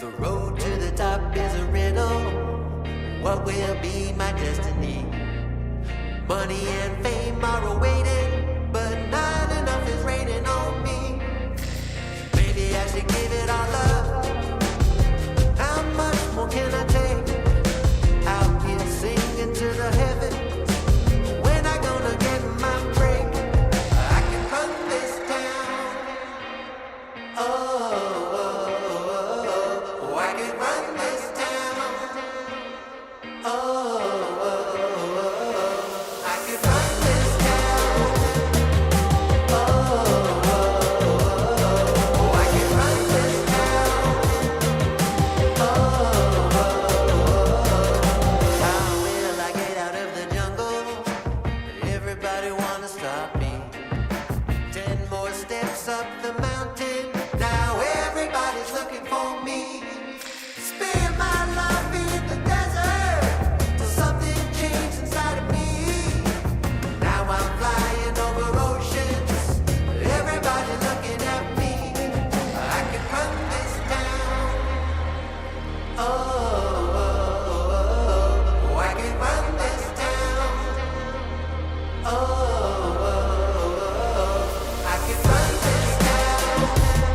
The road to the top is a riddle. What will be my destiny? Money and fame are awaiting, but not enough is raining on me. Maybe I should give it all up. How much more can I take? Out here singing to the heavens. When I gonna get my break? I can run this town. I can run this town. I can run this town. I can wanted. Now everybody's looking for me. Spend my life in the desert till something changed inside of me. Now I'm flying over oceans. Everybody looking at me. I can run this town. Oh, I can run this town. Oh, I can run this town.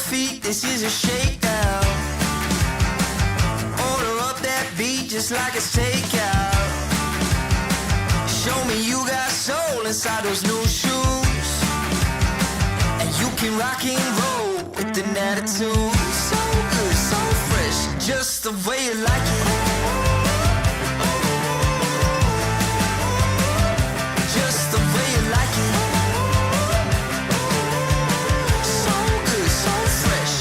feet, this is a shakedown. Order up that beat just like it's takeout. Show me you got soul inside those new shoes, and you can rock and roll with an attitude. So good, so fresh, just the way you like it. Just the way you like it. So good, so fresh.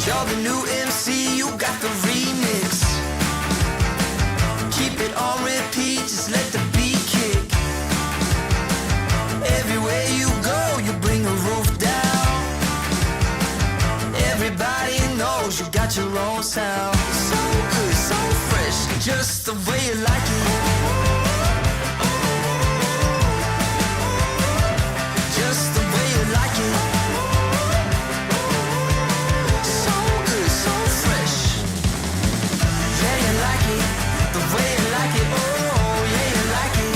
You're the new MC, you got the remix. Keep it on repeat, just let the beat kick. Everywhere you go, you bring the roof down. Everybody knows you got your own sound. So good, so fresh, just the way you like it. Just the way you like it. So good, so fresh. Yeah, you like it, the way you like it. Oh, yeah, you like it,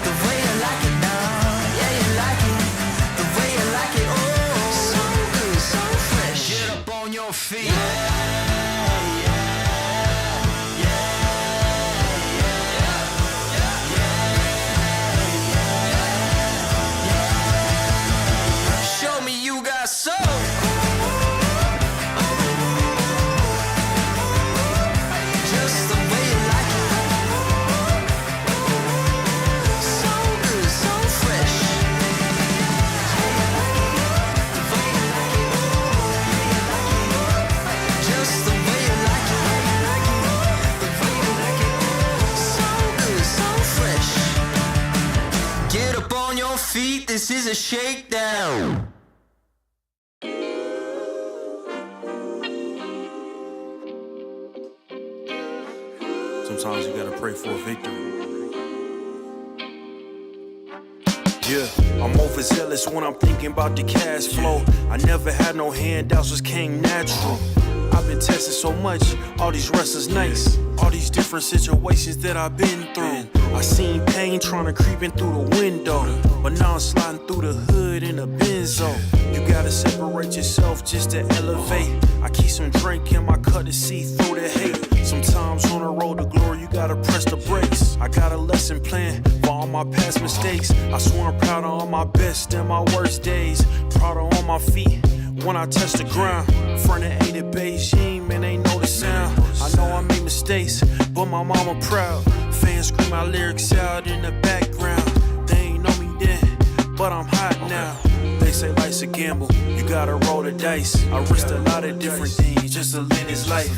the way you like it now. Yeah, you like it, the way you like it. Oh, so good, so fresh. Get up on your feet. Show me you got soul. Just the way you like it. So good, so fresh. Just the way you like it. So good, so fresh. Get up on your feet, this is a shakedown. Sometimes you gotta pray for a victory. Yeah, I'm overzealous when I'm thinking about the cash flow. I never had no handouts, just came natural. I've been tested so much, all these wrestlers nice. All these different situations that I've been through. I seen pain trying to creep in through the window, but now I'm sliding through the hood in a Benzo. You gotta separate yourself just to elevate. I keep some drink in my cup to see through the hate. Sometimes on the road to glory, you gotta press the brakes. I got a lesson plan for all my past mistakes. I swear I'm proud of all my best and my worst days. Proud of on my feet when I touch the ground. Front of A to Beijing, man, they know the sound. I know I made mistakes, but my mama proud. Fans scream my lyrics out in the background. They ain't know me then, but I'm hot now. They say life's a gamble, you gotta roll the dice. I risked a lot of different things just to live this life.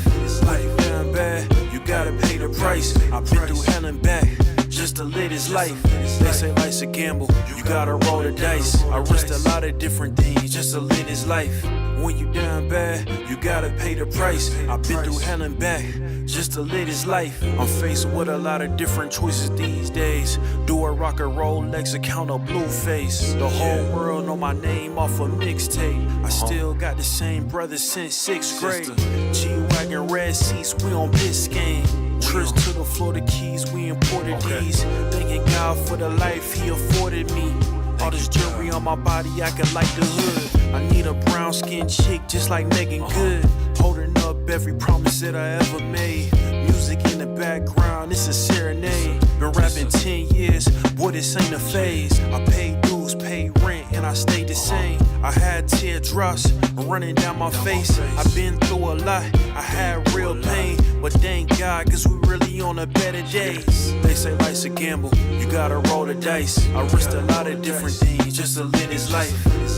Life down bad, you gotta pay the price. I've been through hell and back just to live this life. They say life's a gamble, you gotta roll the dice. I risked a lot of different things just to live this life. When you down bad, you gotta pay the price. I've been through hell and back just to live this life. I'm faced with a lot of different choices these days. Do a rock and Rolex account a blue face. The whole world know my name off a mixtape. I still got the same brothers since 6th grade. G-Wagon red seats, we on Biscayne. Trips to the Florida Keys, we imported these. Thanking God for the life he afforded me. All this jewelry on my body, acting like the hood. I need a brown skinned chick just like Megan Good. Holding up every promise that I ever made. Music in the background, it's a serenade. Been rapping 10 years, boy, this ain't a phase. I paid dues, paid rent, and I stayed the same. I had teardrops running down my face. I've been through a lot, I had real pain. But thank God, cause we really on a better days. They say life's a gamble, you gotta roll the dice. I risked a lot of different things just to live this life.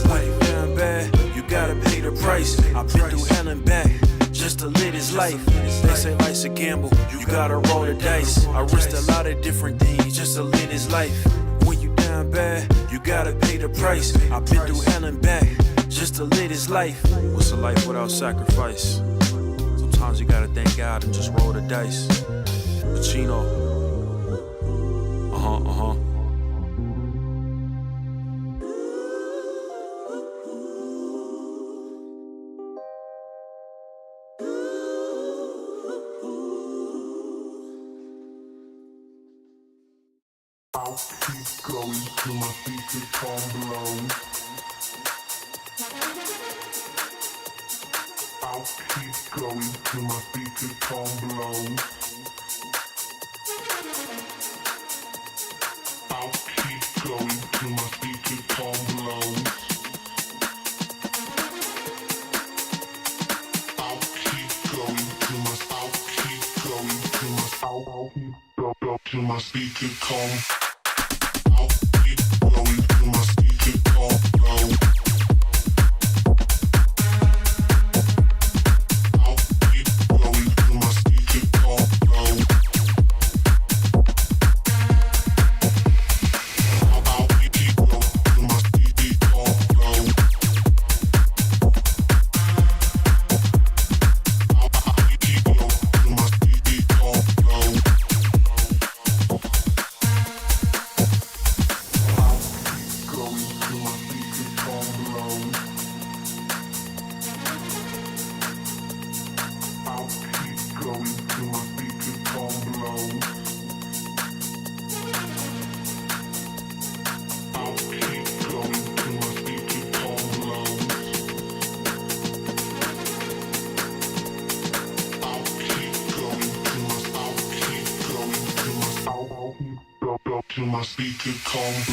When it down bad, you gotta pay the price. I've been through hell and back just to live this life. They say life's a gamble, you gotta roll the dice. I risked a lot of different things just to live this life. When you down bad, you gotta pay the price. I've been through hell and back just to live this life. What's a life without sacrifice? Sometimes you gotta thank God and just roll the dice. Pacino. I'll keep going till my feet become blown. going till my speaker tone blows. I'll keep going till my speaker tone blows. I'll keep going till my I'll keep going till my I'll keep go till my speaker tone. I'll keep going till my speaker tone blows. My speaker calm. I'll keep going till my speaker calm blow. I'll keep going till my speaker calm blow. I'll keep going till my speaker calm blow. I'll keep going till my speaker calm blow.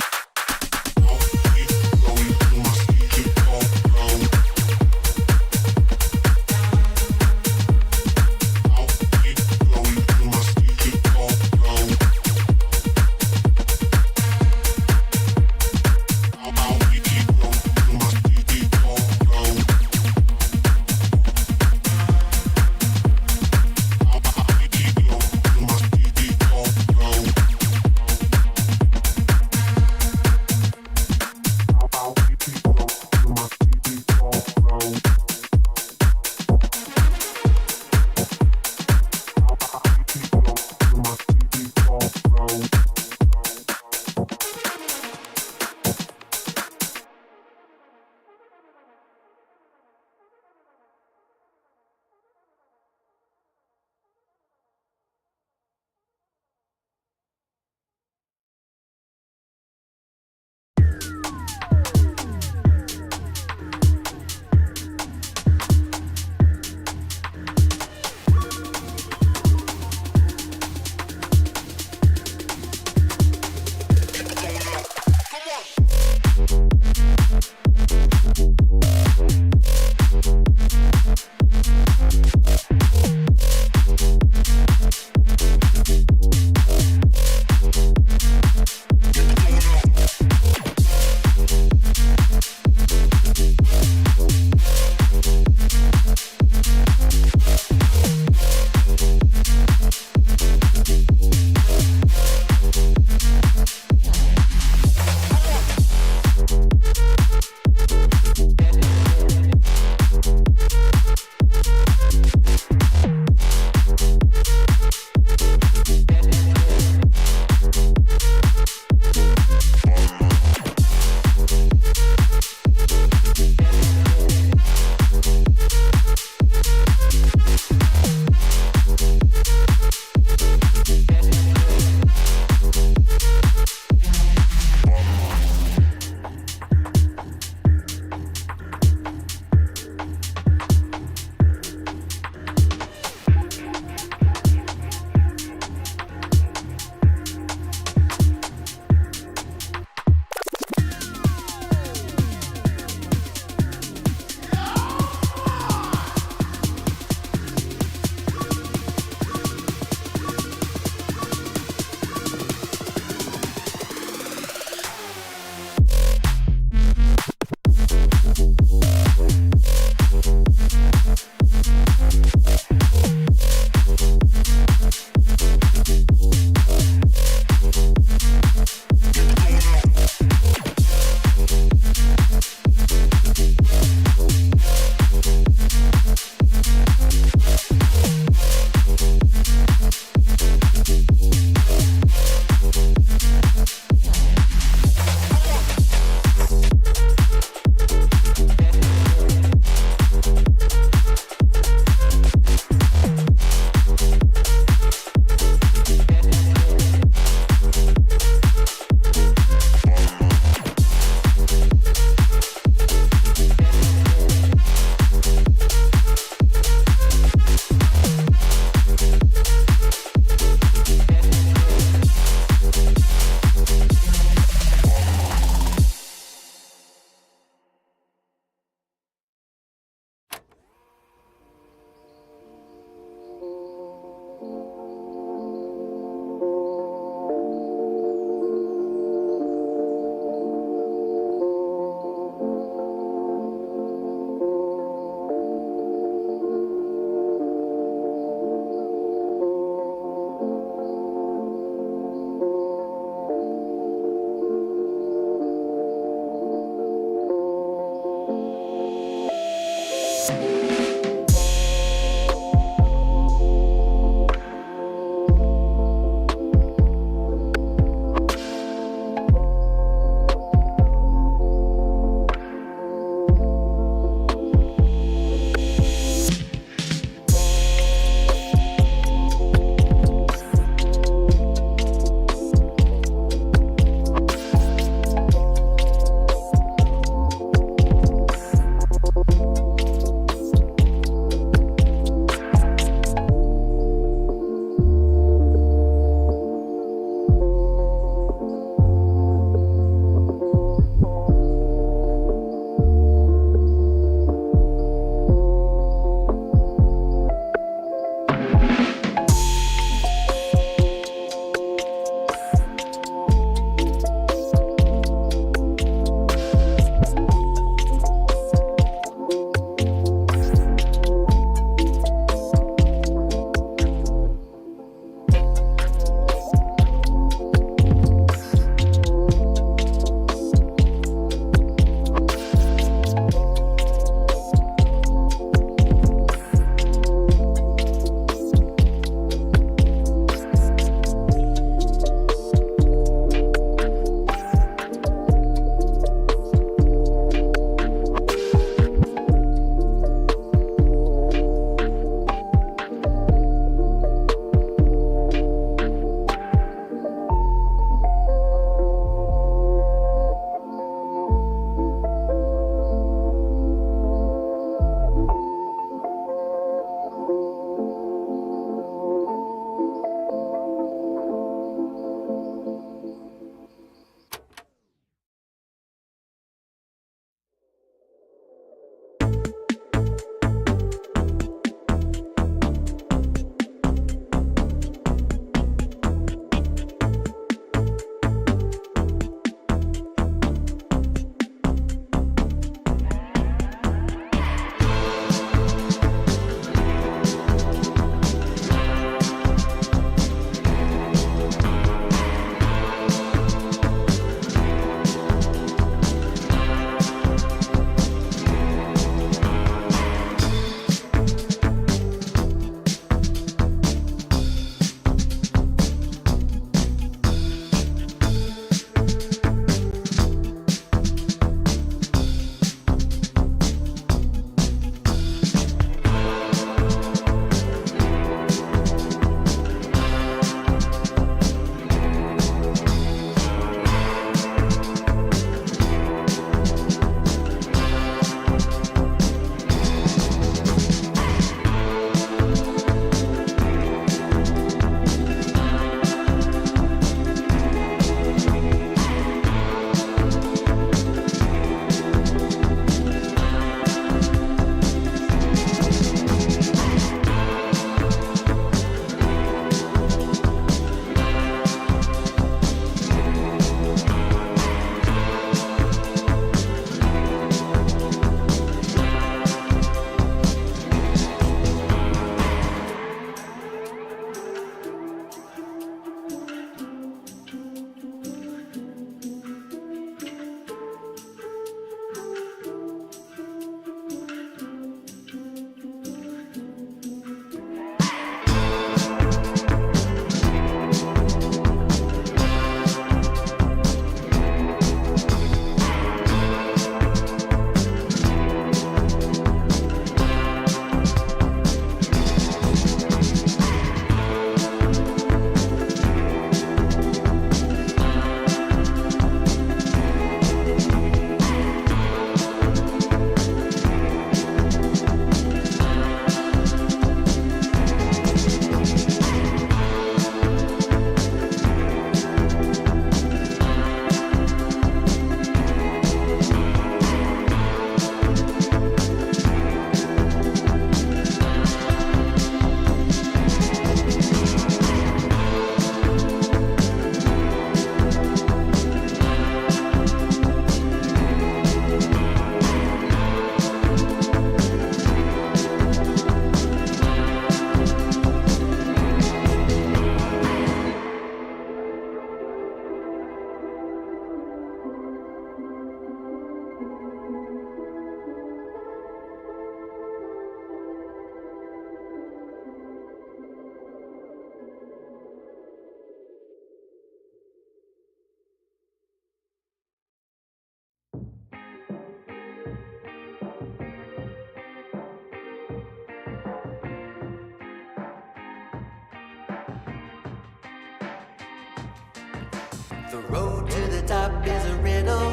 The road to the top is a riddle.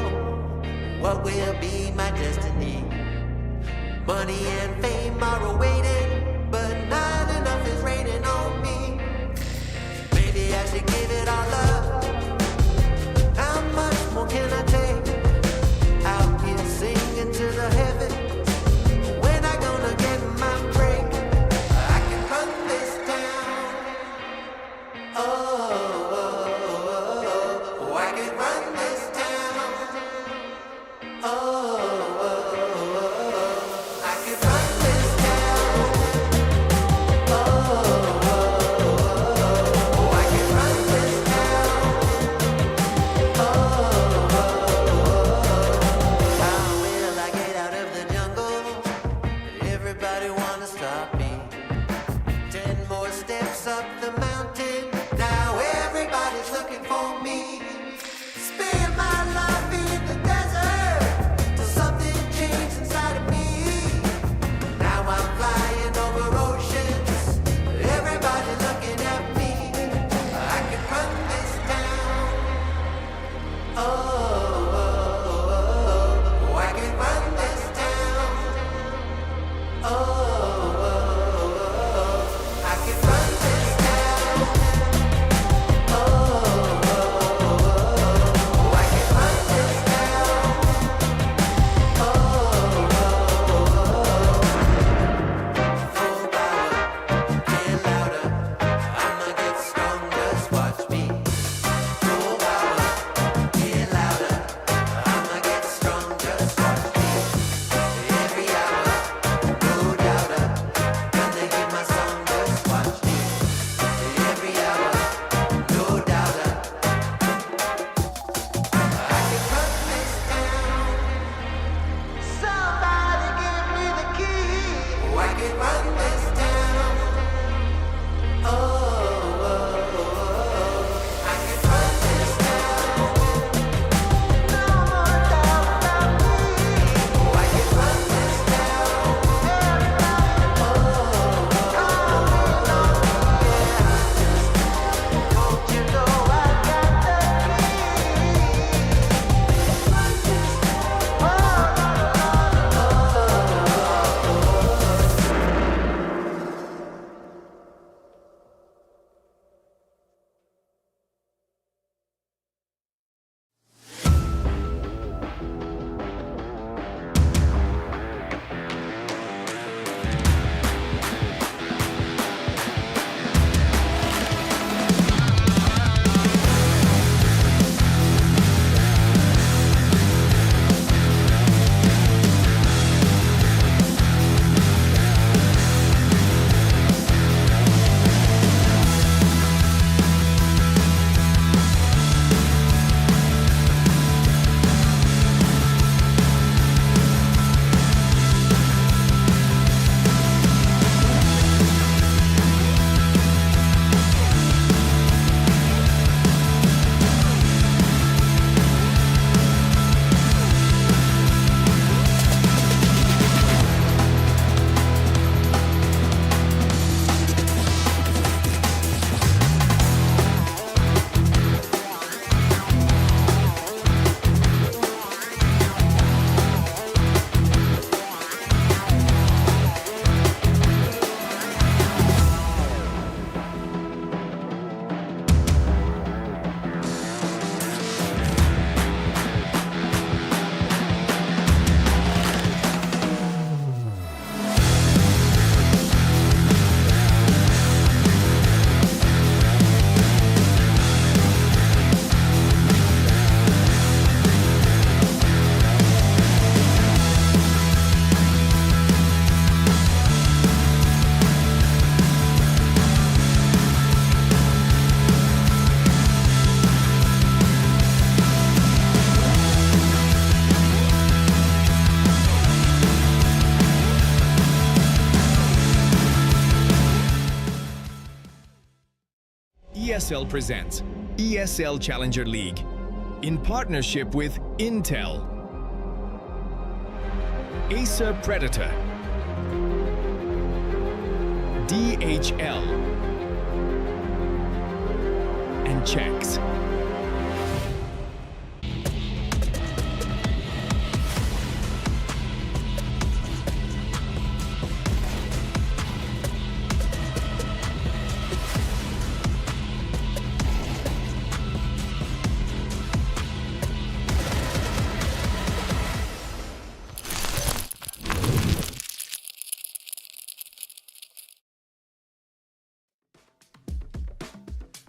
What will be my destiny? Money and fame are awaiting, but not enough is raining on me. Maybe I should give it all up. How much more can I take? Out here singing to the heavens. When I gonna get my break? I can run this town. Oh, I can run this town. Oh, I can run this town. Oh, I can run this town. How will I get out of the jungle? Everybody wanna stop me. 10 more steps up the mountain. Now everybody's looking for me. Spend my life in the desert till something changed inside of me. Now I'm flying over oceans. Everybody looking at me. I can run this town. Oh, I can run this town. Oh, I can run this town. Oh, I can run this town. Full power, get louder. I'ma get strong, just watch me. Full power, get louder. I'ma get strong, just watch me. Every hour, no doubter. Gonna hear my song, just watch me. Every hour, no doubter. I can run this town. Somebody give me the key. Oh, I can run this town. Oh, I can run this town. No more doubt about me. Oh, I can run this town. Don't you know I got the ESL presents ESL Challenger League in partnership with Intel, Acer Predator, DHL, and Checks.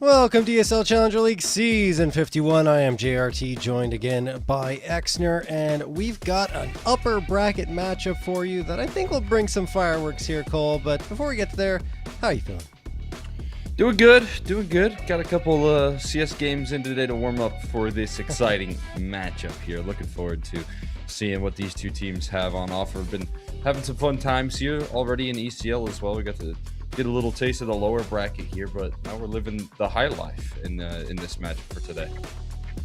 Welcome to ESL Challenger League Season 51. I am JRT, joined again by Exner, and we've got an upper bracket matchup for you that I think will bring some fireworks here, Cole. But before we get there, how are you feeling? Doing good. Got a couple CS games in today to warm up for this exciting matchup here. Looking forward to seeing what these two teams have on offer. Been having some fun times here already in ECL as well. We got to get a little taste of the lower bracket here, but now we're living the high life in this matchup for today.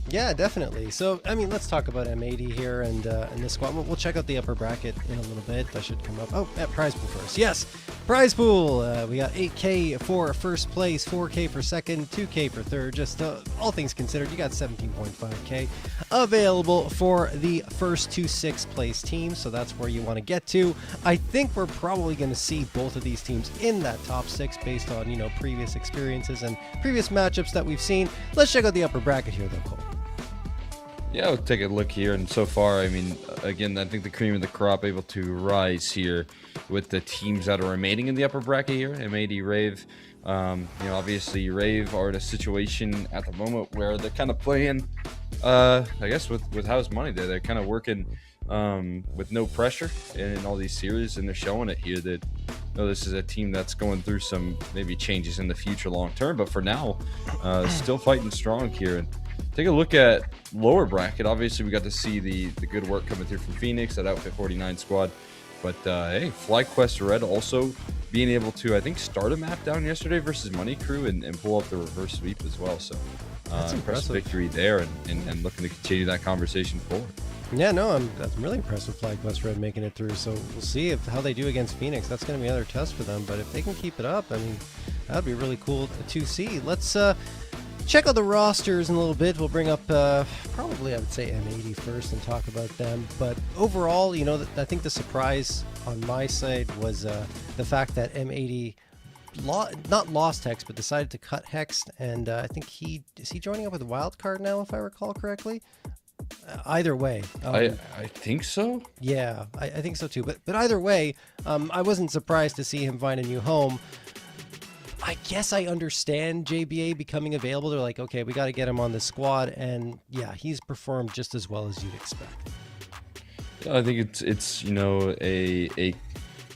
Yeah, definitely. So, I mean, let's talk about M80 here and this squad. We'll check out the upper bracket in a little bit. That should come up. Oh, at prize pool first. Yes, prize pool. We got 8K for first place, 4K for second, 2K for third. Just all things considered, you got 17.5K available for the first two sixth place teams. So that's where you want to get to. I think we're probably going to see both of these teams in that top six based on, previous experiences and previous matchups that we've seen. Let's check out the upper bracket here, though, Cole. Yeah, we'll take a look here. And so far, I mean, again, I think the cream of the crop able to rise here with the teams that are remaining in the upper bracket here. M80, Rave. Obviously, Rave are in a situation at the moment where they're kind of playing, I guess, with house money. They're kind of working with no pressure in all these series, and they're showing it here that this is a team that's going through some maybe changes in the future long term, but for now, still fighting strong here. And take a look at lower bracket. Obviously, we got to see the good work coming through from Phoenix, that Outfit 49 squad. But hey, FlyQuest Red also being able to, I think, start a map down yesterday versus Money Crew and pull up the reverse sweep as well. So that's impressive victory there, and looking to continue that conversation forward. Yeah, no, I'm really impressed with FlyQuest Red making it through. So we'll see how they do against Phoenix. That's going to be another test for them. But if they can keep it up, I mean, that'd be really cool to see. Let's check out the rosters in a little bit. We'll bring up probably, I would say, M80 first and talk about them. But overall, I think the surprise on my side was the fact that M80 not lost Hex, but decided to cut Hex. And I think is he joining up with Wildcard now, if I recall correctly? Either way, I think so. Yeah, I think so too. But either way, I wasn't surprised to see him find a new home. I guess I understand JBA becoming available. They're like, okay, we got to get him on the squad, and yeah, he's performed just as well as you'd expect. I think it's a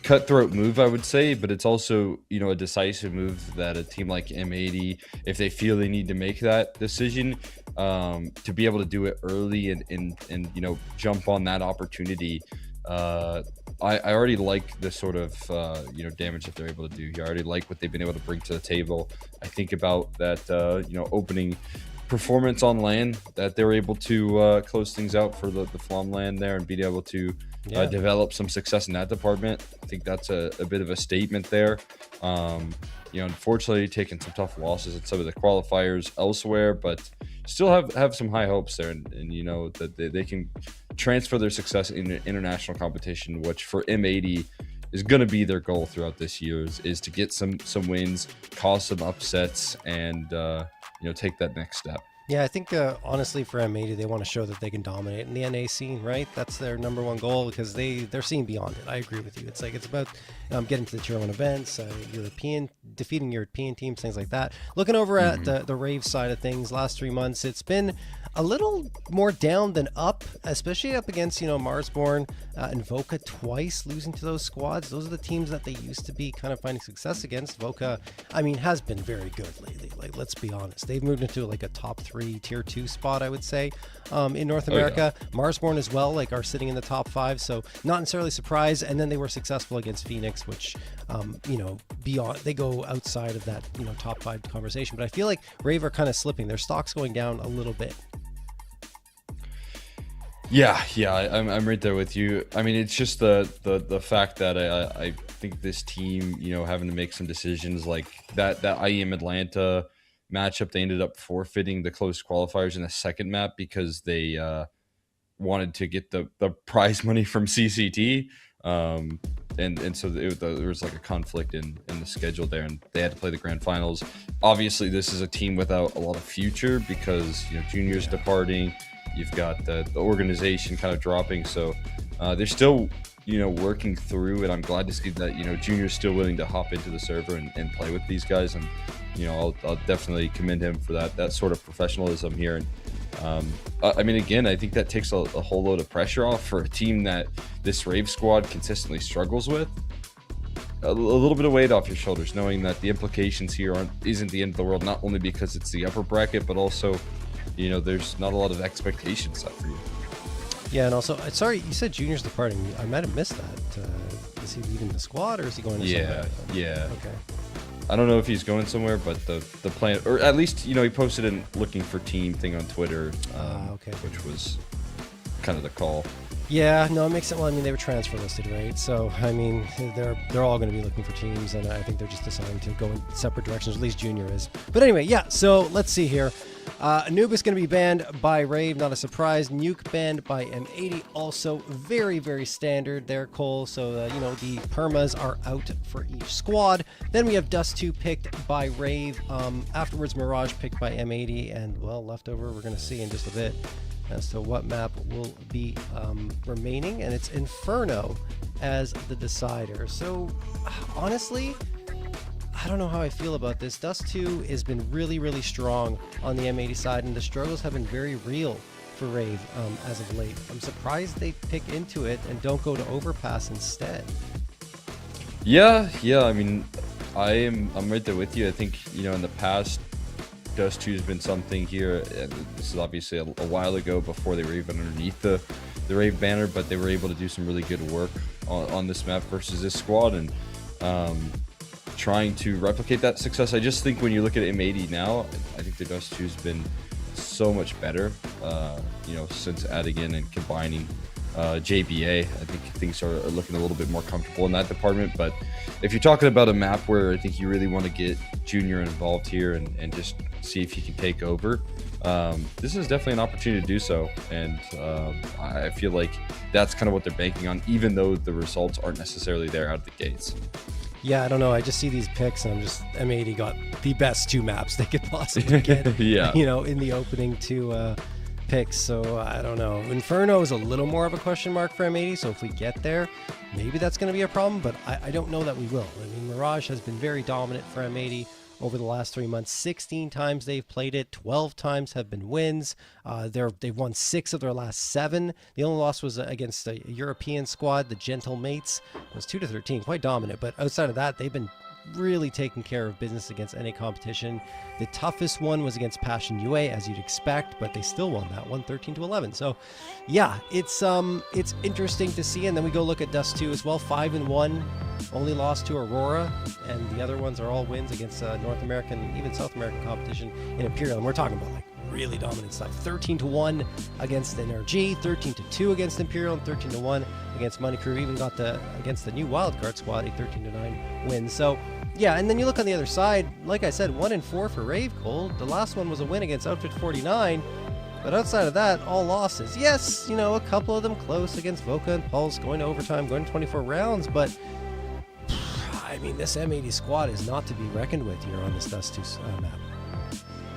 cutthroat move, I would say, but it's also a decisive move that a team like M80, if they feel they need to make that decision, to be able to do it early and jump on that opportunity. I already like the sort of damage that they're able to do here. I already like what they've been able to bring to the table. I think about that opening performance on LAN, that they were able to close things out for the Flom LAN there and be able to develop some success in that department. I think that's a bit of a statement there. Unfortunately, taking some tough losses at some of the qualifiers elsewhere, but still have some high hopes there, and that they can transfer their success in international competition, which for M80 is going to be their goal throughout this year, is to get some wins, cause some upsets, and take that next step. Yeah, I think honestly for M80, they want to show that they can dominate in the NA scene, right? That's their number one goal, because they're seeing beyond it. I agree with you. It's about getting to the tier 1 events, defeating European teams, things like that. Looking over at the Rave side of things, last 3 months, it's been a little more down than up, especially up against, Marsborn and Voka twice, losing to those squads. Those are the teams that they used to be kind of finding success against. Voka, I mean, has been very good lately. Like, let's be honest. They've moved into like a top 3, tier 2 spot, I would say, in North America. Yeah. Marsborn as well, are sitting in the top 5, so not necessarily surprised. And then they were successful against Phoenix, which, beyond, they go outside of that, top 5 conversation. But I feel like Rave are kind of slipping. Their stock's going down a little bit. Yeah, I'm right there with you. I mean, it's just the fact that I think this team, having to make some decisions like that IEM Atlanta matchup, they ended up forfeiting the close qualifiers in the second map because they wanted to get the prize money from CCT. And so there was like a conflict in the schedule there, and they had to play the grand finals. Obviously, this is a team without a lot of future because juniors departing. You've got the organization kind of dropping, so they're still working through, and I'm glad to see that, Junior's still willing to hop into the server and play with these guys. And, I'll definitely commend him for that sort of professionalism here. And I mean, again, I think that takes a whole load of pressure off for a team that this Rave squad consistently struggles with. A little bit of weight off your shoulders, knowing that the implications here isn't the end of the world, not only because it's the upper bracket, but also, there's not a lot of expectations set for you. Yeah, and also, sorry, you said Junior's departing. I might have missed that. Is he leaving the squad, or is he going to somewhere? Yeah. Okay. I don't know if he's going somewhere, but the plan, or at least, he posted a looking for team thing on Twitter, Okay. which was kind of the call. Yeah, no, it makes sense. Well, I mean, they were transfer listed, right? So, I mean, they're all going to be looking for teams, and I think they're just deciding to go in separate directions. At least Junior is. But anyway, yeah. So let's see here. Anubis going to be banned by Rave, not a surprise. Nuke banned by M80, also very, very standard there, Cole. So, the permas are out for each squad. Then we have Dust 2 picked by Rave. Afterwards, Mirage picked by M80, and, well, leftover, we're going to see in just a bit as to what map will be remaining, and it's Inferno as the decider. So, honestly, I don't know how I feel about this. Dust 2 has been really, really strong on the M80 side, and the struggles have been very real for Rave as of late. I'm surprised they pick into it and don't go to Overpass instead. Yeah. I mean, I'm right there with you. I think, in the past, Dust 2 has been something here. This is obviously a while ago, before they were even underneath the Rave banner, but they were able to do some really good work on this map versus this squad, and trying to replicate that success. I just think when you look at M80 now, I think the Dust 2 has been so much better, since adding in and combining JBA. I think things are looking a little bit more comfortable in that department. But if you're talking about a map where I think you really want to get Junior involved here and just see if he can take over, this is definitely an opportunity to do so. And I feel like that's kind of what they're banking on, even though the results aren't necessarily there out of the gates. Yeah, I don't know. I just see these picks, and I'm just, M80 got the best two maps they could possibly get. Yeah. In the opening two picks. So I don't know. Inferno is a little more of a question mark for M80. So if we get there, maybe that's going to be a problem. But I don't know that we will. I mean, Mirage has been very dominant for M80 over the last 3 months. 16 times they've played it. 12 times have been wins. They've won 6 of their last 7. The only loss was against a European squad, the Gentle Mates. It was 2-13, quite dominant. But outside of that, they've been really taking care of business against any competition. The toughest one was against Passion UA, as you'd expect, but they still won that one, 13-11. So yeah, it's interesting to see. And then we go look at Dust 2 as well, 5-1, only lost to Aurora, and the other ones are all wins against North American, even South American competition in Imperial. And we're talking about like really dominant stuff. 13-1 against NRG, 13-2 against Imperial, and 13-1 against Money Crew. Even got against the new wildcard squad, a 13-9 win. So yeah, and then you look on the other side, like I said, 1-4 for Rave, Cole. The last one was a win against Outfit 49, but outside of that, all losses. Yes, a couple of them close against Voka and Pulse, going to overtime, going to 24 rounds, but I mean, this M80 squad is not to be reckoned with here on this Dust 2 map.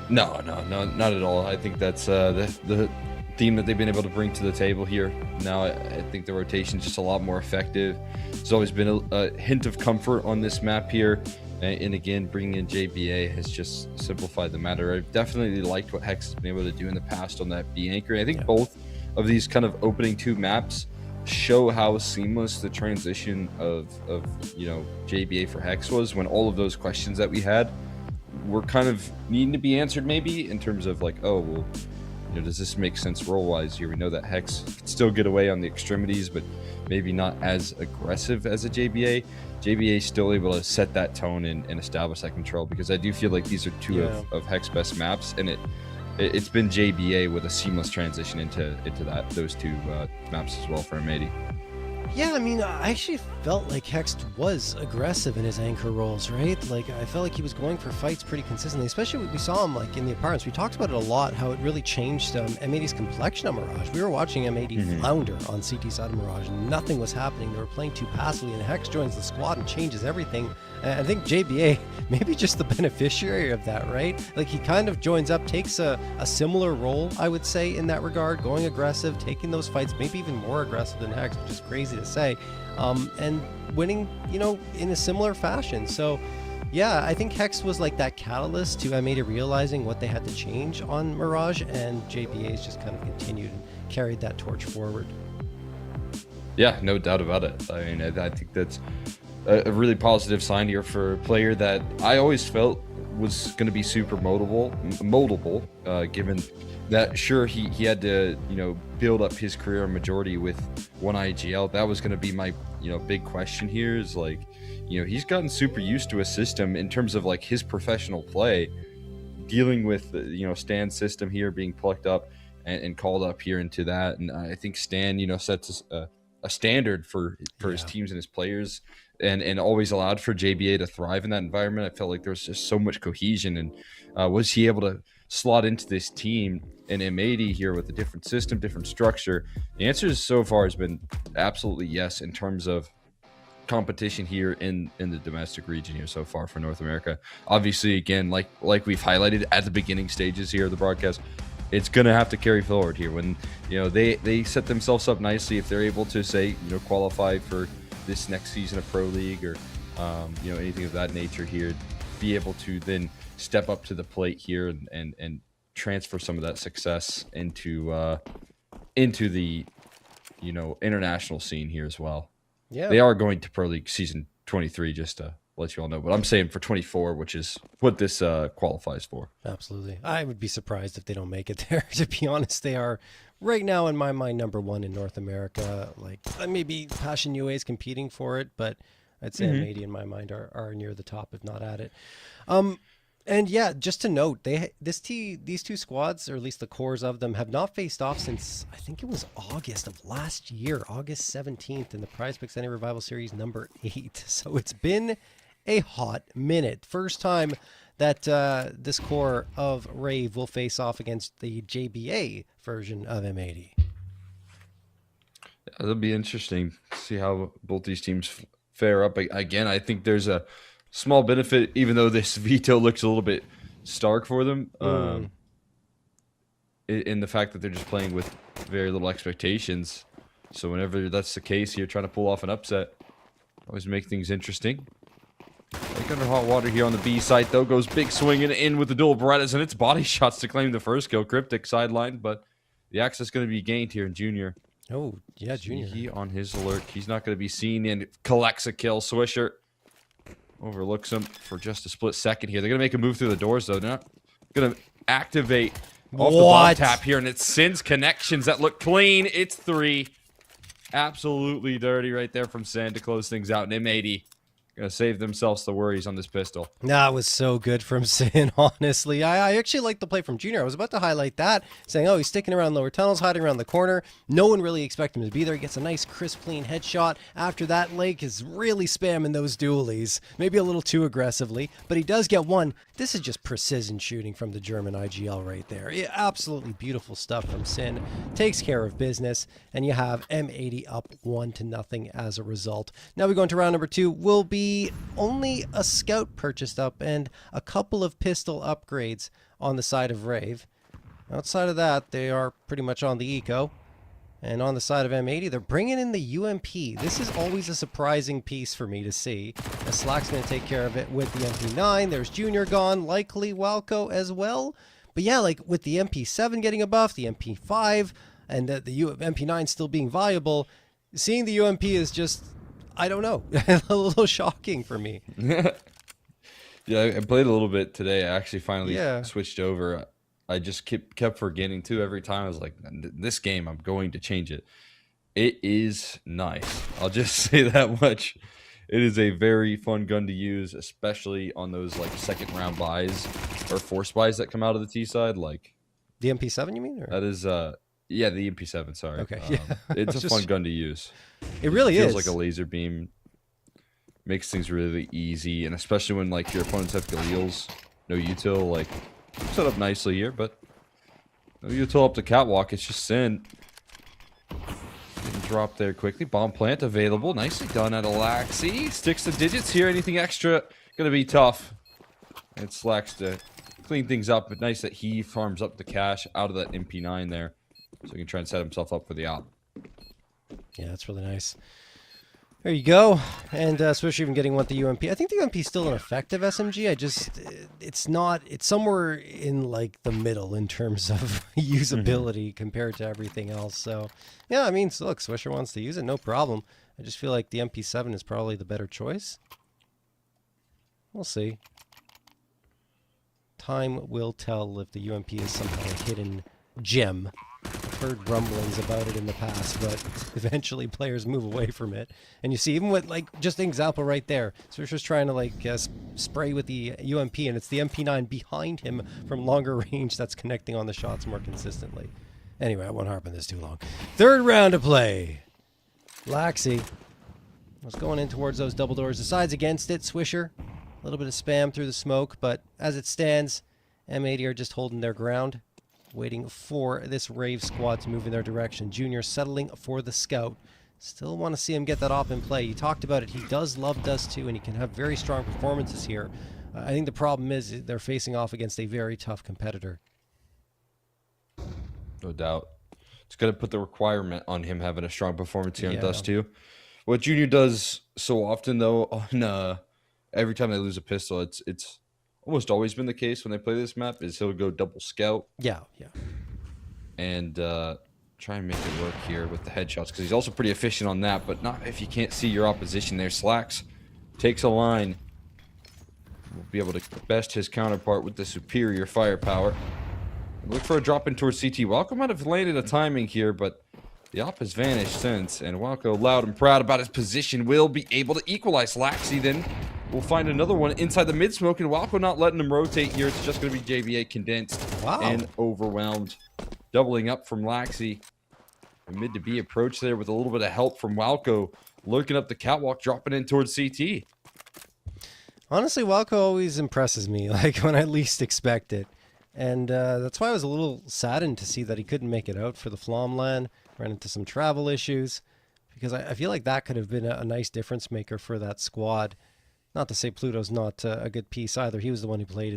No, not at all. I think that's the theme that they've been able to bring to the table here. Now, I think the rotation's just a lot more effective. There's always been a hint of comfort on this map here. And again, bringing in JBA has just simplified the matter. I've definitely liked what Hex has been able to do in the past on that B anchor. I think both of these kind of opening 2 maps show how seamless the transition of JBA for Hex was, when all of those questions that we had were kind of needing to be answered, maybe in terms of like, oh, well, does this make sense role-wise here? We know that Hex could still get away on the extremities, but maybe not as aggressive as a JBA. JBA is still able to set that tone and establish that control, because I do feel like these are two of Hex's best maps, and it's been JBA with a seamless transition into those two maps as well for M80. Yeah, I mean, I actually felt like Hex was aggressive in his anchor roles, right? Like, I felt like he was going for fights pretty consistently, especially we saw him like in the apparel. We talked about it a lot, how it really changed M80's complexion on Mirage. We were watching M80 flounder on CT side of Mirage, and nothing was happening. They were playing too passively, and Hex joins the squad and changes everything. And I think JBA maybe just the beneficiary of that, right? Like, he kind of joins up, takes a similar role, I would say, in that regard, going aggressive, taking those fights, maybe even more aggressive than Hex, which is crazy to say, and winning, in a similar fashion. So, yeah, I think Hex was like that catalyst to M80 realizing what they had to change on Mirage, and JBA's just kind of continued and carried that torch forward. Yeah, no doubt about it. I mean, I think that's a really positive sign here for a player that I always felt was going to be super moldable, given that, sure, he had to, build up his career majority with one IGL. That was going to be my, big question here is like, he's gotten super used to a system in terms of like his professional play, dealing with, Stan's system here being plucked up and called up here into that. And I think Stan, sets a standard for his teams and his players, and always allowed for JBA to thrive in that environment. I felt like there was just so much cohesion, and was he able to slot into this team in M80 here with a different system, different structure? The answer so far has been absolutely yes in terms of competition here in the domestic region here so far for North America. Obviously, again, like we've highlighted at the beginning stages here of the broadcast, it's gonna have to carry forward here when they set themselves up nicely if they're able to say qualify for this next season of Pro League or anything of that nature here, be able to then step up to the plate here and transfer some of that success into the international scene here as well. Yeah, they are going to Pro League season 23, just to let you all know, but I'm saying for 24, which is what this qualifies for. Absolutely. I would be surprised if they don't make it there. To be honest, they are right now in my mind #1 in North America. Like maybe Passion UA is competing for it, but I'd say M80 in my mind are near the top, if not at it. And yeah, just to note, these two squads, or at least the cores of them, have not faced off since I think it was August of last year, August 17th, in the Prize Picks NA Revival Series number 8. So it's been a hot minute. First time that this core of Rave will face off against the JBA version of M80. It'll be interesting to see how both these teams fare up. Again, I think there's a small benefit, even though this veto looks a little bit stark for them, in the fact that they're just playing with very little expectations. So whenever that's the case, you're trying to pull off an upset. Always make things interesting. Like under hot water here on the B site, though, goes big swinging in with the dual Berettas, and it's body shots to claim the first kill. Cryptic sidelined, but the access going to be gained here in Junior. Oh, yeah, Junior. He on his alert. He's not going to be seen and collects a kill. Swisher overlooks him for just a split second here. They're going to make a move through the doors, though. They're not going to activate off the bomb tap here, and it sends connections that look clean. It's 3. Absolutely dirty right there from Sin to close things out. And M80 going to save themselves the worries on this pistol. That was so good from Sin, honestly. I actually like the play from Junior. I was about to highlight that, saying, oh, he's sticking around lower tunnels, hiding around the corner. No one really expected him to be there. He gets a nice, crisp, clean headshot. After that, Lake is really spamming those dualies, maybe a little too aggressively, but he does get one. This is just precision shooting from the German IGL right there. Yeah, absolutely beautiful stuff from Sin. Takes care of business, and you have M80 up 1-0 as a result. Now we go into round number 2. Will be only a scout purchased up and a couple of pistol upgrades on the side of Rave. Outside of that, they are pretty much on the eco. And on the side of M80, they're bringing in the UMP. This is always a surprising piece for me to see. As Slack's going to take care of it with the MP9. There's Junior gone, likely Walco as well. But yeah, like with the MP7 getting a buff, the MP5, and the MP9 still being viable, seeing the UMP is just, I don't know, a little shocking for me. Yeah, I played a little bit today. I actually finally switched over. I just kept forgetting to every time. I was like, this game, I'm going to change it. It is nice. I'll just say that much. It is a very fun gun to use, especially on those like second round buys or force buys that come out of the T side. Like the MP7, you mean? Or? That is, yeah, the MP7. Sorry. Okay. Yeah. It's a fun gun to use. It really feels is. like a laser beam. Makes things really easy, and especially when like your opponents have Galils, no util, like set up nicely here, but no util up the catwalk. It's just Sin. Didn't drop there quickly. Bomb plant available. Nicely done at Alaxi. Sticks the digits here. Anything extra gonna be tough. And Slacks to clean things up, but nice that he farms up the cash out of that MP9 there, so he can try and set himself up for the op. Yeah, that's really nice. There you go. And Swisher even getting one with the UMP. I think the UMP is still an effective SMG. It's not, it's somewhere in like the middle in terms of usability compared to everything else. So, yeah, I mean, so look, Swisher wants to use it, no problem. I just feel like the MP7 is probably the better choice. We'll see. Time will tell if the UMP is somehow a hidden gem. I've heard rumblings about it in the past, but eventually players move away from it. And you see, even with, like, just an example right there, Swisher's trying to, like, spray with the UMP, and it's the MP9 behind him from longer range that's connecting on the shots more consistently. Anyway, I won't harp on this too long. Third round of play. Laxi was going in towards those double doors. Decides against it. Swisher, a little bit of spam through the smoke, but as it stands, M80 are just holding their ground, waiting for this Rave squad to move in their direction. Junior settling for the scout. Still want to see him get that off in play. You talked about it. He does love Dust 2, and he can have very strong performances here. I think the problem is they're facing off against a very tough competitor. No doubt. It's going to put the requirement on him having a strong performance here on Dust 2. What Junior does so often, though, on every time they lose a pistol, it's almost always been the case when they play this map, is he'll go double scout. Yeah. And try and make it work here with the headshots, because he's also pretty efficient on that, but not if you can't see your opposition there. Slacks takes a line. Will be able to best his counterpart with the superior firepower. Look for a drop in towards CT. Walco might have landed a timing here, but the op has vanished since. And Walco, loud and proud about his position, will be able to equalize. Laxi then will find another one inside the mid smoke, and Walco not letting him rotate here. It's just going to be JBA condensed and overwhelmed. Doubling up from Laxi. A mid to B approach there with a little bit of help from Walco. Lurking up the catwalk, dropping in towards CT. Honestly, Walco always impresses me, like when I least expect it. And that's why I was a little saddened to see that he couldn't make it out for the Flomland. Ran into some travel issues. Because I feel like that could have been a nice difference maker for that squad. Not to say Pluto's not a good piece either. He was the one who played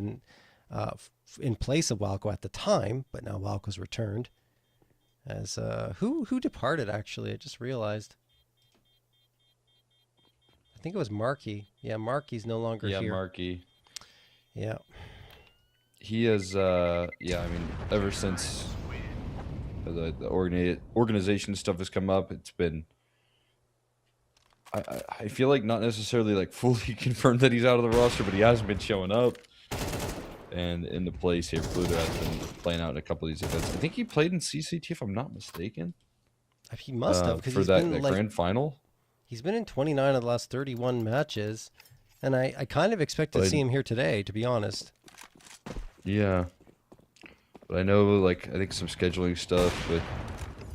in place of Walco at the time. But now Walco's returned. As who departed, actually? I just realized. I think it was Markey. Yeah, Markey's no longer here. Yeah, Markey. Yeah. He has, I mean, ever since the organization stuff has come up, it's been, I feel like not necessarily like fully confirmed that he's out of the roster, but he hasn't been showing up. And in the place here, Pluto has been playing out in a couple of these events. I think he played in CCT, if I'm not mistaken. He must have, because for that grand final. He's been in 29 of the last 31 matches, and I kind of expect to see him here today, to be honest. Yeah, but I know, like, I think some scheduling stuff with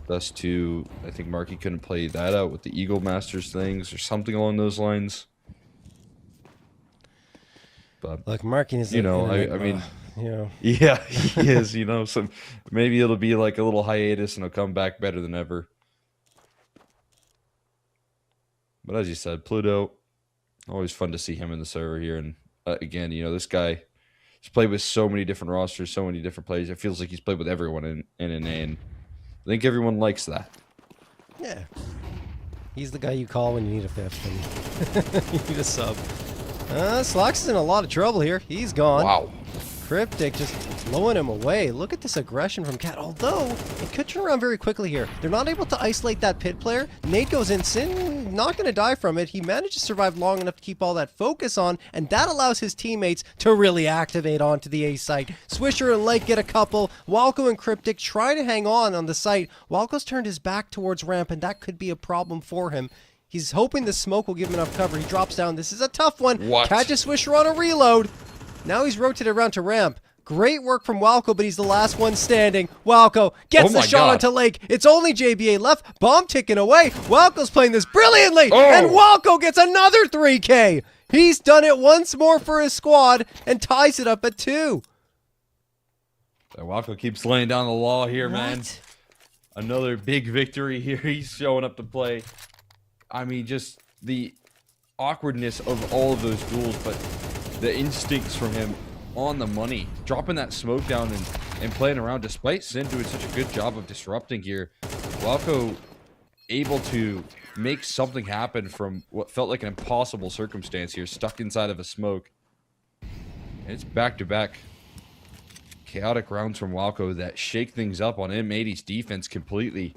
Dust 2, I think Markey couldn't play that out with the Eagle Masters things or something along those lines. But like Markey is, you know, I mean, you know, yeah, he is, you know, so maybe it'll be like a little hiatus and he'll come back better than ever. But as you said, Pluto, always fun to see him in the server here. And again, you know, this guy, he's played with so many different rosters, so many different players. It feels like he's played with everyone in NA, and I think everyone likes that. Yeah. He's the guy you call when you need a fifth and you need a sub. Slacks is in a lot of trouble here. He's gone. Wow. Cryptic just blowing him away. Look at this aggression from Cat. Although, it could turn around very quickly here. They're not able to isolate that pit player. Nate goes in. Sin not going to die from it. He managed to survive long enough to keep all that focus on, and that allows his teammates to really activate onto the A site. Swisher and Lake get a couple. Walco and Cryptic try to hang on the site. Walco's turned his back towards ramp, and that could be a problem for him. He's hoping the smoke will give him enough cover. He drops down. This is a tough one. What? Catches Swisher on a reload. Now he's rotated around to ramp. Great work from Walco, but he's the last one standing. Walco gets the shot onto Lake. It's only JBA left. Bomb ticking away. Walco's playing this brilliantly. And Walco gets another 3K. He's done it once more for his squad and ties it up at 2. Walco keeps laying down the law here, man. Another big victory here. He's showing up to play. I mean, just the awkwardness of all of those duels, but the instincts from him on the money. Dropping that smoke down and playing around, despite Sin doing such a good job of disrupting here. Walco able to make something happen from what felt like an impossible circumstance here, stuck inside of a smoke. And it's back-to-back chaotic rounds from Walco that shake things up on M80's defense completely.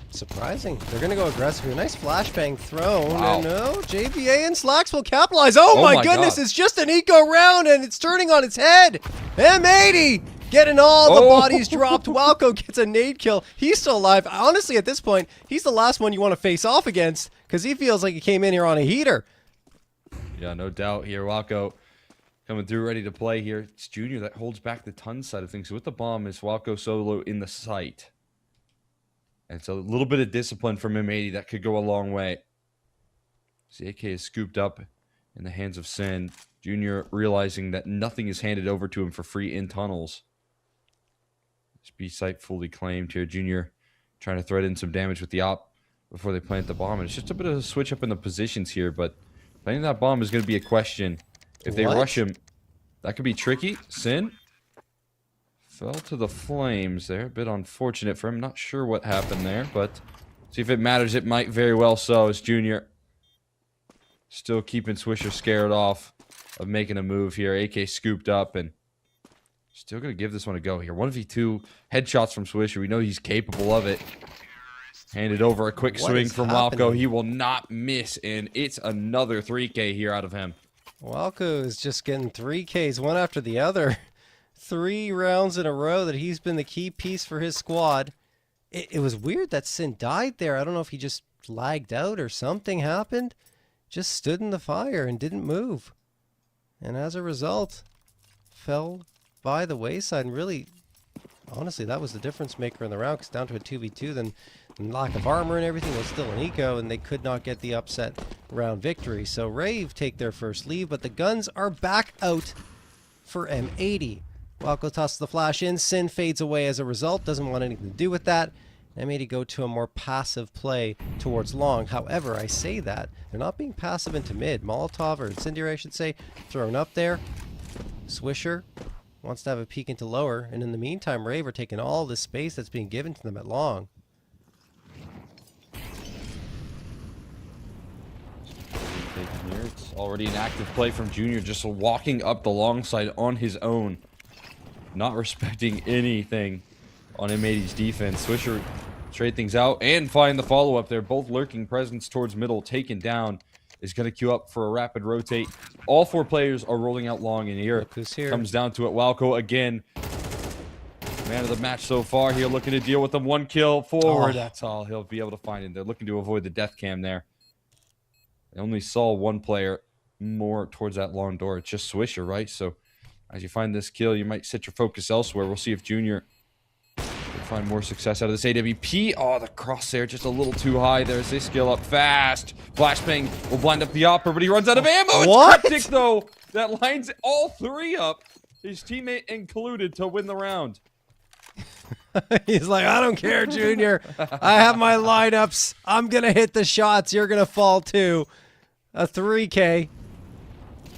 Surprising. They're going to go aggressive here. Nice flashbang thrown. Wow. And no, JVA and Slacks will capitalize. Oh my goodness, God. it's just an eco round and it's turning on its head. M80 getting all the bodies dropped. Walco gets a nade kill. He's still alive. Honestly, at this point, he's the last one you want to face off against because he feels like he came in here on a heater. Yeah, no doubt here. Walco coming through, ready to play here. It's Junior that holds back the ton side of things. So with the bomb, is Walco solo in the sight. And it's a little bit of discipline from M80 that could go a long way. The AK is scooped up in the hands of Sin. Junior realizing that nothing is handed over to him for free in tunnels. This B site fully claimed here. Junior trying to thread in some damage with the op before they plant the bomb. And it's just a bit of a switch up in the positions here, but planting that bomb is going to be a question. If they rush him, that could be tricky. Sin fell to the flames there. A bit unfortunate for him. Not sure what happened there, but see if it matters. It might very well so, as Junior still keeping Swisher scared off of making a move here. AK scooped up and still going to give this one a go here. 1v2 headshots from Swisher. We know he's capable of it. Handed over a quick swing from Walco. He will not miss, and it's another 3K here out of him. Walco is just getting 3Ks one after the other. 3 rounds in a row that he's been the key piece for his squad. It was weird that Sin died there. I don't know if he just lagged out or something happened. Just stood in the fire and didn't move. And as a result, fell by the wayside. And really, honestly, that was the difference maker in the round. Because down to a 2v2, then lack of armor and everything was still an eco. And they could not get the upset round victory. So Rave take their first leave. But the guns are back out for M80. Walco tosses the flash in. Sin fades away as a result. Doesn't want anything to do with that. M80 go to a more passive play towards long. However, I say that. They're not being passive into mid. Molotov, or Incendiary I should say, thrown up there. Swisher wants to have a peek into lower. And in the meantime, Rave are taking all this space that's being given to them at long. It's already an active play from Junior, just walking up the long side on his own. Not respecting anything on M80's defense. Swisher trade things out and find the follow-up there. Both lurking presence towards middle, taken down. Is going to queue up for a rapid rotate. All 4 players are rolling out long, and here comes down to it. Walco again. Man of the match so far here, looking to deal with them. 1 kill forward. That's all he'll be able to find in there. Looking to avoid the death cam there. They only saw 1 player more towards that long door. It's just Swisher, right? So as you find this kill, you might set your focus elsewhere. We'll see if Junior can find more success out of this AWP. Oh, the crosshair just a little too high there as they skill up fast. Flashbang will blind up the opera, but he runs out of ammo. It's Cryptic, though, that lines all 3 up. His teammate included to win the round. He's like, I don't care, Junior. I have my lineups. I'm going to hit the shots. You're going to fall too. A 3K.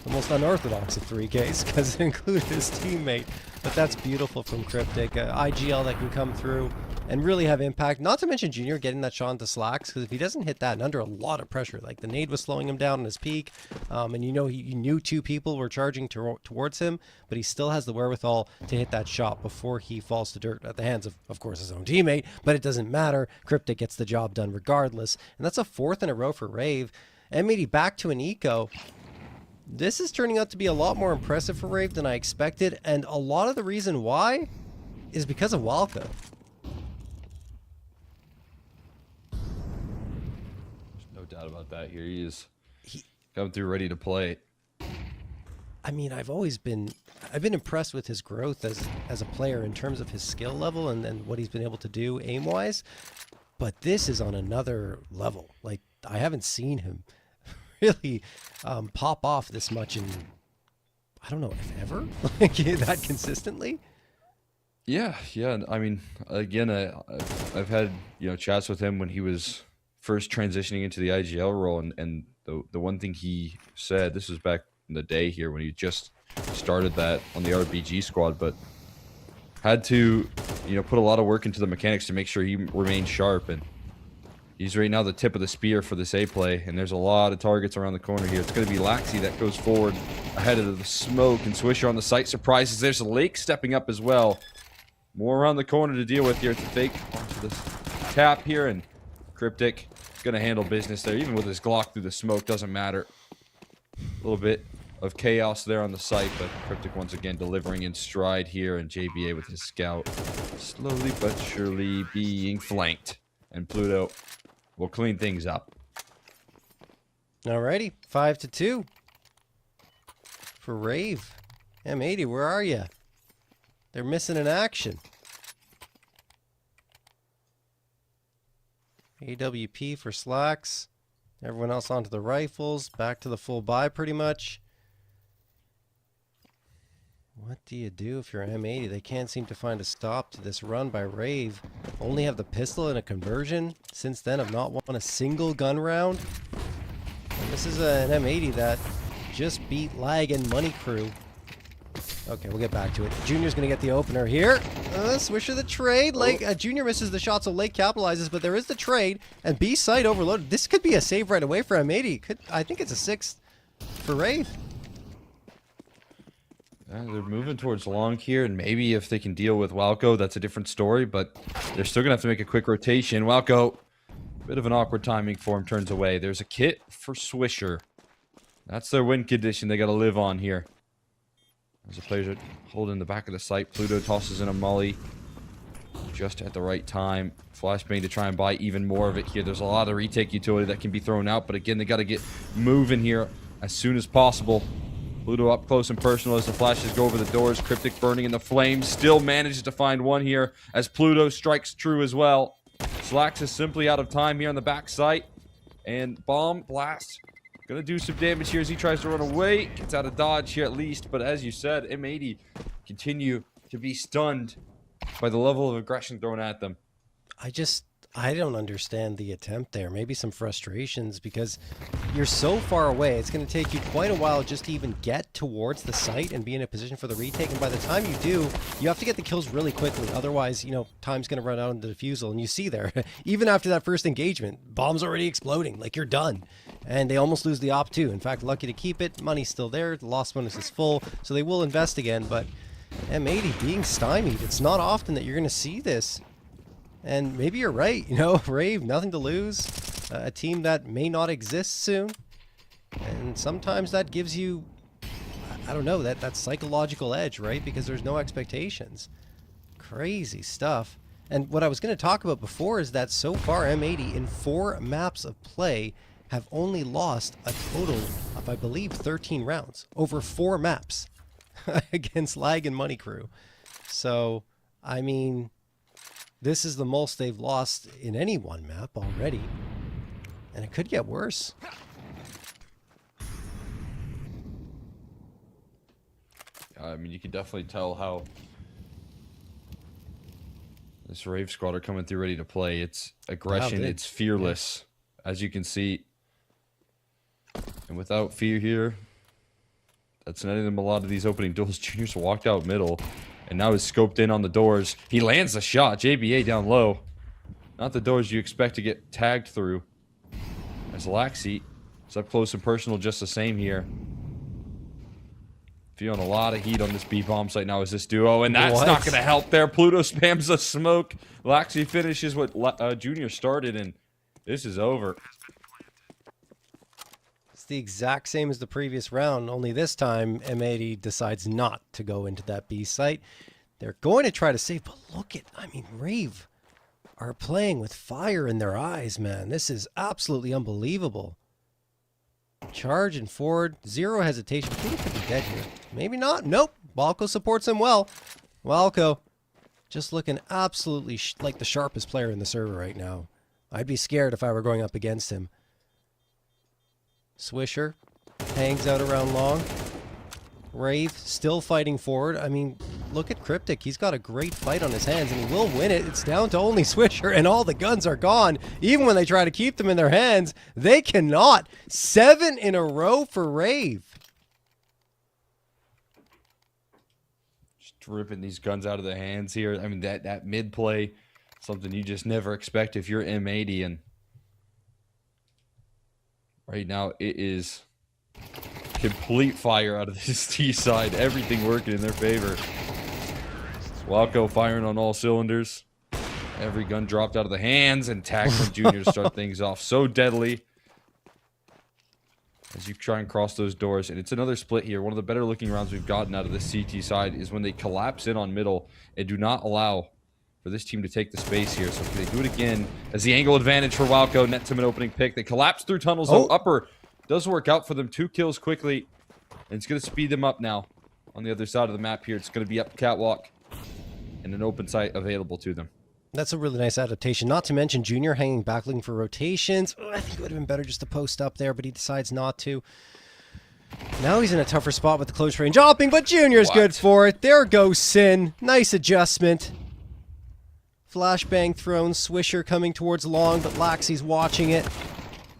The most unorthodox of 3Ks because it included his teammate. But that's beautiful from Cryptic. IGL that can come through and really have impact. Not to mention Junior getting that shot into Slacks, because if he doesn't hit that and under a lot of pressure, like the nade was slowing him down on his peak, and you know he knew 2 people were charging towards him, but he still has the wherewithal to hit that shot before he falls to dirt at the hands of course, his own teammate. But it doesn't matter. Cryptic gets the job done regardless. And that's a 4th in a row for Rave. M80 back to an eco. This is turning out to be a lot more impressive for Rave than I expected, and a lot of the reason why is because of Walco. There's no doubt about that here. He is coming through ready to play. I mean, I've been impressed with his growth as a player in terms of his skill level and what he's been able to do aim-wise, but this is on another level. Like, I haven't seen him really pop off this much in, I don't know, if ever, like that consistently. Yeah. I mean, again, I've had chats with him when he was first transitioning into the IGL role, and the one thing he said, this was back in the day here when he just started that on the RBG squad, but had to you know, put a lot of work into the mechanics to make sure he remains sharp. And he's right now the tip of the spear for this A play. And there's a lot of targets around the corner here. It's going to be Laxi that goes forward ahead of the smoke. And Swisher on the site surprises. There's a Lake stepping up as well. More around the corner to deal with here. It's a fake onto this tap here. And Cryptic going to handle business there. Even with his Glock through the smoke, doesn't matter. A little bit of chaos there on the site, but Cryptic once again delivering in stride here, and JBA with his scout slowly but surely being flanked. And Pluto will clean things up. Alrighty, 5-2 for Rave. M80, where are you? They're missing in action. AWP for Slacks. Everyone else onto the rifles. Back to the full buy pretty much. What do you do if you're M80? They can't seem to find a stop to this run by Rave. Only have the pistol and a conversion. Since then, have not won a single gun round. And this is an M80 that just beat Lag and Money Crew. Okay, we'll get back to it. Junior's going to get the opener here. Swisher the trade. Lake, Junior misses the shot, so Lake capitalizes, but there is the trade. And B site overloaded. This could be a save right away for M80. I think it's a 6 for Rave. Yeah, they're moving towards long here, and maybe if they can deal with Walco, that's a different story, but they're still going to have to make a quick rotation. Walco, bit of an awkward timing for him, turns away. There's a kit for Swisher. That's their win condition they got to live on here. As the players are holding the back of the site, Pluto tosses in a molly just at the right time. Flashbang to try and buy even more of it here. There's a lot of retake utility that can be thrown out, but again, they got to get moving here as soon as possible. Pluto up close and personal as the flashes go over the doors. Cryptic burning in the flames. Still manages to find one here as Pluto strikes true as well. Slacks is simply out of time here on the back site. And bomb blast. Gonna do some damage here as he tries to run away. Gets out of dodge here at least. But as you said, M80 continue to be stunned by the level of aggression thrown at them. I don't understand the attempt there. Maybe some frustrations because you're so far away. It's going to take you quite a while just to even get towards the site and be in a position for the retake. And by the time you do, you have to get the kills really quickly. Otherwise, you know, time's going to run out on the defusal. And you see there, even after that first engagement, bomb's already exploding. Like, you're done. And they almost lose the op too. In fact, lucky to keep it. Money's still there. The loss bonus is full. So they will invest again. But M80 being stymied, it's not often that you're going to see this. And maybe you're right, you know, Rave, nothing to lose. A team that may not exist soon. And sometimes that gives you, I don't know, that psychological edge, right? Because there's no expectations. Crazy stuff. And what I was going to talk about before is that so far M80 in 4 maps of play have only lost a total of, I believe, 13 rounds over 4 maps against Lag and Money Crew. So, I mean, this is the most they've lost in any one map already. And it could get worse. I mean, you can definitely tell how this Rave squad are coming through ready to play. It's aggression, it's fearless, as you can see. And without fear here, that's netting them a lot of these opening duels. Junior's walked out middle. And now is scoped in on the doors. He lands the shot. JBA down low. Not the doors you expect to get tagged through. As Laxi is up close and personal just the same here. Feeling a lot of heat on this B-bomb site now as this duo. And that's not going to help there. Pluto spams the smoke. Laxi finishes what Junior started. And this is over. It's the exact same as the previous round, only this time M80 decides not to go into that B site. They're going to try to save, but look at, I mean, Rave are playing with fire in their eyes, man. This is absolutely unbelievable. Charging forward, zero hesitation. I think he could be dead here. Maybe not. Nope. Walco supports him well. Walco just looking absolutely like the sharpest player in the server right now. I'd be scared if I were going up against him. Swisher hangs out around long. Rave still fighting forward. I mean, look at Cryptic. He's got a great fight on his hands, and he will win it. It's down to only Swisher, and all the guns are gone. Even when they try to keep them in their hands, they cannot. 7 in a row for Rave. ripping these guns out of their hands here. I mean, that mid play, something you just never expect if you're M80. And right now, it is complete fire out of this T side. Everything working in their favor. Walco firing on all cylinders. Every gun dropped out of the hands, and Tack from Junior to start things off so deadly as you try and cross those doors. And it's another split here. One of the better looking rounds we've gotten out of the CT side is when they collapse in on middle and do not allow for this team to take the space here. So can they do it again as the angle advantage for Walco nets him an opening pick. They collapse through tunnels. Oh, upper does work out for them. 2 kills quickly, and it's going to speed them up now on the other side of the map here. It's going to be up catwalk and an open site available to them. That's a really nice adaptation. Not to mention Junior hanging back looking for rotations. I think it would have been better just to post up there, but he decides not to. Now he's in a tougher spot with the close range hopping, but Junior's good for it. There goes Sin. Nice adjustment. Flashbang thrown. Swisher coming towards long, but Laxey's watching it.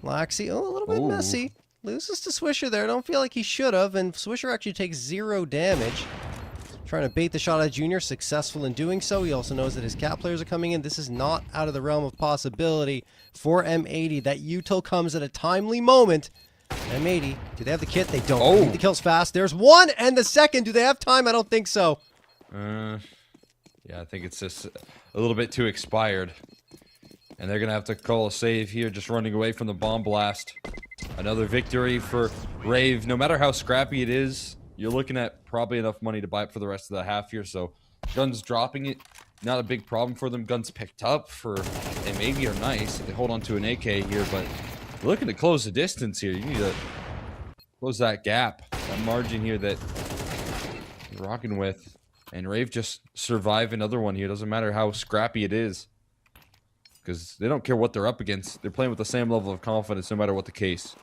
Laxey, a little bit messy. Loses to Swisher there. Don't feel like he should have, and Swisher actually takes 0 damage. Trying to bait the shot at Junior, successful in doing so. He also knows that his cat players are coming in. This is not out of the realm of possibility for M80. That util comes at a timely moment. M80, do they have the kit? They don't. They need the kills fast. There's one, and the second. Do they have time? I don't think so. Yeah, I think it's just a little bit too expired. And they're going to have to call a save here, just running away from the bomb blast. Another victory for Rave. No matter how scrappy it is, you're looking at probably enough money to buy it for the rest of the half here. So guns dropping it, not a big problem for them. Guns picked up for M80 are nice. They hold on to an AK here, but looking to close the distance here. You need to close that gap, that margin here that you're rocking with. And Rave just survive another one here. Doesn't matter how scrappy it is, because they don't care what they're up against. They're playing with the same level of confidence no matter what the case.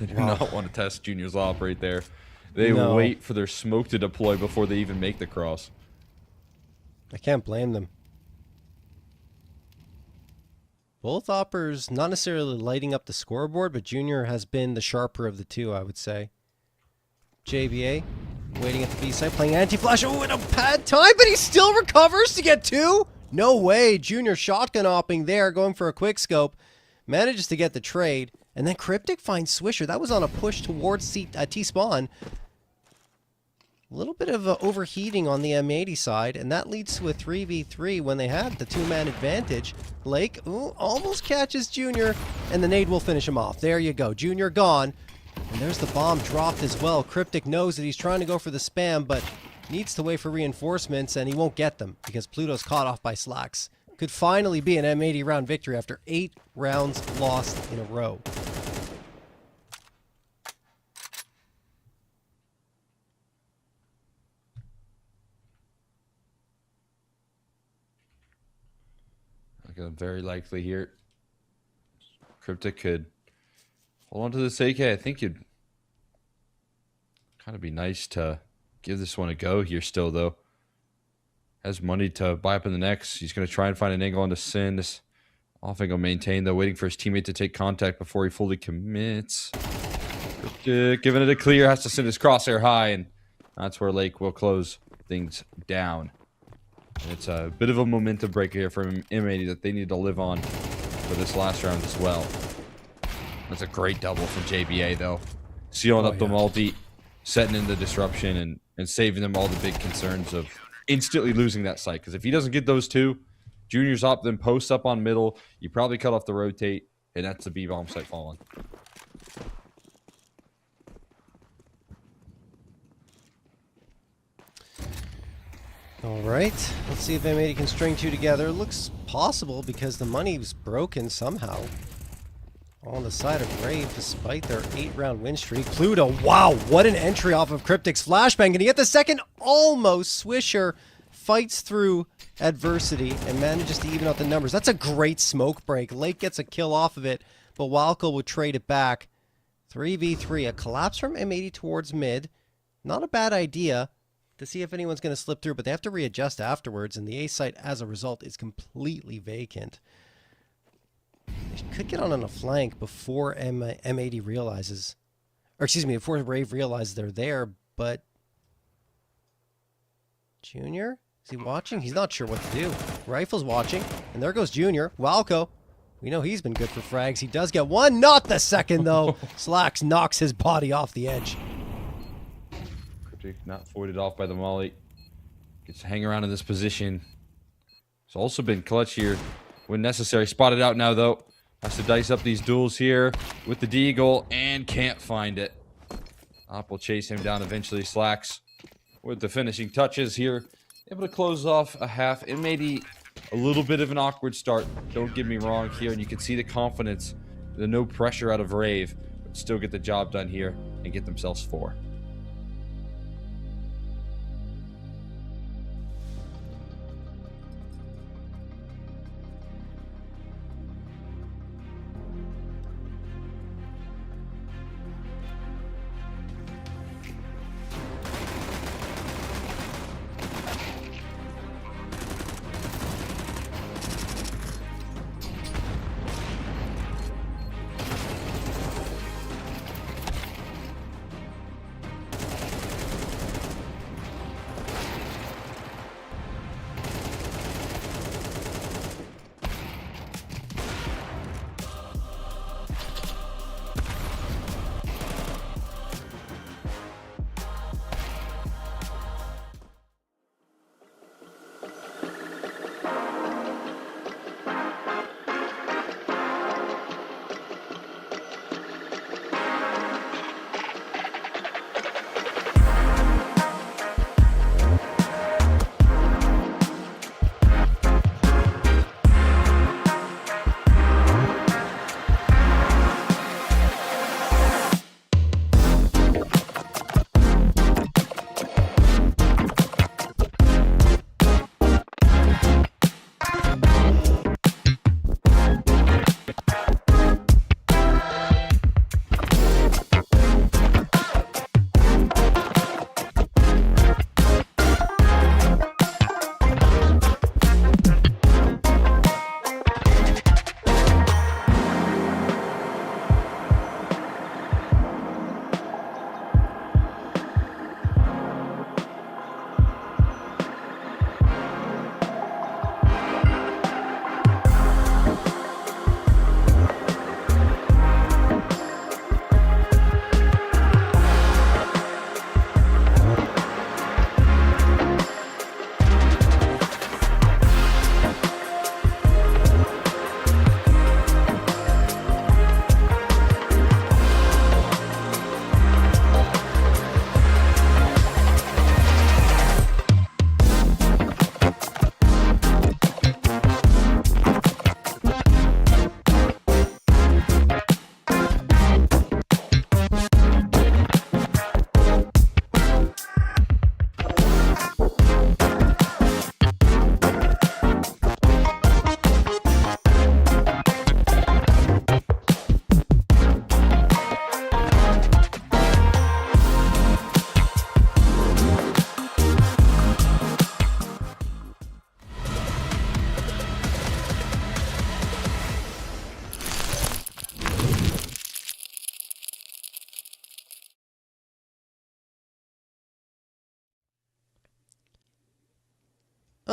They do not want to test Junior's op right there. They wait for their smoke to deploy before they even make the cross. I can't blame them. Both oppers not necessarily lighting up the scoreboard, but Junior has been the sharper of the two, I would say. JBA waiting at the B side, playing anti-flash. Oh, and a bad time, but he still recovers to get 2? No way. Junior shotgun opping there, going for a quick scope. Manages to get the trade. And then Cryptic finds Swisher. That was on a push towards T-spawn. A little bit of overheating on the M80 side, and that leads to a 3v3 when they had the 2-man advantage. Lake almost catches Junior, and the nade will finish him off. There you go. Junior gone. And there's the bomb dropped as well. Cryptic knows that he's trying to go for the spam, but needs to wait for reinforcements, and he won't get them because Pluto's caught off by Slacks. Could finally be an M80 round victory after 8 rounds lost in a row. Very likely here. Cryptic could hold on to this AK. I think it'd kind of be nice to give this one a go here still, though. Has money to buy up in the next. He's going to try and find an angle onto Sin. This off angle maintained, though, waiting for his teammate to take contact before he fully commits. Giving it a clear, has to send his crosshair high, and that's where Lake will close things down. And it's a bit of a momentum breaker here for M80 that they need to live on for this last round as well. That's a great double from JBA, though. Sealing up the multi, setting in the disruption, and saving them all the big concerns of instantly losing that site. Because if he doesn't get those 2, Junior's up, then posts up on middle, you probably cut off the rotate, and that's the B-bomb site falling. All right, let's see if M80 can string 2 together. Looks possible because the money's broken somehow on the side of Rave despite their 8-round win streak. Pluto, wow, what an entry off of Cryptic's flashbang. Can he get the second? Almost. Swisher fights through adversity and manages to even out the numbers. That's a great smoke break. Lake gets a kill off of it, but Walco will trade it back. 3v3, a collapse from M80 towards mid. Not a bad idea to see if anyone's going to slip through, but they have to readjust afterwards, and the A site, as a result, is completely vacant. They could get on a flank before M80 realizes. Or excuse me, before Rave realizes they're there, but Junior? Is he watching? He's not sure what to do. Rifle's watching, and there goes Junior. Walco. We know he's been good for frags. He does get one, not the second though. Slacks knocks his body off the edge. Cryptic not voided off by the molly. Gets to hang around in this position. It's also been clutch here when necessary. Spotted out now though. Has to dice up these duels here with the Deagle and can't find it. Op will chase him down eventually. Slacks with the finishing touches here. Able to close off a half. It may be a little bit of an awkward start. Don't get me wrong here. And you can see the confidence, the no pressure out of Rave. But still get the job done here and get themselves 4.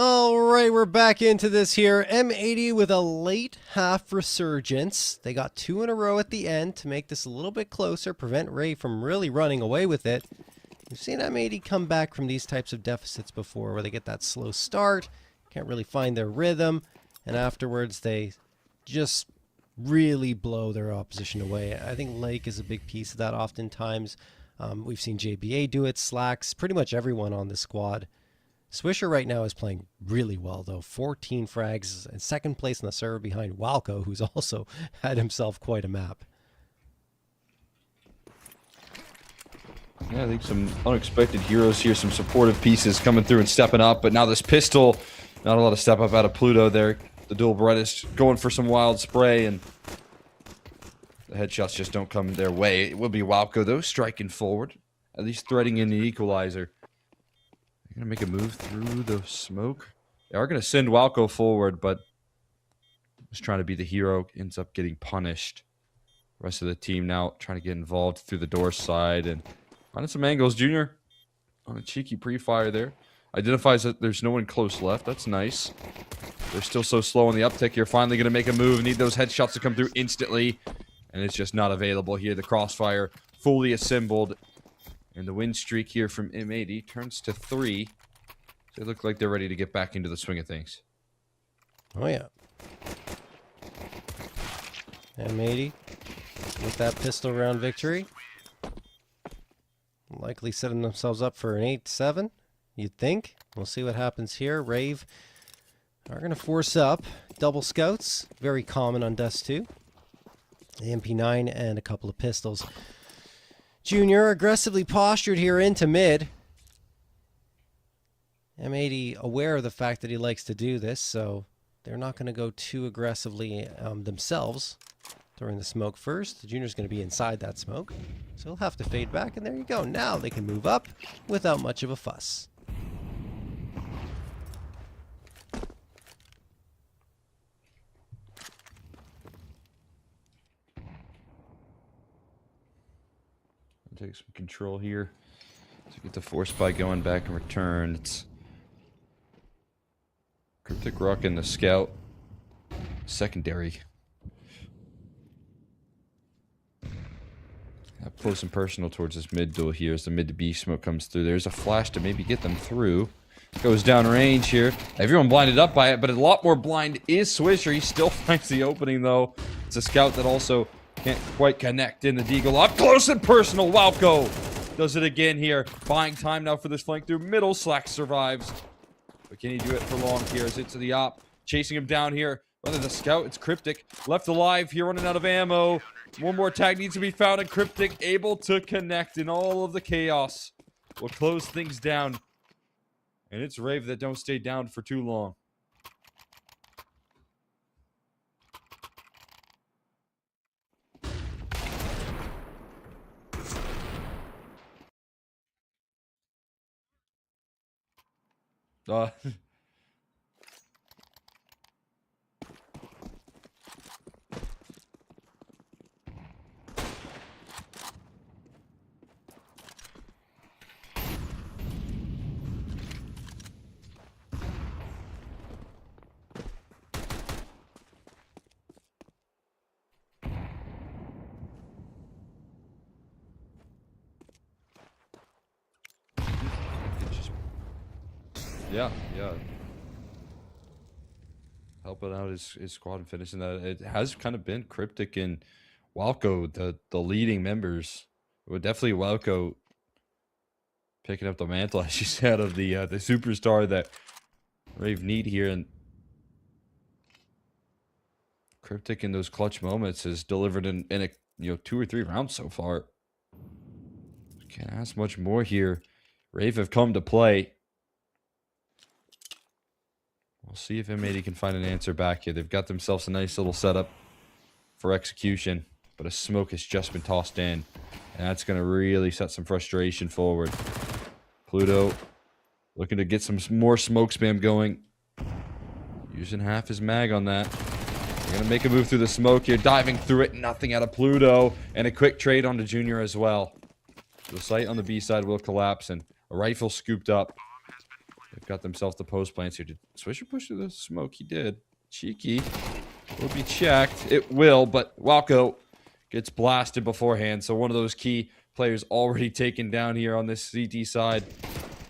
All right, we're back into this here. M80 with a late half resurgence. They got 2 in a row at the end to make this a little bit closer, prevent Ray from really running away with it. We've seen M80 come back from these types of deficits before where they get that slow start, can't really find their rhythm, and afterwards they just really blow their opposition away. I think Lake is a big piece of that oftentimes. We've seen JBA do it, Slacks, pretty much everyone on the squad. Swisher right now is playing really well, though. 14 frags and second place in the server behind Walco, who's also had himself quite a map. Yeah, I think some unexpected heroes here, some supportive pieces coming through and stepping up. But now this pistol, not a lot of step up out of Pluto there. The dual Berettas going for some wild spray, and the headshots just don't come their way. It will be Walco, though, striking forward, at least threading in the equalizer. They're going to make a move through the smoke. They are going to send Walco forward, but just trying to be the hero ends up getting punished. Rest of the team now trying to get involved through the door side and finding some angles. Junior on a cheeky pre-fire there. Identifies that there's no one close left. That's nice. They're still so slow on the uptick here. Finally going to make a move. Need those headshots to come through instantly. And it's just not available here. The crossfire fully assembled. And the win streak here from M80 turns to 3. They look like they're ready to get back into the swing of things. Oh, yeah. M80 with that pistol round victory. Likely setting themselves up for an 8-7, you'd think. We'll see what happens here. Rave are going to force up double scouts. Very common on Dust 2. The MP9 and a couple of pistols. Junior aggressively postured here into mid. M80 aware of the fact that he likes to do this, so they're not going to go too aggressively themselves during the smoke first. The Junior's going to be inside that smoke, so he'll have to fade back, and there you go. Now they can move up without much of a fuss. Take some control here to get the force by going back and return. It's Cryptic Rock and the Scout secondary. Up close and personal towards this mid duel here as the mid to B smoke comes through. There's a flash to maybe get them through. Goes down range here. Everyone blinded up by it, but a lot more blind is Swisher. He still finds the opening though. It's a Scout that also can't quite connect in the deagle. Up close and personal. Walco does it again here. Buying time now for this flank through middle. Slack survives. But can he do it for long here as it's the op chasing him down here? Rather the Scout, it's Cryptic. Left alive here, running out of ammo. One more tag needs to be found, and Cryptic able to connect in all of the chaos. Will close things down. And it's Rave that don't stay down for too long. Yeah. Helping out his squad and finishing that. It has kind of been Cryptic and Walco, the leading members. But definitely Walco picking up the mantle, as you said, of the superstar that Rave need here. And Cryptic in those clutch moments has delivered in a 2 or 3 rounds so far. Can't ask much more here. Rave have come to play. We'll see if M80 can find an answer back here. They've got themselves a nice little setup for execution, but a smoke has just been tossed in, and that's going to really set some frustration forward. Pluto looking to get some more smoke spam going. Using half his mag on that. They're going to make a move through the smoke here, diving through it. Nothing out of Pluto, and a quick trade onto Junior as well. The site on the B side will collapse, and a rifle scooped up. They've got themselves the post plants here. Did Swisher push through the smoke? He did. Cheeky. Will be checked. It will, but Walco gets blasted beforehand. So one of those key players already taken down here on this CT side.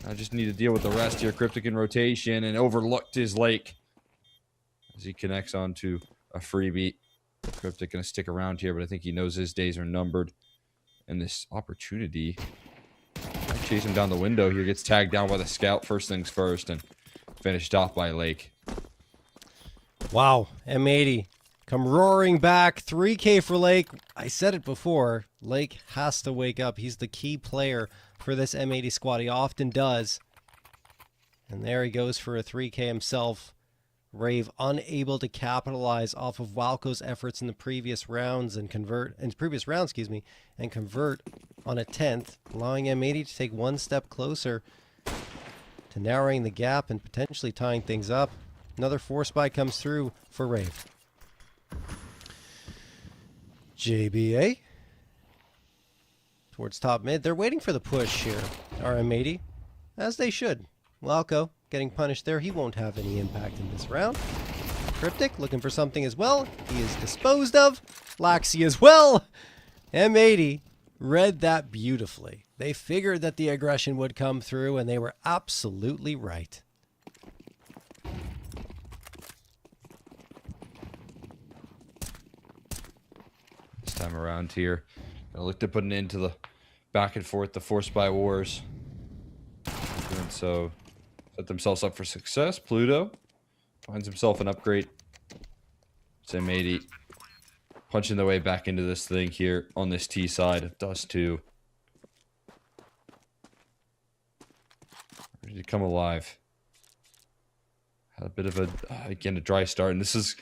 I just need to deal with the rest here. Cryptic in rotation and overlooked his lake as he connects onto a freebie. Cryptic going to stick around here, but I think he knows his days are numbered. And this opportunity... chase him down the window here, gets tagged down by the Scout first things first and finished off by Lake. Wow, M80 come roaring back. 3K for Lake. I said it before, Lake has to wake up. He's the key player for this M80 squad. He often does. And there he goes for a 3K himself. Rave unable to capitalize off of Walco's efforts in the previous rounds and convert on a 10th, allowing M80 to take one step closer to narrowing the gap and potentially tying things up. Another force buy comes through for Rave. JBA. Towards top mid. They're waiting for the push here. RM80. As they should. Walco getting punished there. He won't have any impact in this round. Cryptic looking for something as well. He is disposed of. Laxi as well. M80 read that beautifully. They figured that the aggression would come through, and they were absolutely right. This time around here, gonna look to put an end to the back and forth, the force by wars. And so, set themselves up for success. Pluto finds himself an upgrade. It's M80 punching their way back into this thing here on this T side of Dust 2. Ready to come alive. Had a bit of a, again, a dry start. And this is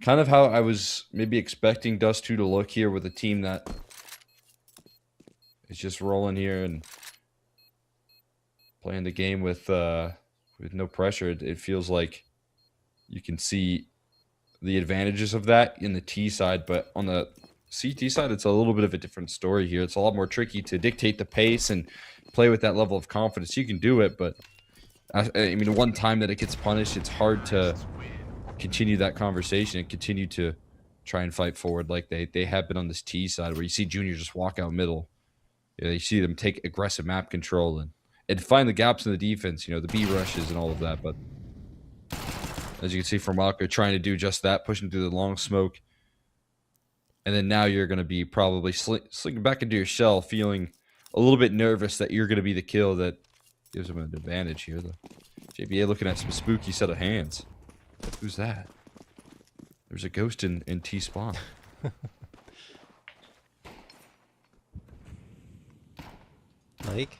kind of how I was maybe expecting Dust 2 to look here, with a team that is just rolling here and playing the game with no pressure. It feels like you can see the advantages of that in the T side, but on the CT side, it's a little bit of a different story here. It's a lot more tricky to dictate the pace and play with that level of confidence. You can do it, but I mean, one time that it gets punished, it's hard to continue that conversation and continue to try and fight forward like they have been on this T side, where you see Junior just walk out middle. You know, you see them take aggressive map control and find the gaps in the defense, you know, the B rushes and all of that. But as you can see from Walker, trying to do just that, pushing through the long smoke. And then now you're going to be probably slinking back into your shell, feeling a little bit nervous that you're going to be the kill that gives them an advantage here. The JBA looking at some spooky set of hands. Who's that? There's a ghost in T-spawn. Like,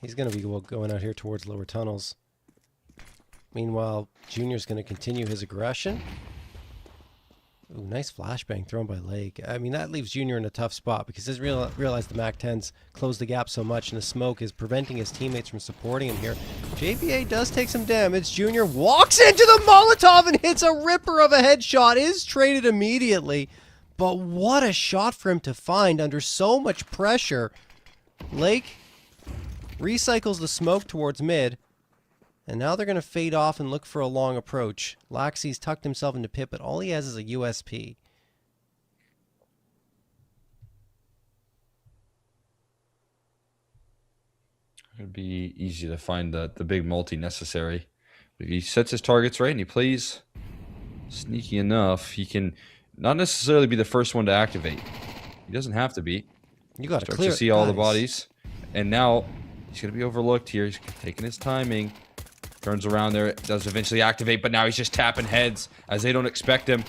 he's going to be going out here towards lower tunnels. Meanwhile, Junior's going to continue his aggression. Ooh, nice flashbang thrown by Lake. I mean, that leaves Junior in a tough spot because he's realized the MAC-10's closed the gap so much, and the smoke is preventing his teammates from supporting him here. JBA does take some damage. Junior walks into the Molotov and hits a ripper of a headshot. Is traded immediately, but what a shot for him to find under so much pressure. Lake recycles the smoke towards mid. And now they're going to fade off and look for a long approach. Laxi's tucked himself into pit, but all he has is a USP. It'd be easy to find the big multi necessary. But if he sets his targets right and he plays sneaky enough, he can not necessarily be the first one to activate. He doesn't have to be. You got to Starts clear to see all the bodies. And now he's going to be overlooked here. He's taking his timing. Turns around there, does eventually activate, but now he's just tapping heads as they don't expect him.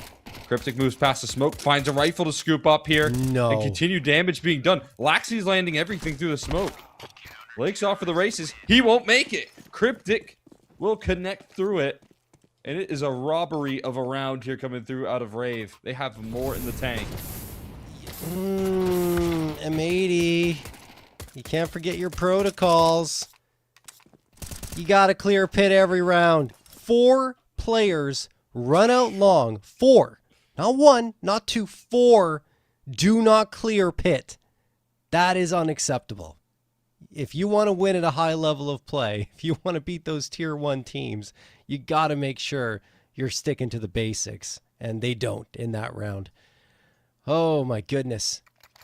Cryptic moves past the smoke, finds a rifle to scoop up here. No. And continued damage being done. Laxi's landing everything through the smoke. Lake's off for the races. He won't make it. Cryptic will connect through it. And it is a robbery of a round here coming through out of Rave. They have more in the tank. M80. You can't forget your protocols. You got to clear pit every round. 4 players run out long. 4. Not 1, not 2, 4 do not clear pit. That is unacceptable. If you want to win at a high level of play, if you want to beat those tier 1 teams, you got to make sure you're sticking to the basics. And they don't in that round. Oh my goodness.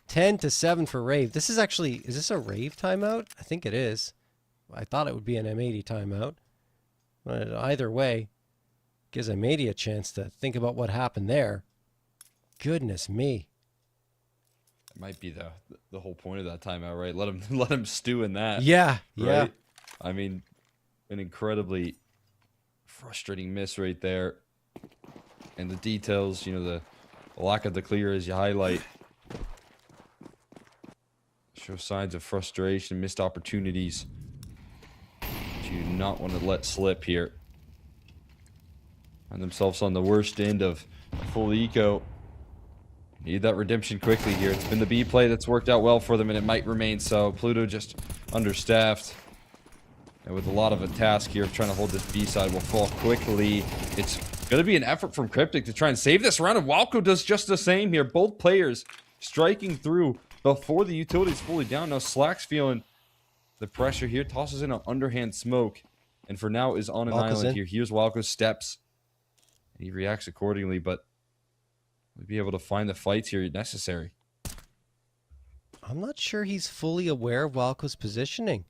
10-7 for Rave. This is actually, is this a Rave timeout? I think it is. I thought it would be an M80 timeout. But either way, gives M80 a chance to think about what happened there. Goodness me. It might be the whole point of that timeout, right? Let him stew in that. Yeah, yeah. Right? I mean, an incredibly frustrating miss right there. And the details, you know, the lack of the clear as you highlight. Show signs of frustration, missed opportunities. You do not want to let slip here. Find themselves on the worst end of full eco. Need that redemption quickly here. It's been the B play that's worked out well for them, and it might remain so. Pluto just understaffed. And with a lot of a task here of trying to hold this B side will fall quickly. It's going to be an effort from Cryptic to try and save this round, and Walco does just the same here. Both players striking through before the utility's fully down. Now Slack's feeling the pressure here, tosses in an underhand smoke, and for now is on an Walko's island in. here. Here's Walco's steps. He reacts accordingly, but we'll be able to find the fights here necessary. I'm not sure he's fully aware of Walco's positioning.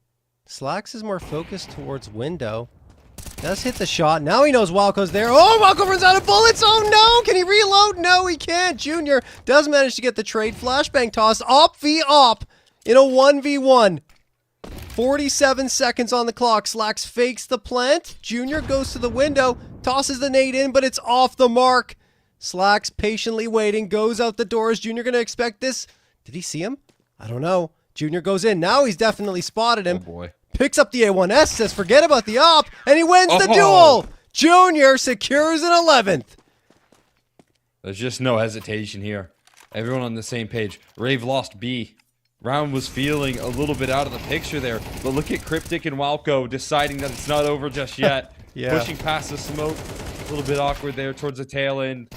Slacks is more focused towards window. Does hit the shot. Now he knows Walco's there. Oh, Walco runs out of bullets. Oh, no. Can he reload? No, he can't. Junior does manage to get the trade. Flashbang toss. Op v op in a 1v1. 47 seconds on the clock. Slacks fakes the plant. Junior goes to the window. Tosses the nade in, but it's off the mark. Slacks patiently waiting. Goes out the doors. Junior going to expect this. Did he see him? I don't know. Junior goes in. Now he's definitely spotted him. Oh, boy. Picks up the A1S, says forget about the op, and he wins the duel! Junior secures an 11th. There's just no hesitation here. Everyone on the same page. Rave lost B. Round was feeling a little bit out of the picture there, but look at Cryptic and Walco deciding that it's not over just yet. Yeah. Pushing past the smoke. A little bit awkward there towards the tail end.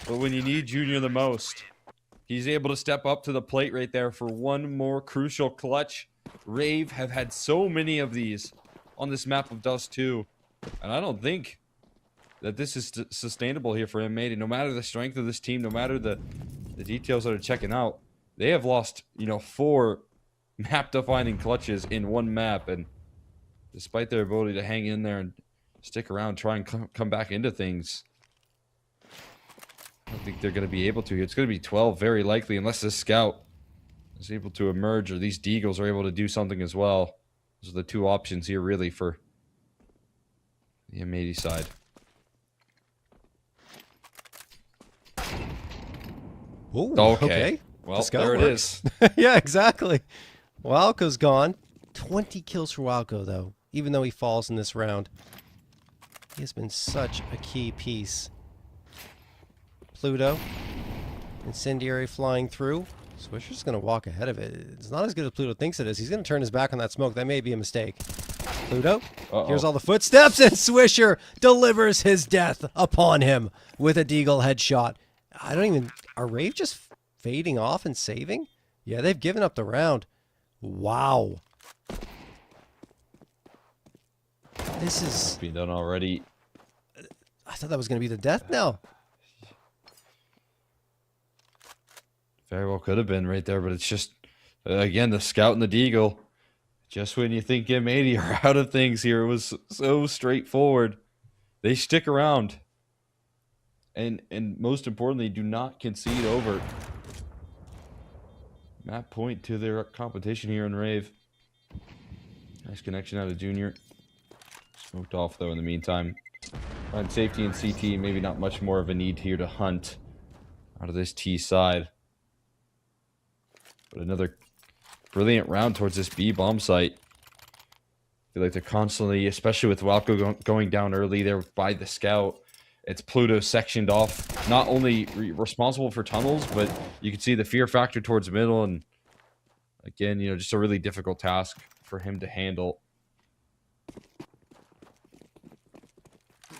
But when you need Junior the most, he's able to step up to the plate right there for one more crucial clutch. Rave have had so many of these on this map of Dust 2, and I don't think that this is sustainable here for M80. No matter the strength of this team, no matter the details that are checking out, they have lost, 4 map-defining clutches in one map, and despite their ability to hang in there and stick around, try and come back into things, I don't think they're going to be able to. It's going to be 12 very likely, unless this scout is able to emerge, or these Deagles are able to do something as well. Those are the two options here, really, for the M80 side. Ooh, Okay. Well, The scout there works. it is. Yeah, exactly. Walco's gone. 20 kills for Walco, though, even though he falls in this round. He has been such a key piece. Pluto. Incendiary flying through. Swisher's going to walk ahead of it. It's not as good as Pluto thinks it is. He's going to turn his back on that smoke. That may be a mistake. Pluto. Here's all the footsteps, and Swisher delivers his death upon him with a Deagle headshot. I don't even... Are Rave just fading off and saving? Yeah, they've given up the round. Wow. This is... Been done already. I thought that was going to be the death knell. Very well could have been right there, but it's just, again, the scout and the Deagle. Just when you think M80 are out of things here, it was so straightforward. They stick around. And most importantly, do not concede over. Map point to their competition here in Rave. Nice connection out of Junior. Smoked off, though, in the meantime. Find safety in CT. Maybe not much more of a need here to hunt out of this T side. But another brilliant round towards this B bomb site. I feel like they're constantly, especially with Walco going down early there by the scout. It's Pluto sectioned off, not only responsible for tunnels, but you can see the fear factor towards middle. And again, just a really difficult task for him to handle.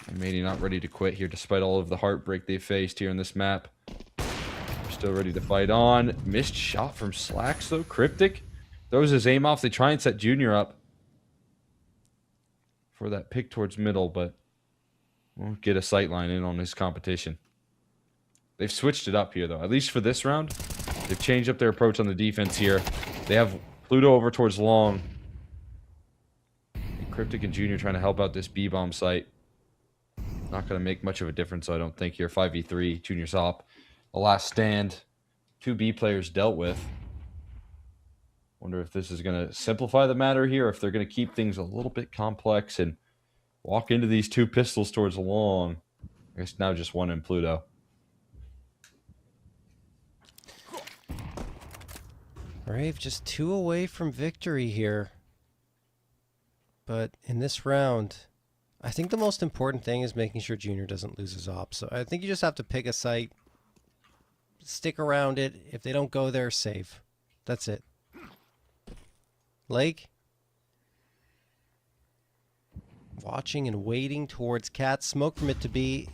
And maybe not ready to quit here despite all of the heartbreak they faced here in this map. Still ready to fight on. Missed shot from Slacks, though. Cryptic throws his aim off. They try and set Junior up for that pick towards middle, but won't get a sight line in on his competition. They've switched it up here, though. At least for this round, they've changed up their approach on the defense here. They have Pluto over towards long. And Cryptic and Junior trying to help out this B-bomb site. Not going to make much of a difference, I don't think, here. 5v3, Junior's op. The last stand, 2 B players dealt with. Wonder if this is going to simplify the matter here, or if they're going to keep things a little bit complex and walk into these 2 pistols towards long. I guess now just one in Pluto. Rave just 2 away from victory here. But in this round, I think the most important thing is making sure Junior doesn't lose his op. So I think you just have to pick a site. Stick around it. If they don't go there, save. That's it. Lake. Watching and waiting towards Cat. Smoke from it to be.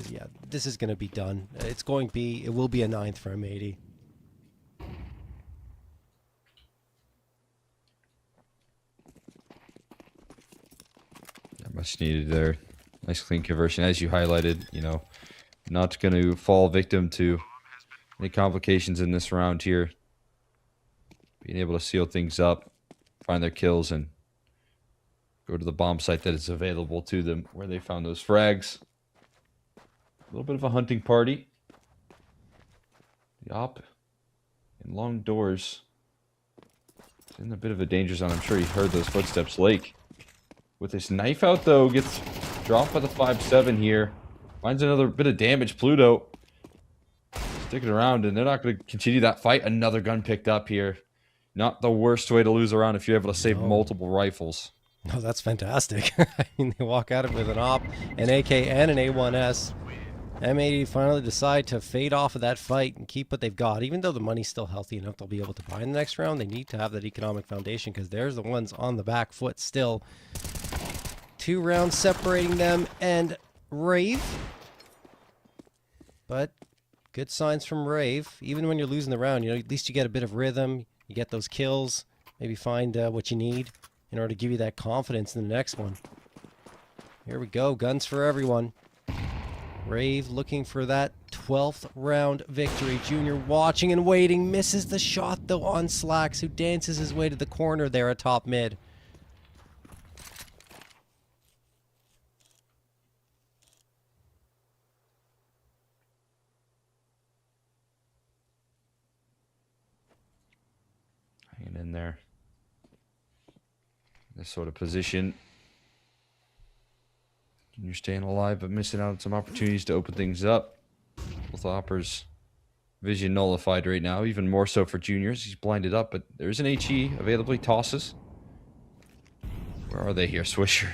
Yeah, this is going to be done. It's going B. It will be a 9th for M80. Much needed there. Nice clean conversion, as you highlighted. You know, not going to fall victim to any complications in this round here. Being able to seal things up, find their kills, and go to the bomb site that is available to them where they found those frags. A little bit of a hunting party. The op in long doors. It's in a bit of a danger zone. I'm sure he heard those footsteps. Lake with his knife out, though, gets dropped by the 5-7 here. Finds another bit of damage. Pluto sticking around, and they're not going to continue that fight. Another gun picked up here. Not the worst way to lose a round if you're able to save multiple rifles. No, that's fantastic. I mean, they walk out of it with an op, an AK, and an A1S. M80 finally decide to fade off of that fight and keep what they've got. Even though the money's still healthy enough they'll be able to buy in the next round, they need to have that economic foundation because there's the ones on the back foot still. 2 rounds separating them and Rave. But good signs from Rave. Even when you're losing the round, you know, at least you get a bit of rhythm. You get those kills. Maybe find what you need in order to give you that confidence in the next one. Here we go. Guns for everyone. Rave looking for that 12th round victory. Junior watching and waiting. Misses the shot, though, on Slacks, who dances his way to the corner there at top mid. Hanging in there. This sort of position. You're staying alive, but missing out on some opportunities to open things up. Both Hopper's vision nullified right now, even more so for Juniors. He's blinded up, but there's an HE available. He tosses. Where are they here? Swisher.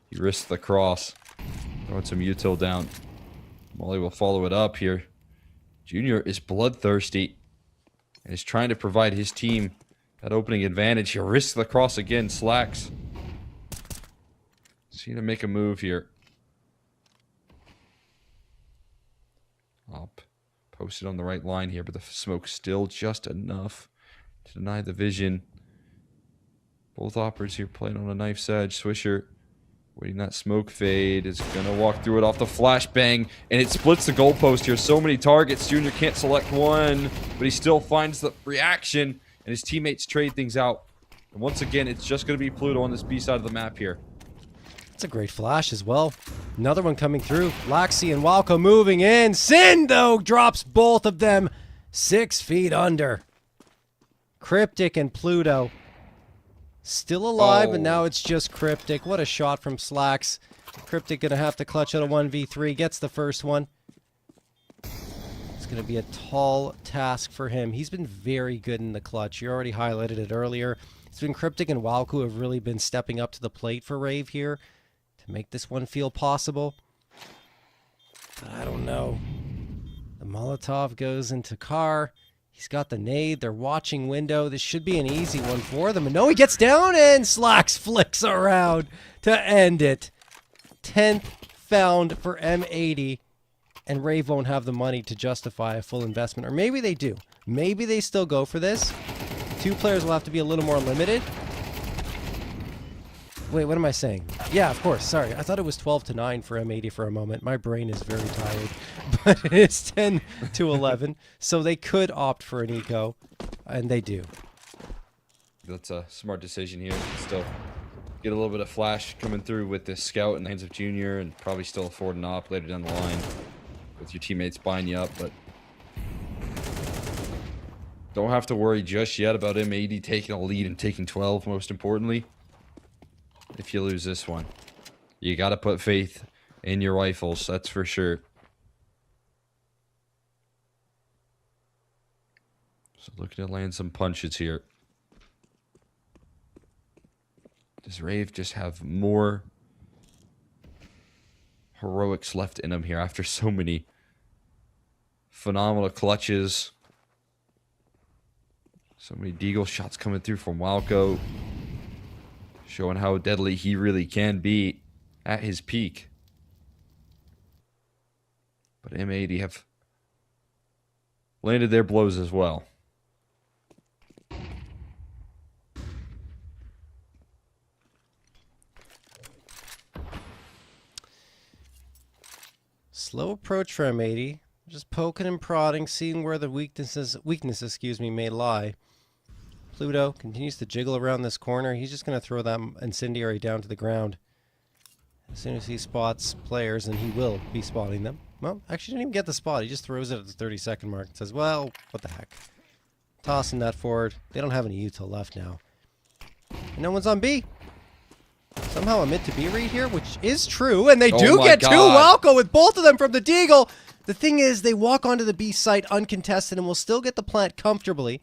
He risks the cross. Throwing some util down. Molly will follow it up here. Junior is bloodthirsty and is trying to provide his team that opening advantage. He risks the cross again. Slacks. See to make a move here. Up. Posted on the right line here, but the smoke's still just enough to deny the vision. Both operators here playing on a knife's edge. Swisher waiting that smoke fade. Is going to walk through it off the flashbang, and it splits the goalpost here. So many targets. Junior can't select one, but he still finds the reaction, and his teammates trade things out. And once again, it's just going to be Pluto on this B side of the map here. That's a great flash as well. Another one coming through. Laxi and Walco moving in. Sin, though, drops both of them 6 feet under. Cryptic and Pluto still alive, but now it's just Cryptic. What a shot from Slacks. Cryptic going to have to clutch out a 1v3. Gets the first one. It's going to be a tall task for him. He's been very good in the clutch. You already highlighted it earlier. It's been Cryptic and Walco who have really been stepping up to the plate for Rave here to make this one feel possible. But I don't know. The Molotov goes into car. He's got the nade. They're watching window. This should be an easy one for them. And no, he gets down and Slacks flicks around to end it. 10th found for M80. And Rave won't have the money to justify a full investment. Or maybe they do. Maybe they still go for this. 2 players will have to be a little more limited. Wait, what am I saying? Yeah, of course. Sorry. I thought it was 12-9 for M80 for a moment. My brain is very tired. But it's 10-11. So they could opt for an eco. And they do. That's a smart decision here. Still get a little bit of flash coming through with this scout in the hands of Junior, and probably still afford an op later down the line with your teammates buying you up, but don't have to worry just yet about M80 taking a lead and taking 12, most importantly. If you lose this one, you got to put faith in your rifles, that's for sure. So looking to land some punches here. Does Rave just have more heroics left in him here after so many phenomenal clutches? So many deagle shots coming through from Walco, showing how deadly he really can be at his peak. But M80 have landed their blows as well. Slow approach for M80. Just poking and prodding, seeing where the weaknesses, may lie. Pluto continues to jiggle around this corner. He's just going to throw that incendiary down to the ground. As soon as he spots players, and he will be spotting them. Well, actually didn't even get the spot. He just throws it at the 30-second mark and says, well, what the heck. Tossing that forward. They don't have any util left now. And no one's on B. Somehow a mid to B read here, which is true. And they do get 2 Walco with both of them from the Deagle. The thing is, they walk onto the B site uncontested and will still get the plant comfortably.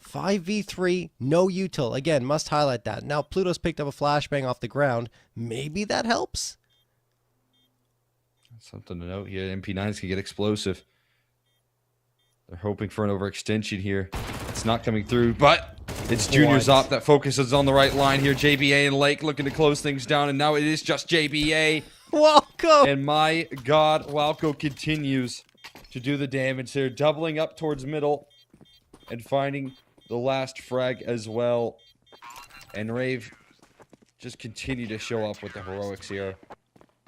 5v3, no util. Again, must highlight that. Now Pluto's picked up a flashbang off the ground. Maybe that helps. Something to note here. MP9s can get explosive. They're hoping for an overextension here. It's not coming through, but it's Junior's op that focuses on the right line here. JBA and Lake looking to close things down, and now it is just JBA. Walco! And my God, Walco continues to do the damage. They're doubling up towards middle and finding the last frag as well. And Rave just continue to show up with the heroics here.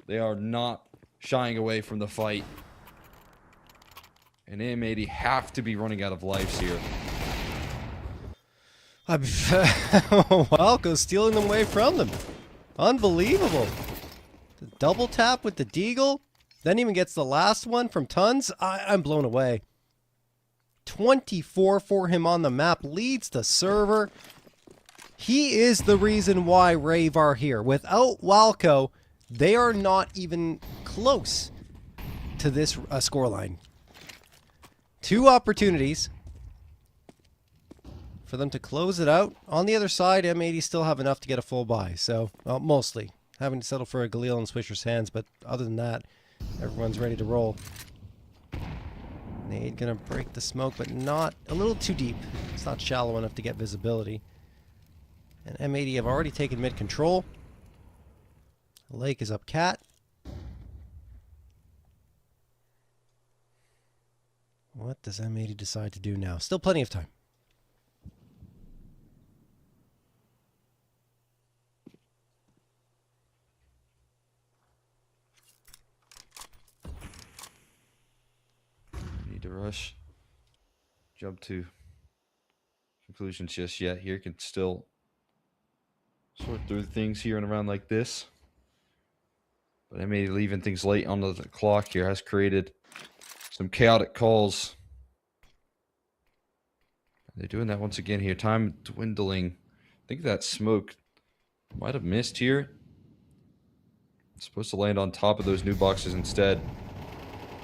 They are not shying away from the fight. And M80 have to be running out of lives here. Walco's stealing them away from them. Unbelievable. The double tap with the Deagle. Then even gets the last one from Tons. I'm blown away. 24 for him on the map. Leads the server. He is the reason why Rave are here. Without Walco, they are not even close to this scoreline. 2 opportunities for them to close it out. On the other side, M80 still have enough to get a full buy. So, well, mostly. Having to settle for a Galil in Swisher's hands, but other than that, everyone's ready to roll. Nade gonna break the smoke, but not a little too deep. It's not shallow enough to get visibility. And M80 have already taken mid control. Lake is up cat. What does M80 decide to do now? Still plenty of time. Need to rush. Jump to conclusions just yet. Here can still sort through things here and around like this. But M80 leaving things late on the clock here has created some chaotic calls. They're doing that once again here. Time dwindling. I think that smoke might have missed here. It's supposed to land on top of those new boxes instead.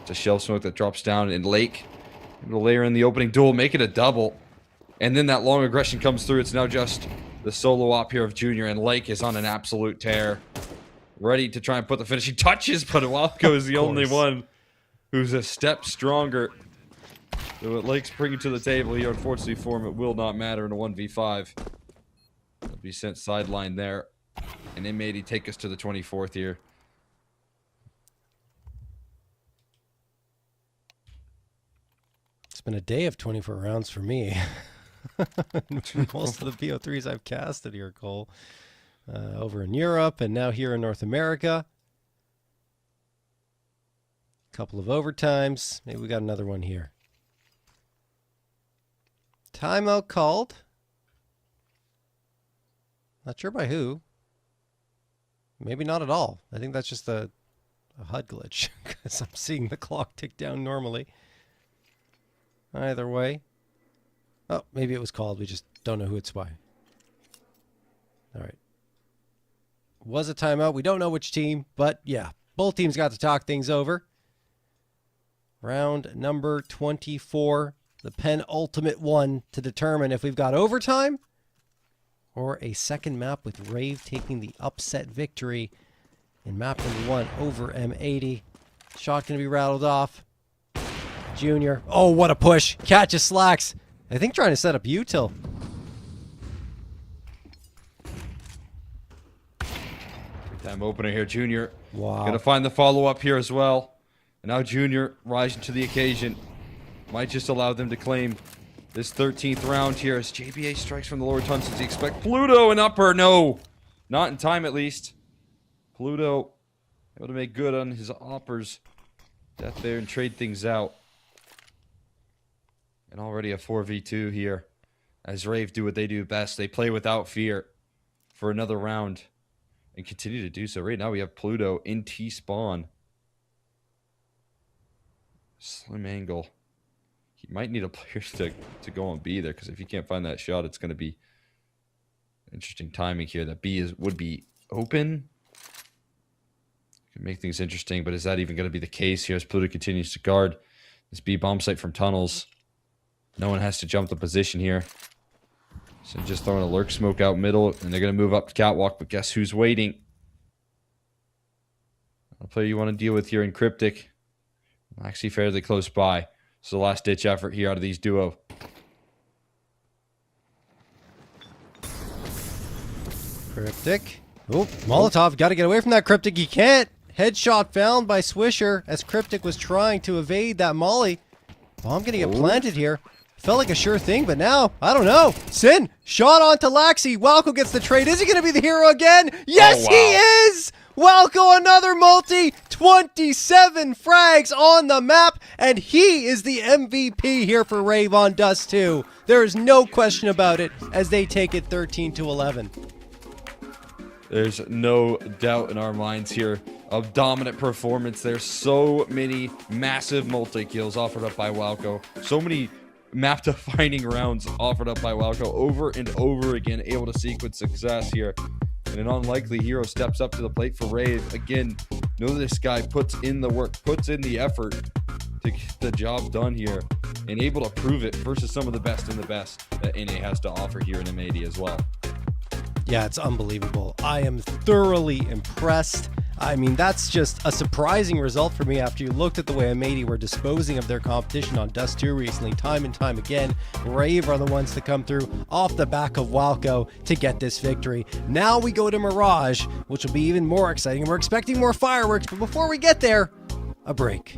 It's a shell smoke that drops down in Lake. Able to layer in the opening duel, make it a double. And then that long aggression comes through. It's now just the solo op here of Junior, and Lake is on an absolute tear. Ready to try and put the finishing touches, but Walco is the only one who's a step stronger. So what Lake's bringing to the table here, unfortunately for him, it will not matter in a 1v5. He'll be sent sideline there. And M80 take us to the 24th here. It's been a day of 24 rounds for me. Most of the PO3s I've casted here, Cole. Over in Europe and now here in North America. Couple of overtimes. Maybe we got another one here. Timeout called. Not sure by who. Maybe not at all. I think that's just a HUD glitch because I'm seeing the clock tick down normally. Either way. Oh, maybe it was called. We just don't know who it's by. All right. Was a timeout. We don't know which team, but yeah, both teams got to talk things over. Round number 24, the penultimate one to determine if we've got overtime or a second map with Rave taking the upset victory in map number 1 over M80. Shot going to be rattled off. Junior. Oh, what a push. Catches slacks. I think trying to set up util. Time opener here, Junior. Wow. Gonna find the follow-up here as well. And now Junior rising to the occasion. Might just allow them to claim this 13th round here as JBA strikes from the lower tons. Does he expect Pluto an upper? No. Not in time, at least. Pluto able to make good on his uppers Death there and trade things out. And already a 4v2 here. As Rave do what they do best. They play without fear for another round. And continue to do so. Right now we have Pluto in T-spawn. Slim angle. He might need a player to go on B there. Because if he can't find that shot, it's going to be interesting timing here. That B would be open. Can make things interesting. But is that even going to be the case here as Pluto continues to guard this B bomb site from tunnels? No one has to jump the position here. So just throwing a lurk smoke out middle, and they're going to move up to catwalk, but guess who's waiting? A player you want to deal with here in Cryptic. Actually fairly close by. So the last ditch effort here out of these duo. Cryptic. Oh, Molotov got to get away from that Cryptic. He can't. Headshot found by Swisher as Cryptic was trying to evade that molly. Bomb going to get planted here. Felt like a sure thing, but now, I don't know. Sin, shot onto Laxi. Walco gets the trade. Is he going to be the hero again? Yes, he is! Walco, another multi. 27 frags on the map, and he is the MVP here for Rave on Dust 2. There is no question about it as they take it 13-11. There's no doubt in our minds here of dominant performance. There's so many massive multi-kills offered up by Walco. So many map-defining rounds offered up by Walco over and over again, able to sequence success here. And an unlikely hero steps up to the plate for Rave. Again, know this guy puts in the work, puts in the effort to get the job done here, and able to prove it versus some of the best in the best that NA has to offer here in M80 as well. Yeah, it's unbelievable. I am thoroughly impressed. I mean, that's just a surprising result for me after you looked at the way M80 were disposing of their competition on Dust 2 recently, time and time again. Rave are the ones to come through off the back of Walco to get this victory. Now we go to Mirage, which will be even more exciting. We're expecting more fireworks, but before we get there, a break.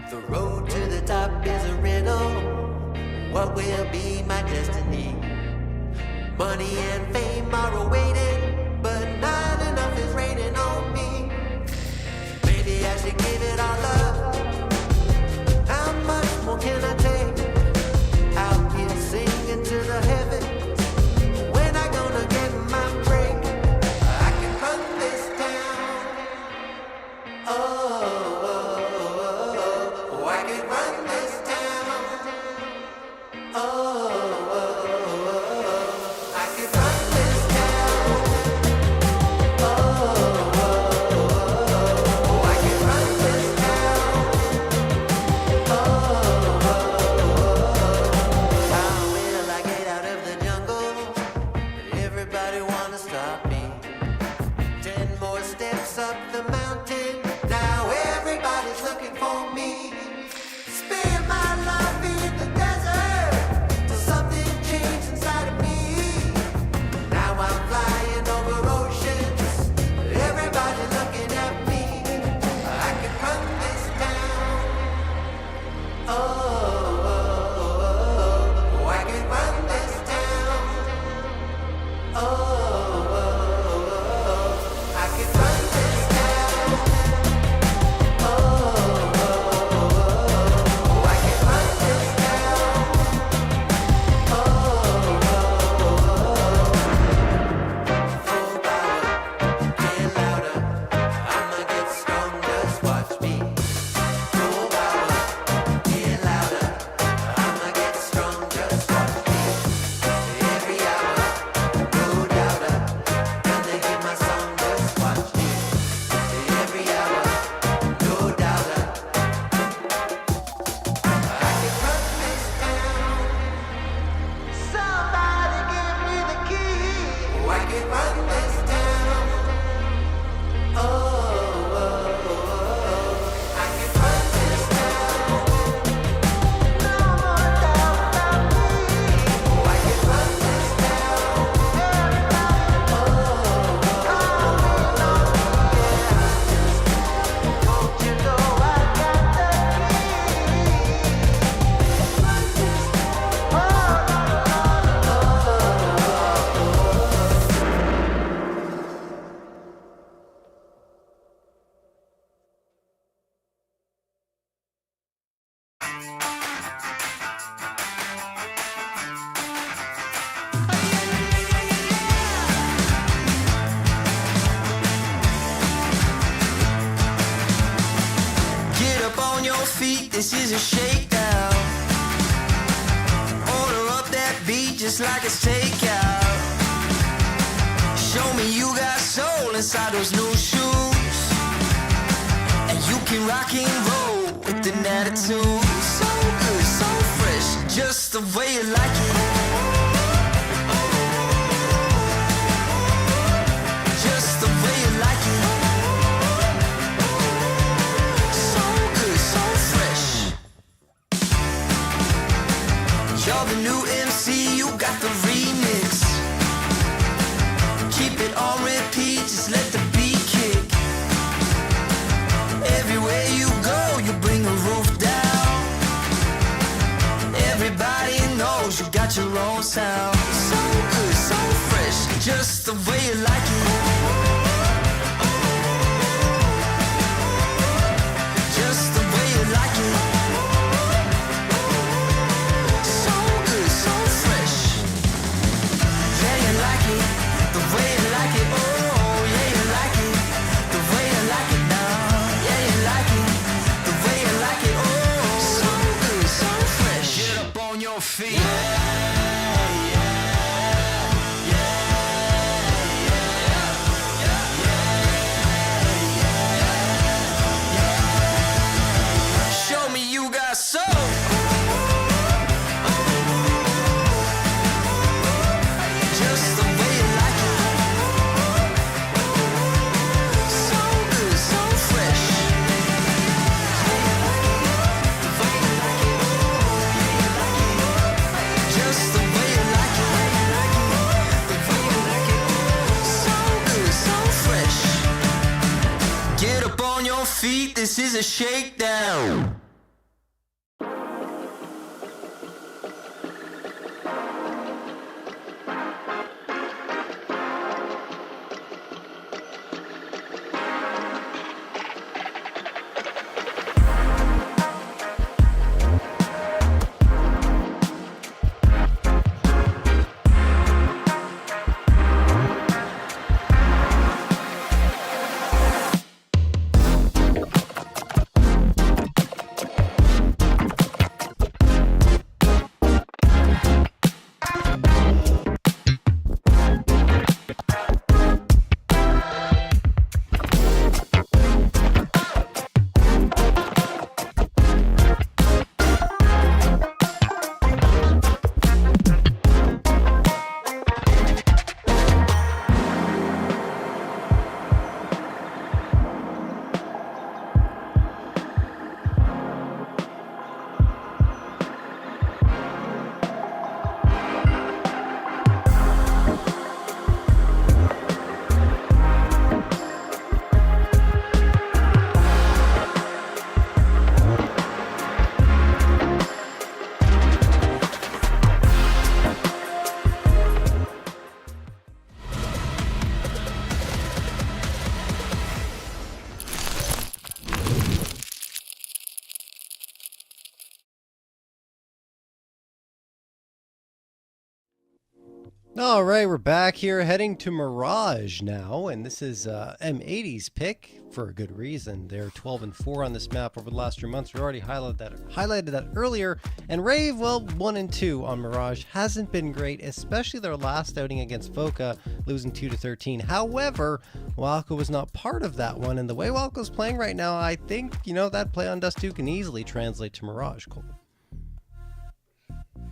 The road to the top is a riddle. What will be my destiny? Money and fame are awaiting, but not enough is raining on me. Maybe I should give it all up. How much more can I take? Out here singing to the heavens. When I gonna get my break? I can run this town. Oh, I can run this town. Oh, I can run this town. Oh, I can run this town. How will I get out of the jungle? Everybody wanna stop me. 10 more steps up the mountain. Now everybody's looking for me. Spend my life in the desert till something changed inside of me. Now I'm flying over oceans. Everybody looking at me. I can run this town. Oh, I can run this town. Oh, I can run this town. Oh, I can run this town. Full power, get louder. I'ma get strong, just watch me. Full power, get louder. I'ma get strong, just watch me. Every hour, no doubter. Gonna hear my song, just watch me. Every hour, no doubter. I can run this town. Somebody give me the key. Oh, I can run this town. Oh, I can run this town. No more doubt about me. Oh, I can run this town. Don't you know I got the Get up on your feet, this is a shakedown. Order up that beat just like it's takeout. Show me you got soul inside those new shoes. And you can rock and roll with an attitude. So good, so fresh, just the way you like it. Just the way you like it. So good, so fresh. You're the new MC, you got the remix. Keep it on repeat, just let the beat kick. Everywhere you go, you bring the roof down. Everybody knows you got your own sound. So good, so fresh, just the way you like it. Just the way you like it. So good, so fresh. Yeah, you like it, the way you like it. Oh, yeah, you like it, the way you like it now. Yeah, you like it, the way you like it. Oh, so good, so fresh. Get up on your feet. Show me you got soul. Just the way you like it. So good, so fresh. Just the way you like it. So good, so fresh. Get up on your feet, this is a shakedown. All right, we're back here heading to Mirage now, and this is M80's pick for a good reason. They're 12-4 on this map over the last 3 months. We already highlighted that earlier. And Rave, well, 1-2 on Mirage hasn't been great, especially their last outing against Foca, losing 2-13. However, Walco was not part of that one, and the way Walco's playing right now, I think, you know, that play on Dust 2 can easily translate to Mirage, Cole.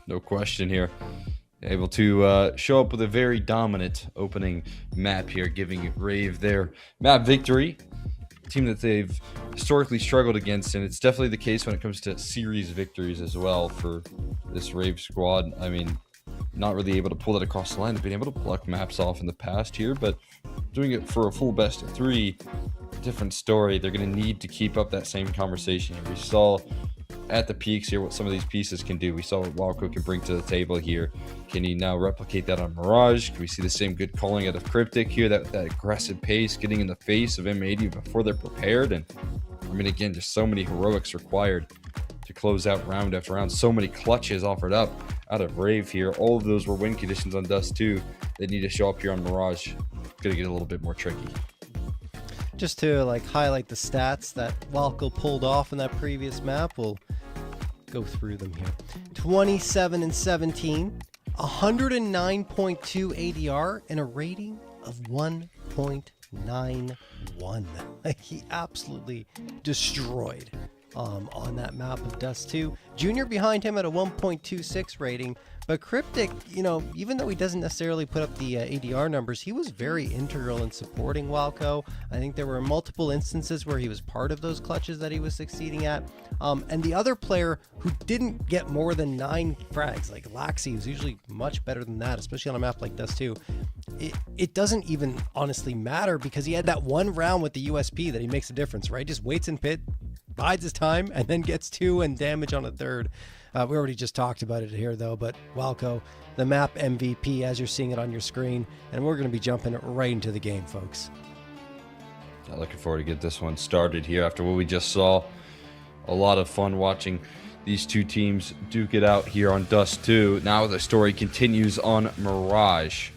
No question here. Able to show up with a very dominant opening map here, giving Rave their map victory. A team that they've historically struggled against, and it's definitely the case when it comes to series victories as well for this Rave squad. I mean, not really able to pull that across the line. They've been able to pluck maps off in the past here, but doing it for a full best of 3, different story. They're going to need to keep up that same conversation. We saw at the peaks here what some of these pieces can do. We saw what Walco can bring to the table here. Can he now replicate that on Mirage? Can we see the same good calling out of Cryptic here, that aggressive pace, getting in the face of M80 before they're prepared? And I mean, again, just so many heroics required to close out round after round. So many clutches offered up out of Rave here. All of those were win conditions on Dust 2. They need to show up here on Mirage. It's going to get a little bit more tricky. Just to like highlight the stats that Walco pulled off in that previous map, we'll go through them here. 27-17, 109.2 ADR, and a rating of 1.91. Like, he absolutely destroyed on that map of Dust 2. Junior behind him at a 1.26 rating. But Cryptic, you know, even though he doesn't necessarily put up the ADR numbers, he was very integral in supporting Walco. I think there were multiple instances where he was part of those clutches that he was succeeding at. And the other player who didn't get more than 9 frags, like Laxi, who's usually much better than that, especially on a map like Dust 2, it doesn't even honestly matter because he had that one round with the USP that he makes a difference, right? Just waits in pit, bides his time, and then gets 2 and damage on a third. We already just talked about it here, though, but Walco, the map MVP, as you're seeing it on your screen, and we're going to be jumping right into the game, folks. Looking forward to get this one started here after what we just saw. A lot of fun watching these two teams duke it out here on Dust 2. Now the story continues on Mirage.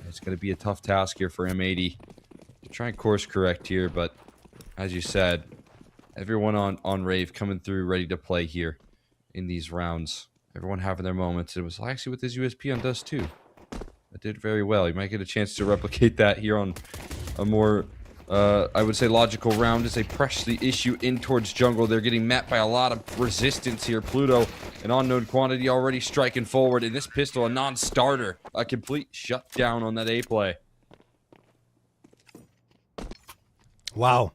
It's going to be a tough task here for M80 to try and course correct here, but as you said, everyone on Rave coming through ready to play here in these rounds. Everyone having their moments. It was actually with his USP on Dust 2. That did very well. You might get a chance to replicate that here on a more, I would say, logical round as they press the issue in towards jungle. They're getting met by a lot of resistance here. Pluto, an unknown quantity, already striking forward. And this pistol, a non-starter. A complete shutdown on that A play. Wow.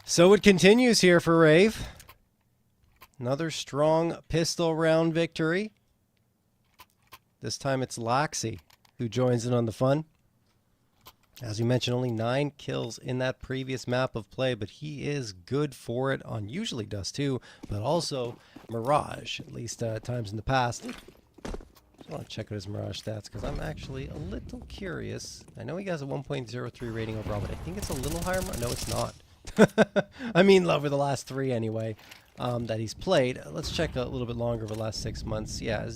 So it continues here for Rave. Another strong pistol round victory. This time it's Laxi who joins in on the fun. As you mentioned, only 9 kills in that previous map of play, but he is good for it on usually Dust 2, but also Mirage, at least times in the past. Just want to check out his Mirage stats because I'm actually a little curious. I know he has a 1.03 rating overall, but I think it's a little higher. No, it's not. I mean, over the last 3 anyway. That he's played. Let's check a little bit longer over the last 6 months. Yeah,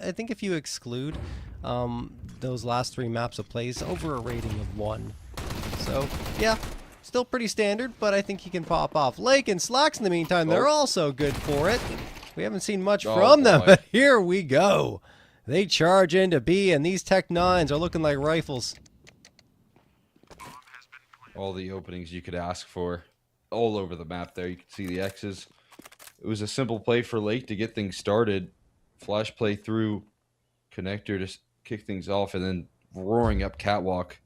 I think if you exclude those last 3 maps of plays, over a rating of 1. So, yeah, still pretty standard, but I think he can pop off. Lake and Slacks, in the meantime, they're also good for it. We haven't seen much from them, but here we go. They charge into B, and these Tech 9s are looking like rifles. All the openings you could ask for all over the map there. You can see the X's. It was a simple play for Lake to get things started. Flash play through connector to kick things off, and then roaring up catwalk.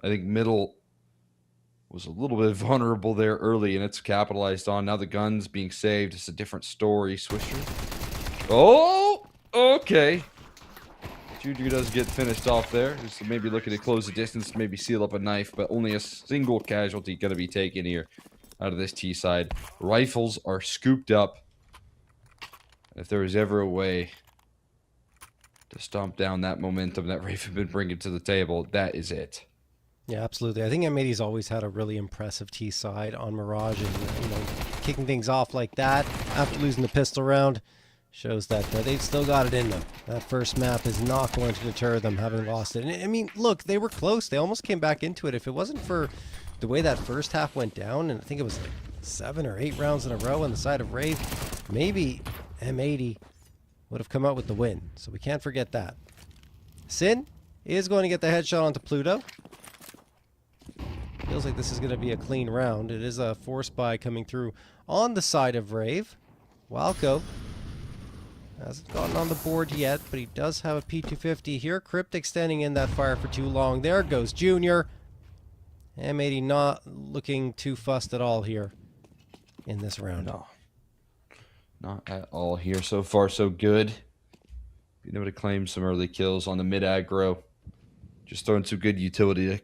I think middle was a little bit vulnerable there early, and it's capitalized on. Now the gun's being saved. It's a different story. Swisher. Oh, okay. Juju does get finished off there. Just maybe looking to close the distance, maybe seal up a knife, but only a single casualty going to be taken here out of this T side. Rifles are scooped up. If there was ever a way to stomp down that momentum that Rave have been bringing to the table, that is it. Yeah, absolutely. I think M80's always had a really impressive T side on Mirage, and you know, kicking things off like that after losing the pistol round Shows that they've still got it in them. That first map is not going to deter them having lost it. And I mean, look, they were close. They almost came back into it. If it wasn't for the way that first half went down, and I think it was like 7 or 8 rounds in a row on the side of Rave, maybe M80 would have come out with the win. So we can't forget that. Sin is going to get the headshot onto Pluto. Feels like this is going to be a clean round. It is a force buy coming through on the side of Rave. Walco hasn't gotten on the board yet, but he does have a P250 here. Cryptic standing in that fire for too long. There goes Junior. M80 not looking too fussed at all here in this round. No. Not at all here. So far, so good. Being able to claim some early kills on the mid aggro. Just throwing some good utility to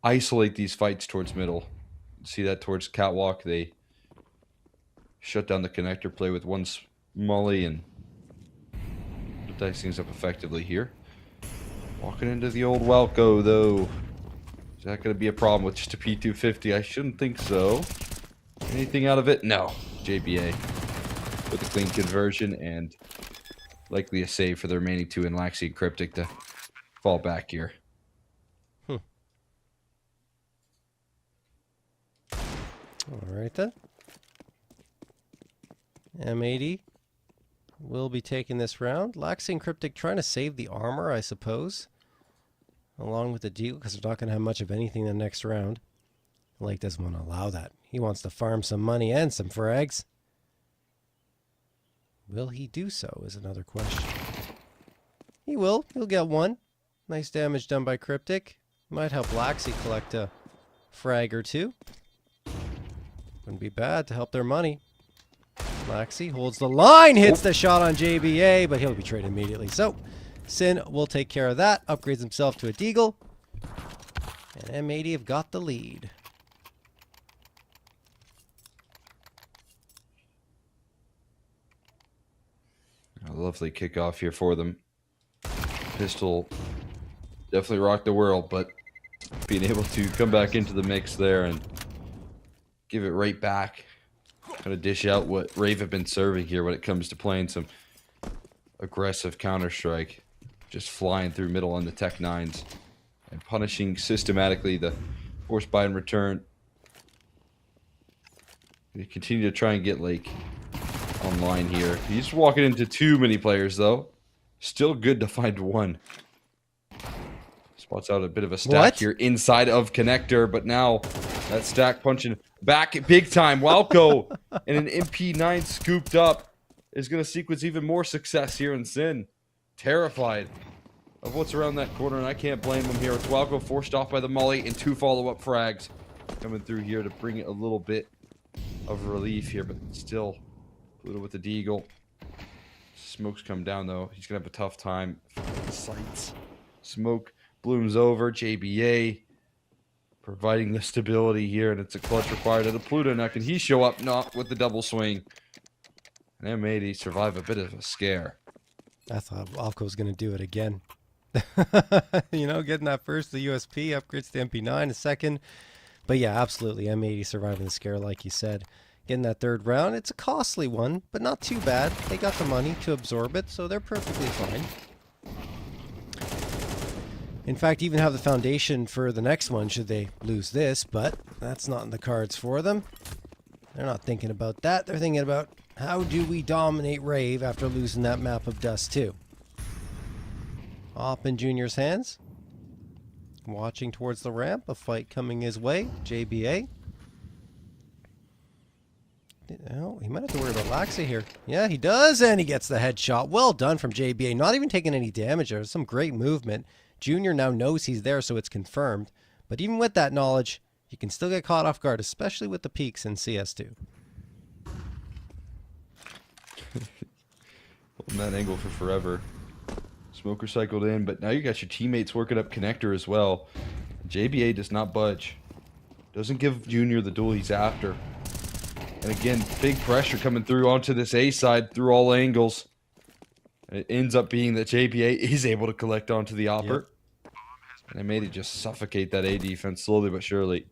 isolate these fights towards middle. See that towards Catwalk. They shut down the connector play with one Molly and dice things up effectively here. Walking into the old Welco, though. Is that going to be a problem with just a P250? I shouldn't think so. Anything out of it? No. JBA with a clean conversion and likely a save for the remaining 2 in Laxi and Cryptic to fall back here. All right then. M80 will be taking this round. Laxi and Cryptic trying to save the armor, I suppose, along with the deal, because they're not going to have much of anything the next round. Lake doesn't want to allow that. He wants to farm some money and some frags. Will he do so is another question. He will. He'll get one. Nice damage done by Cryptic. Might help Laxi collect a frag or 2. Wouldn't be bad to help their money. Laxi holds the line, hits the shot on JBA, but he'll be traded immediately. So, Sin will take care of that, upgrades himself to a Deagle, and M80 have got the lead. A lovely kickoff here for them. Pistol definitely rocked the world, but being able to come back into the mix there and give it right back. Kind of dish out what Rave have been serving here when it comes to playing some aggressive Counter-Strike. Just flying through middle on the Tech 9s and punishing systematically the force buy in return. They continue to try and get Lake online here. He's walking into too many players though. Still good to find one. Spots out a bit of a stack here inside of connector, but now that stack punching back big time. Walco and an MP9 scooped up is going to sequence even more success here in Sin. Terrified of what's around that corner, and I can't blame him here. It's Walco forced off by the Molly and 2 follow-up frags coming through here to bring it a little bit of relief here, but still Pluto with the Deagle. Smoke's come down though. He's gonna have a tough time. Sights. Smoke blooms over. JBA providing the stability here, and it's a clutch required of the Pluto. Now can he show up? Not with the double swing. And M80 survive a bit of a scare. I thought Alco was going to do it again. You know, getting that first, the USP, upgrades to the MP9, a second. But yeah, absolutely, M80 surviving the scare, like you said. Getting that third round, it's a costly one, but not too bad. They got the money to absorb it, so they're perfectly fine. In fact, even have the foundation for the next one should they lose this, but that's not in the cards for them. They're not thinking about that. They're thinking about how do we dominate Rave after losing that map of dust too. Op in Junior's hands. Watching towards the ramp, a fight coming his way. JBA. Oh, he might have to worry about Laxi here. Yeah, he does, and he gets the headshot. Well done from JBA. Not even taking any damage there. Some great movement. Junior now knows he's there, so it's confirmed. But even with that knowledge, you can still get caught off guard, especially with the peaks in CS2. Holding that angle for forever. Smoker cycled in, but now you got your teammates working up connector as well. JBA does not budge. Doesn't give Junior the duel he's after. And again, big pressure coming through onto this A side through all angles. And it ends up being that JBA is able to collect onto the opper. Yep. And they made it just suffocate that A defense slowly but surely.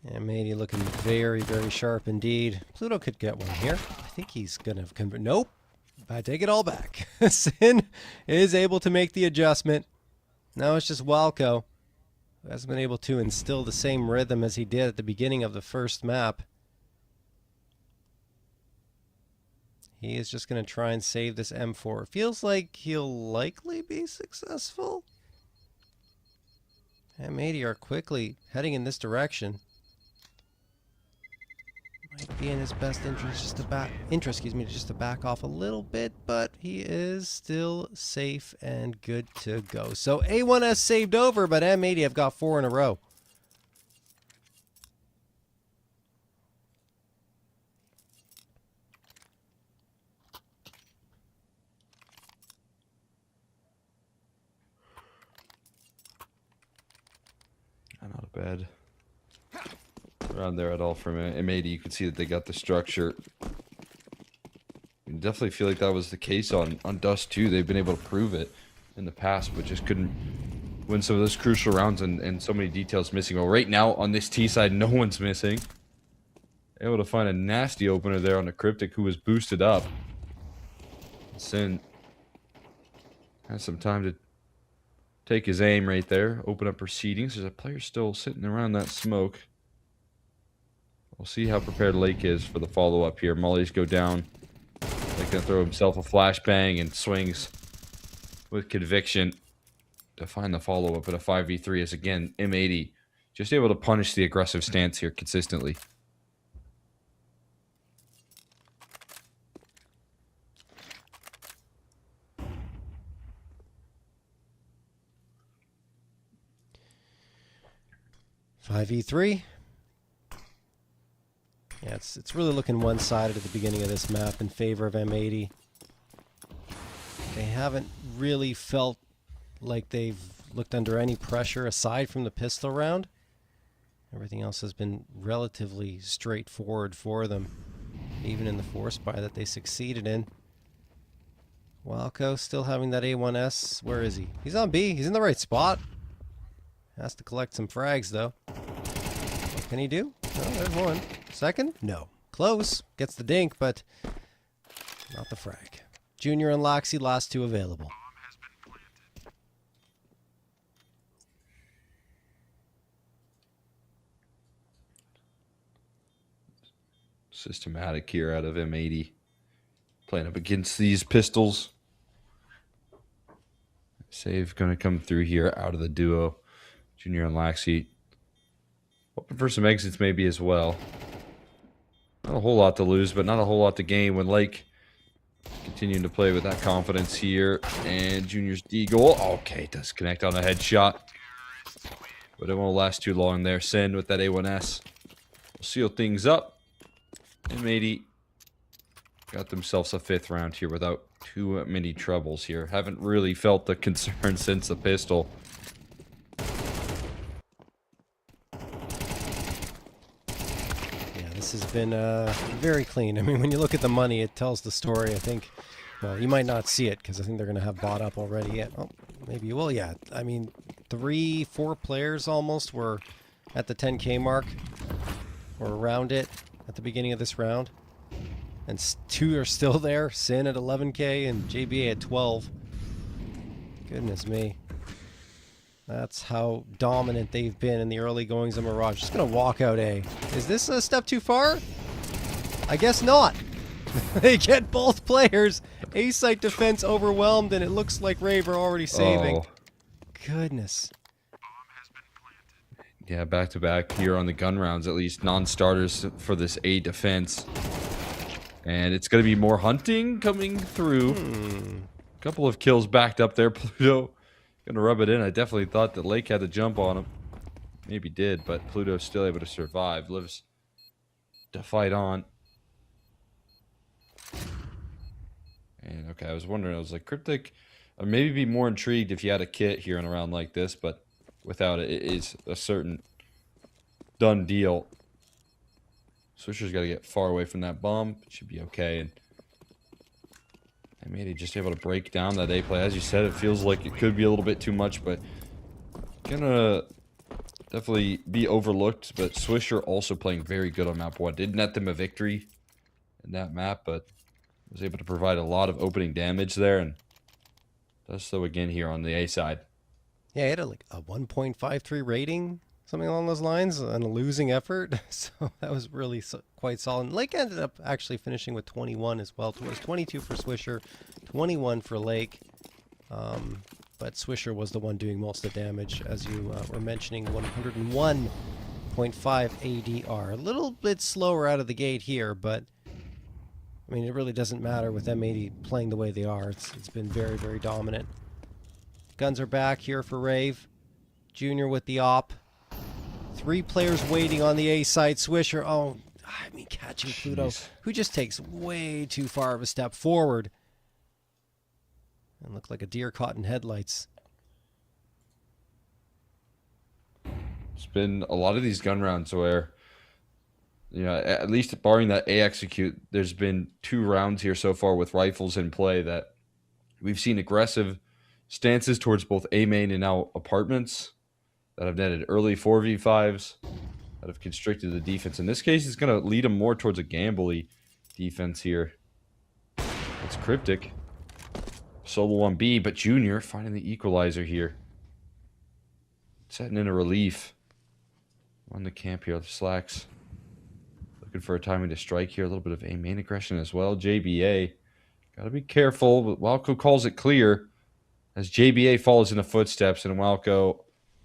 And Maybe looking very, very sharp indeed. Pluto could get one here. I think he's going to convert. Nope. I take it all back. Sin is able to make the adjustment. Now it's just Walco, who hasn't been able to instill the same rhythm as he did at the beginning of the first map. He is just going to try and save this M4. Feels like he'll likely be successful. M80 are quickly heading in this direction. Might be in his best interest just to back off a little bit, but he is still safe and good to go. So A1S saved over, but M80 have got 4 in a row. Not bad. Around there at all from M80, you can see that they got the structure. You definitely feel like that was the case on Dust too. They've been able to prove it in the past, but just couldn't win some of those crucial rounds and so many details missing. Well, right now on this T side, no one's missing. Able to find a nasty opener there on the Cryptic, who was boosted up. Sin has some time to take his aim right there. Open up proceedings. There's a player still sitting around that smoke. We'll see how prepared Lake is for the follow-up here. Mollies go down. Lake gonna throw himself a flashbang and swings with conviction to find the follow-up at a 5v3 as, again, M80 just able to punish the aggressive stance here consistently. .5v3. Yeah, it's really looking one-sided at the beginning of this map in favor of M80. They haven't really felt like they've looked under any pressure aside from the pistol round. Everything else has been relatively straightforward for them, even in the force buy that they succeeded in. Walco still having that A1S. Where is he? He's on B. He's in the right spot. Has to collect some frags, though. What can he do? Oh, there's one. Second? No. Close. Gets the dink, but not the frag. Junior and Loxy, last two available. Systematic here out of M80. Playing up against these pistols. Save going to come through here out of the duo. Junior and Laxi. Hoping for some exits maybe as well. Not a whole lot to lose, but not a whole lot to gain when Lake continuing to play with that confidence here. And Junior's D goal. Okay, does connect on a headshot. But it won't last too long there. Sin with that A1S. We'll seal things up. M80 got themselves a 5th round here without too many troubles here. Haven't really felt the concern since the pistol. This has been very clean. I mean, when you look at the money, it tells the story. I think, well, you might not see it because I think they're going to have bought up already. Yeah. Oh, maybe you will. Yeah. I mean, 3-4 players almost were at the 10K mark or around it at the beginning of this round. And 2 are still there. Sin at 11K and JBA at 12. Goodness me. That's how dominant they've been in the early goings of Mirage. Just going to walk out A. Is this a step too far? I guess not. They get both players. A-site defense overwhelmed, and it looks like Rave are already saving. Oh. Goodness. Yeah, back-to-back here on the gun rounds, at least non-starters for this A defense. And it's going to be more hunting coming through. A couple of kills backed up there. Pluto gonna rub it in. I definitely thought that Lake had the jump on him. Maybe did, but Pluto's still able to survive. Lives to fight on. And okay, I was wondering, I was like, Cryptic, I'd maybe be more intrigued if you had a kit here in a round like this, but without it, it is a certain done deal. Swisher's got to get far away from that bomb. It should be okay. And M80 just able to break down that A play. As you said, it feels like it could be a little bit too much, but gonna definitely be overlooked, but Swisher also playing very good on map 1. Did net them a victory in that map, but was able to provide a lot of opening damage there, and does so again here on the A side. Yeah, he had a 1.53 rating, something along those lines, and a losing effort. So that was really quite solid. Lake ended up actually finishing with 21 as well. It was 22 for Swisher, 21 for Lake. But Swisher was the one doing most of the damage, as you were mentioning, 101.5 ADR. A little bit slower out of the gate here, but I mean, it really doesn't matter with M80 playing the way they are. It's been very, very dominant. Guns are back here for Rave. Junior with the op. 3 players waiting on the A side. Swisher, oh, I mean, catching Pluto, who just takes way too far of a step forward. And looked like a deer caught in headlights. It's been a lot of these gun rounds where, you know, at least barring that A execute, there's been 2 rounds here so far with rifles in play that we've seen aggressive stances towards both A main and now apartments that have netted early 4v5s that have constricted the defense. In this case, it's going to lead them more towards a gambly defense here. It's Cryptic. Solo on B, but Junior finding the equalizer here. Setting in a relief on the camp here. The Slacks looking for a timing to strike here. A little bit of A main aggression as well. JBA, gotta be careful, but Walco calls it clear as JBA follows in the footsteps, and Walco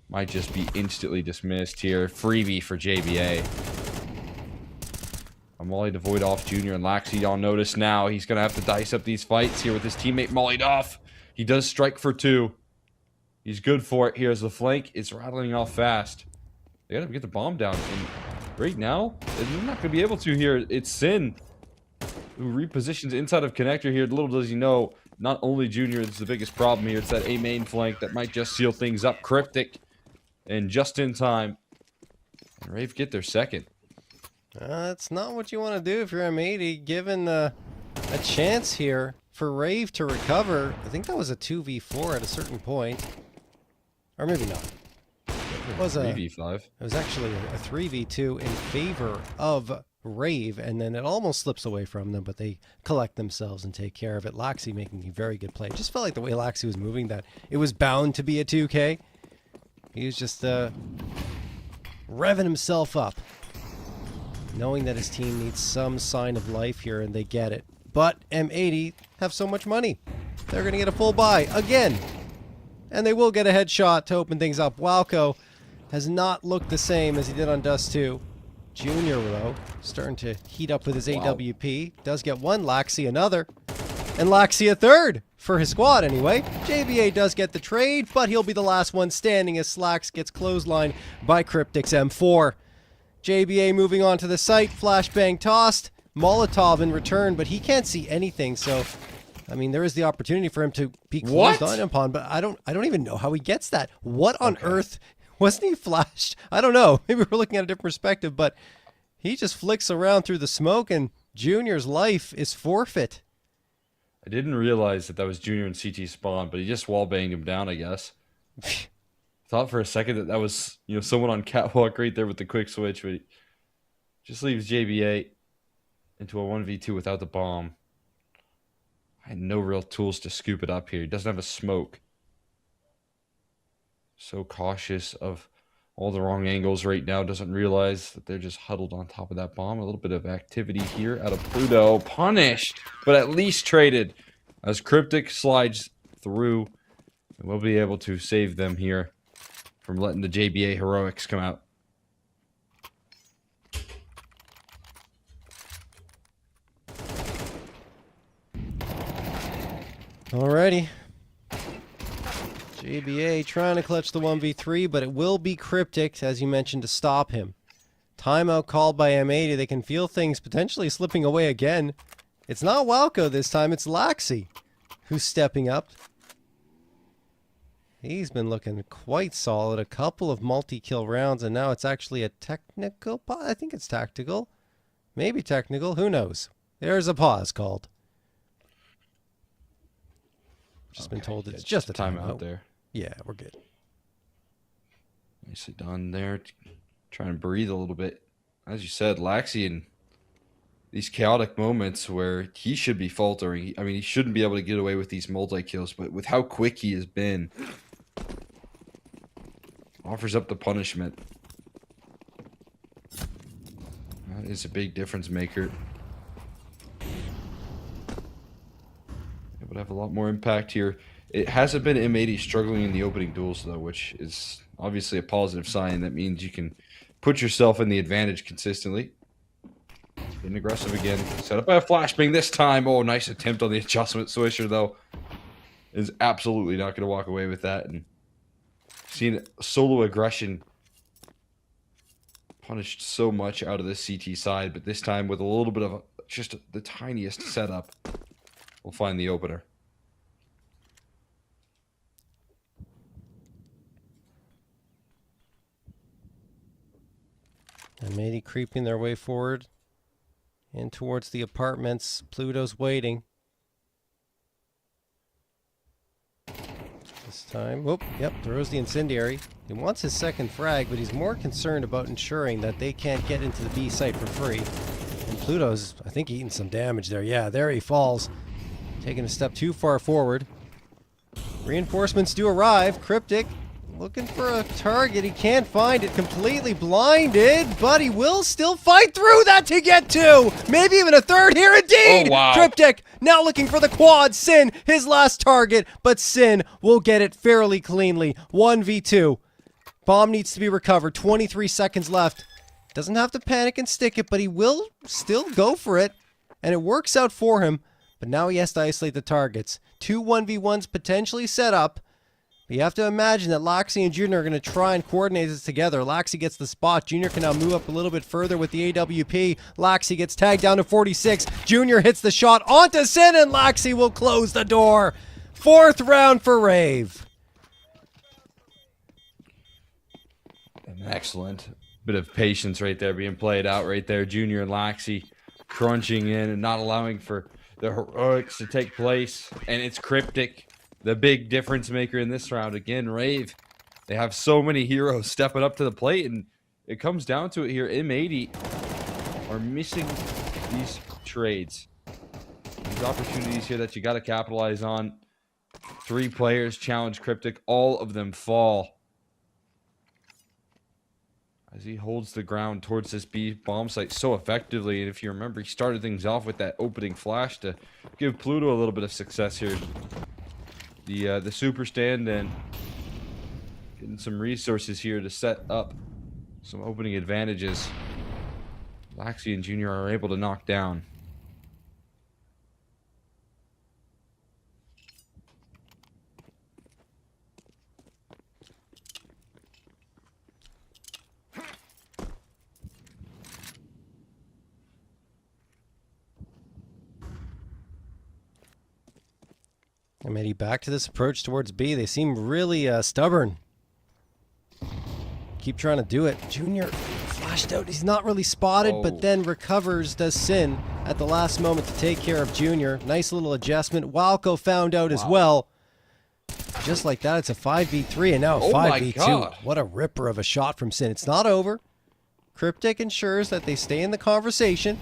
might just be instantly dismissed here. Freebie for JBA. Molly to void off Junior and Laxi on notice now. He's going to have to dice up these fights here with his teammate mollied off. He does strike for 2. He's good for it here as the flank is rattling off fast. They got to get the bomb down. And right now, they're not going to be able to here. It's Sin who repositions inside of connector here. Little does he know, not only Junior is the biggest problem here. It's that A main flank that might just seal things up. Cryptic and just in time. And Rave get their second. That's not what you want to do if you're M80. Given a chance here for Rave to recover. I think that was a 2v4 at a certain point. Or maybe not. It was a 3v5. It was actually a 3v2 in favor of Rave, and then it almost slips away from them, but they collect themselves and take care of it. Laxi making a very good play. It just felt like the way Laxi was moving that it was bound to be a 2K. He was just revving himself up, knowing that his team needs some sign of life here, and they get it. But M80 have so much money. They're going to get a full buy again. And they will get a headshot to open things up. Walco has not looked the same as he did on Dust 2. Junior, though, starting to heat up with his AWP. Does get one, Laxi another. And Laxi a third for his squad anyway. JBA does get the trade, but he'll be the last one standing as Slacks gets clotheslined by Cryptic's M4. JBA moving on to the site, flashbang tossed, Molotov in return, but he can't see anything, so I mean there is the opportunity for him to be closed on upon, but I don't even know how he gets that. What on earth? Wasn't he flashed? I don't know. Maybe we're looking at a different perspective, but he just flicks around through the smoke and Junior's life is forfeit. I didn't realize that was Junior and CT spawn, but he just wallbanged him down, I guess. Thought for a second that was, you know, someone on catwalk right there with the quick switch, but he just leaves JBA into a 1v2 without the bomb. I had no real tools to scoop it up here. He doesn't have a smoke. So cautious of all the wrong angles right now. Doesn't realize that they're just huddled on top of that bomb. A little bit of activity here out of Pluto. Punished, but at least traded as Cryptic slides through. And we'll be able to save them here from letting the JBA heroics come out. Alrighty. JBA trying to clutch the 1v3, but it will be Cryptic, as you mentioned, to stop him. Timeout called by M80. They can feel things potentially slipping away again. It's not Walco this time, it's Laxi who's stepping up. He's been looking quite solid. A couple of multi-kill rounds, and now it's actually a technical pause. I think it's tactical. Maybe technical. Who knows? There's a pause called. Just been told it's just a timeout there. Yeah, we're good. Nicely done there. Trying to breathe a little bit. As you said, Laxi in these chaotic moments where he should be faltering. I mean, he shouldn't be able to get away with these multi-kills, but with how quick he has been, offers up the punishment. That is a big difference maker. It would have a lot more impact here. It hasn't been M80 struggling in the opening duels, though, which is obviously a positive sign. That means you can put yourself in the advantage consistently. Getting aggressive again. Set up by a flashbang this time. Oh, nice attempt on the adjustment. Swisher, though, is absolutely not going to walk away with that. And seeing solo aggression punished so much out of this CT side, but this time with a little bit of just the tiniest setup, we'll find the opener. M80 creeping their way forward in towards the apartments. Pluto's waiting. This time, whoop, yep, throws the incendiary. He wants his second frag, but he's more concerned about ensuring that they can't get into the B site for free. And Pluto's, I think, eating some damage there. Yeah, there he falls. Taking a step too far forward. Reinforcements do arrive. Cryptic looking for a target. He can't find it. Completely blinded, but he will still fight through that to get two. Maybe even a third here indeed. Oh, wow. Cryptic now looking for the quad. Sin, his last target, but Sin will get it fairly cleanly. 1v2. Bomb needs to be recovered. 23 seconds left. Doesn't have to panic and stick it, but he will still go for it. And it works out for him. But now he has to isolate the targets. Two 1v1s potentially set up. But you have to imagine that Laxi and Junior are going to try and coordinate this together. Laxi gets the spot. Junior can now move up a little bit further with the AWP. Laxi gets tagged down to 46. Junior hits the shot onto Sin, and Laxi will close the door. Fourth round for Rave. An excellent bit of patience right there being played out right there. Junior and Laxi crunching in and not allowing for the heroics to take place. And it's Cryptic, the big difference maker in this round. Again, Rave, they have so many heroes stepping up to the plate, and it comes down to it here. M80 are missing these trades. These opportunities here that you got to capitalize on. 3 players challenge Cryptic. All of them fall as he holds the ground towards this B bomb site so effectively. And if you remember, he started things off with that opening flash to give Pluto a little bit of success here. The super stand and getting some resources here to set up some opening advantages. Laxi and Junior are able to knock down. M80 back to this approach towards B. They seem really stubborn. Keep trying to do it. Junior flashed out. He's not really spotted, but then recovers, does Sin at the last moment to take care of Junior. Nice little adjustment. Walco found out as well. Just like that, it's a 5v3 and now a 5v2. What a ripper of a shot from Sin. It's not over. Cryptic ensures that they stay in the conversation.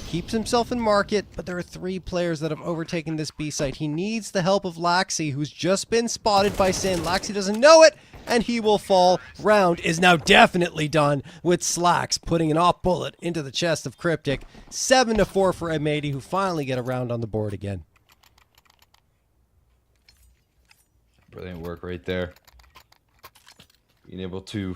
Keeps himself in market, but there are 3 players that have overtaken this B site. He needs the help of Laxi, who's just been spotted by Sin. Laxi doesn't know it, and he will fall. Round is now definitely done with Slacks putting an op bullet into the chest of Cryptic. 7-4 for M80, who finally get a round on the board again. Brilliant work right there. Being able to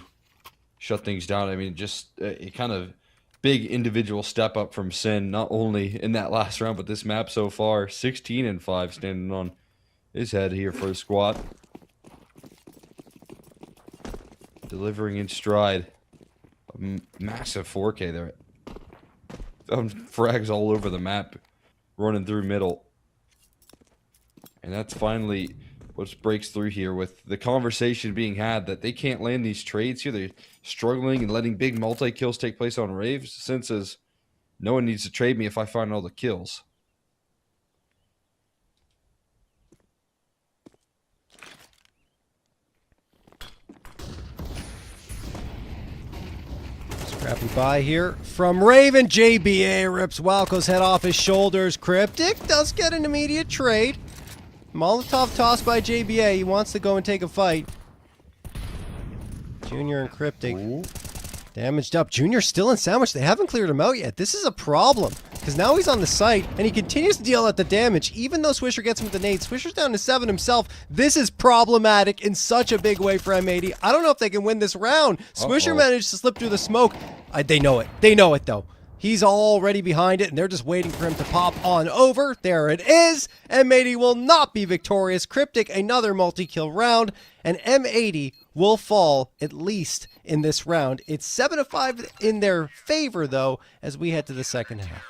shut things down. I mean, just a kind of big individual step up from Sin, not only in that last round, but this map so far. 16-5 standing on his head here for the squad. Delivering in stride. A massive 4K there. Found frags all over the map, running through middle. And that's finally what breaks through here with the conversation being had that they can't land these trades here. They're struggling and letting big multi-kills take place on Rave. Sin says, no one needs to trade me if I find all the kills. Goodbye here from Rave, and JBA rips Walco's head off his shoulders. Cryptic does get an immediate trade. Molotov toss by JBA. He wants to go and take a fight. Junior and Cryptic. Damaged up. Junior still in sandwich. They haven't cleared him out yet. This is a problem. Because now he's on the site, and he continues to deal out the damage. Even though Swisher gets him with the nade, Swisher's down to 7 himself. This is problematic in such a big way for M80. I don't know if they can win this round. Swisher managed to slip through the smoke. They know it. They know it, though. He's already behind it, and they're just waiting for him to pop on over. There it is. M80 will not be victorious. Cryptic, another multi-kill round, and M80 will fall at least in this round. It's 7-5 in their favor, though, as we head to the second half.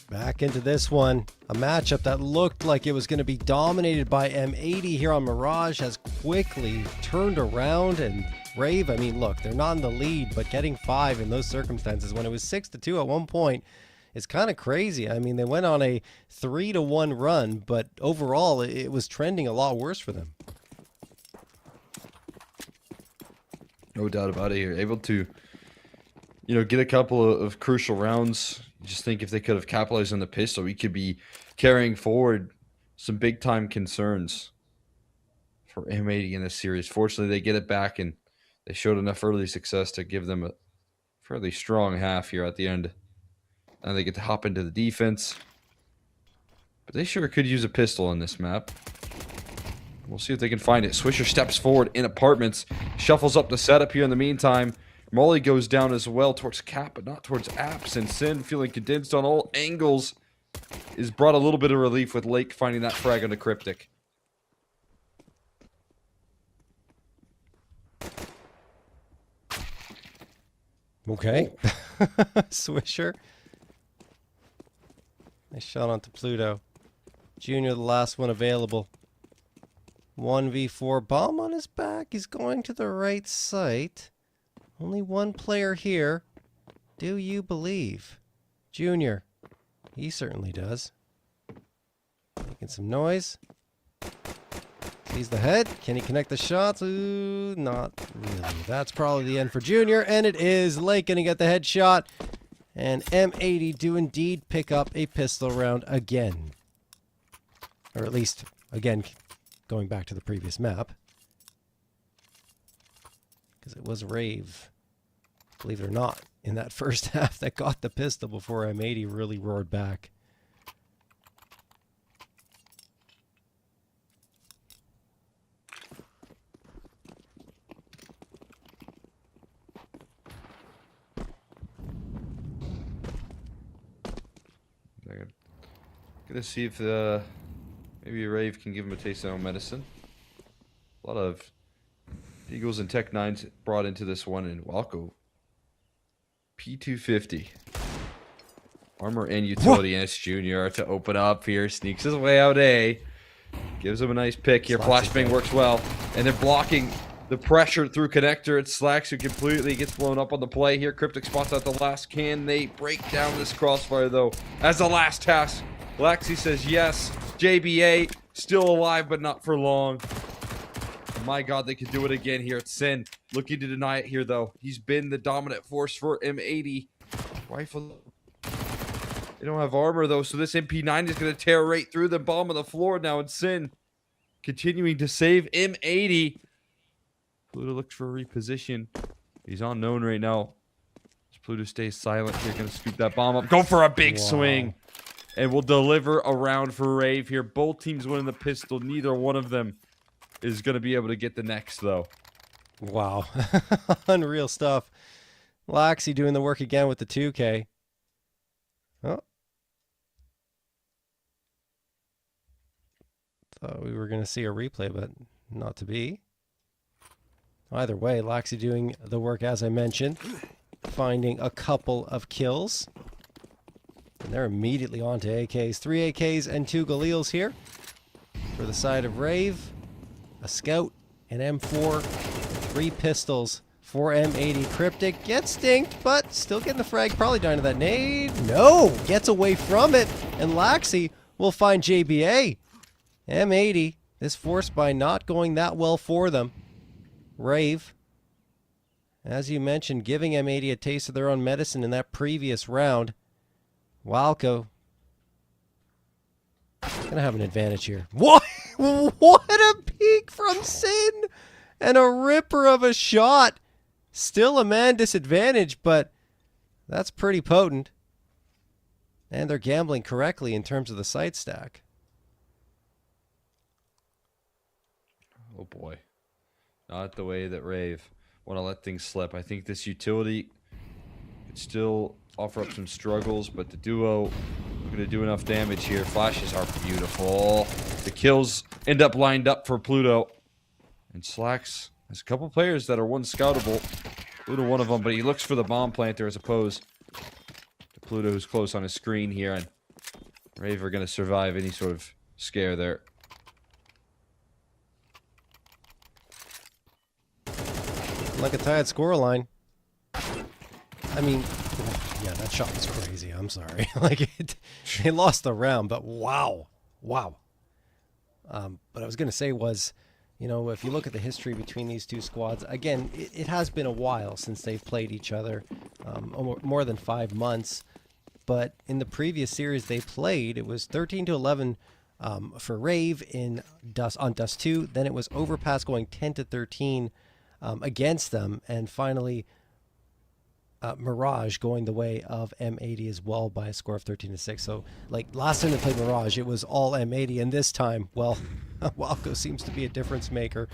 Back into this one. A matchup that looked like it was going to be dominated by M80 here on Mirage has quickly turned around, and Rave, I mean, look, they're not in the lead, but getting 5 in those circumstances when it was 6-2 at one point is kind of crazy. I mean, they went on a 3-1 run, but overall it was trending a lot worse for them. No doubt about it here. Able to, get a couple of crucial rounds. Just think if they could have capitalized on the pistol, we could be carrying forward some big-time concerns for M80 in this series. Fortunately, they get it back, and they showed enough early success to give them a fairly strong half here at the end. And they get to hop into the defense. But they sure could use a pistol on this map. We'll see if they can find it. Swisher steps forward in apartments, shuffles up the setup here in the meantime. Molly goes down as well towards Cap, but not towards Apps. And Sin, feeling condensed on all angles, is brought a little bit of relief with Lake finding that frag on the Cryptic. Okay. Swisher. Nice shot onto Pluto. Junior, the last one available. 1v4. Bomb on his back. He's going to the right site. Only one player here. Do you believe? Junior. He certainly does. Making some noise. Sees the head. Can he connect the shots? Ooh, not really. That's probably the end for Junior, and it is. Lake gonna get the headshot. And M80 do indeed pick up a pistol round again. Or at least, again, going back to the previous map. Because it was Rave, believe it or not, in that first half that got the pistol before M80 really roared back. Gonna see if maybe Rave can give him a taste of their own medicine. A lot of Eagles and Tech 9s brought into this one, and Walco P250. Armor and utility, and it's Junior to open up here. Sneaks his way out A. Gives him a nice pick here. Flashbang works well. And they're blocking the pressure through connector. It's Slacks who completely gets blown up on the play here. Cryptic spots out the last. Can they break down this crossfire, though? As the last task, Laxi says yes. JBA still alive, but not for long. My God, they could do it again here. It's Sin looking to deny it here, though. He's been the dominant force for M80. Rifle. They don't have armor, though, so this MP9 is going to tear right through the bomb on the floor now. And Sin continuing to save M80. Pluto looks for a reposition. He's unknown right now. As Pluto stays silent here, going to scoop that bomb up. Go for a big swing. And we'll deliver a round for Rave here. Both teams winning the pistol. Neither one of them is going to be able to get the next, though. Wow. Unreal stuff. Laxi doing the work again with the 2K. Oh. Thought we were going to see a replay, but not to be. Either way, Laxi doing the work as I mentioned. Finding a couple of kills. And they're immediately on to AKs. 3 AKs and 2 Galils here. For the side of Rave. A Scout, an M4, 3 pistols for M80. Cryptic gets stinked, but still getting the frag. Probably dying to that nade. No! Gets away from it. And Laxi will find JBA. M80 is forced by not going that well for them. Rave, as you mentioned, giving M80 a taste of their own medicine in that previous round. Walco gonna have an advantage here. What? What a peek from Sin! And a ripper of a shot. Still a man disadvantage, but that's pretty potent. And they're gambling correctly in terms of the sight stack. Oh boy. Not the way that Rave want to let things slip. I think this utility could still offer up some struggles, but the duo are going to do enough damage here. Flashes are beautiful. The kills end up lined up for Pluto. And Slacks has a couple players that are one scoutable. Pluto one of them, but he looks for the bomb planter as opposed to Pluto, who's close on his screen here. And Rave are going to survive any sort of scare there. Like a tied scoreline. I mean, yeah, that shot was crazy. I'm sorry. They lost the round, but wow. Wow. But I was going to say was, you know, if you look at the history between these two squads, again, it has been a while since they've played each other, more than 5 months. But in the previous series they played, it was 13-11 for Rave on Dust 2. Then it was Overpass going 10-13 against them, and finally Mirage going the way of M80 as well by a score of 13-6. So, like, last time they played Mirage, it was all M80, and this time, well, Walco seems to be a difference maker.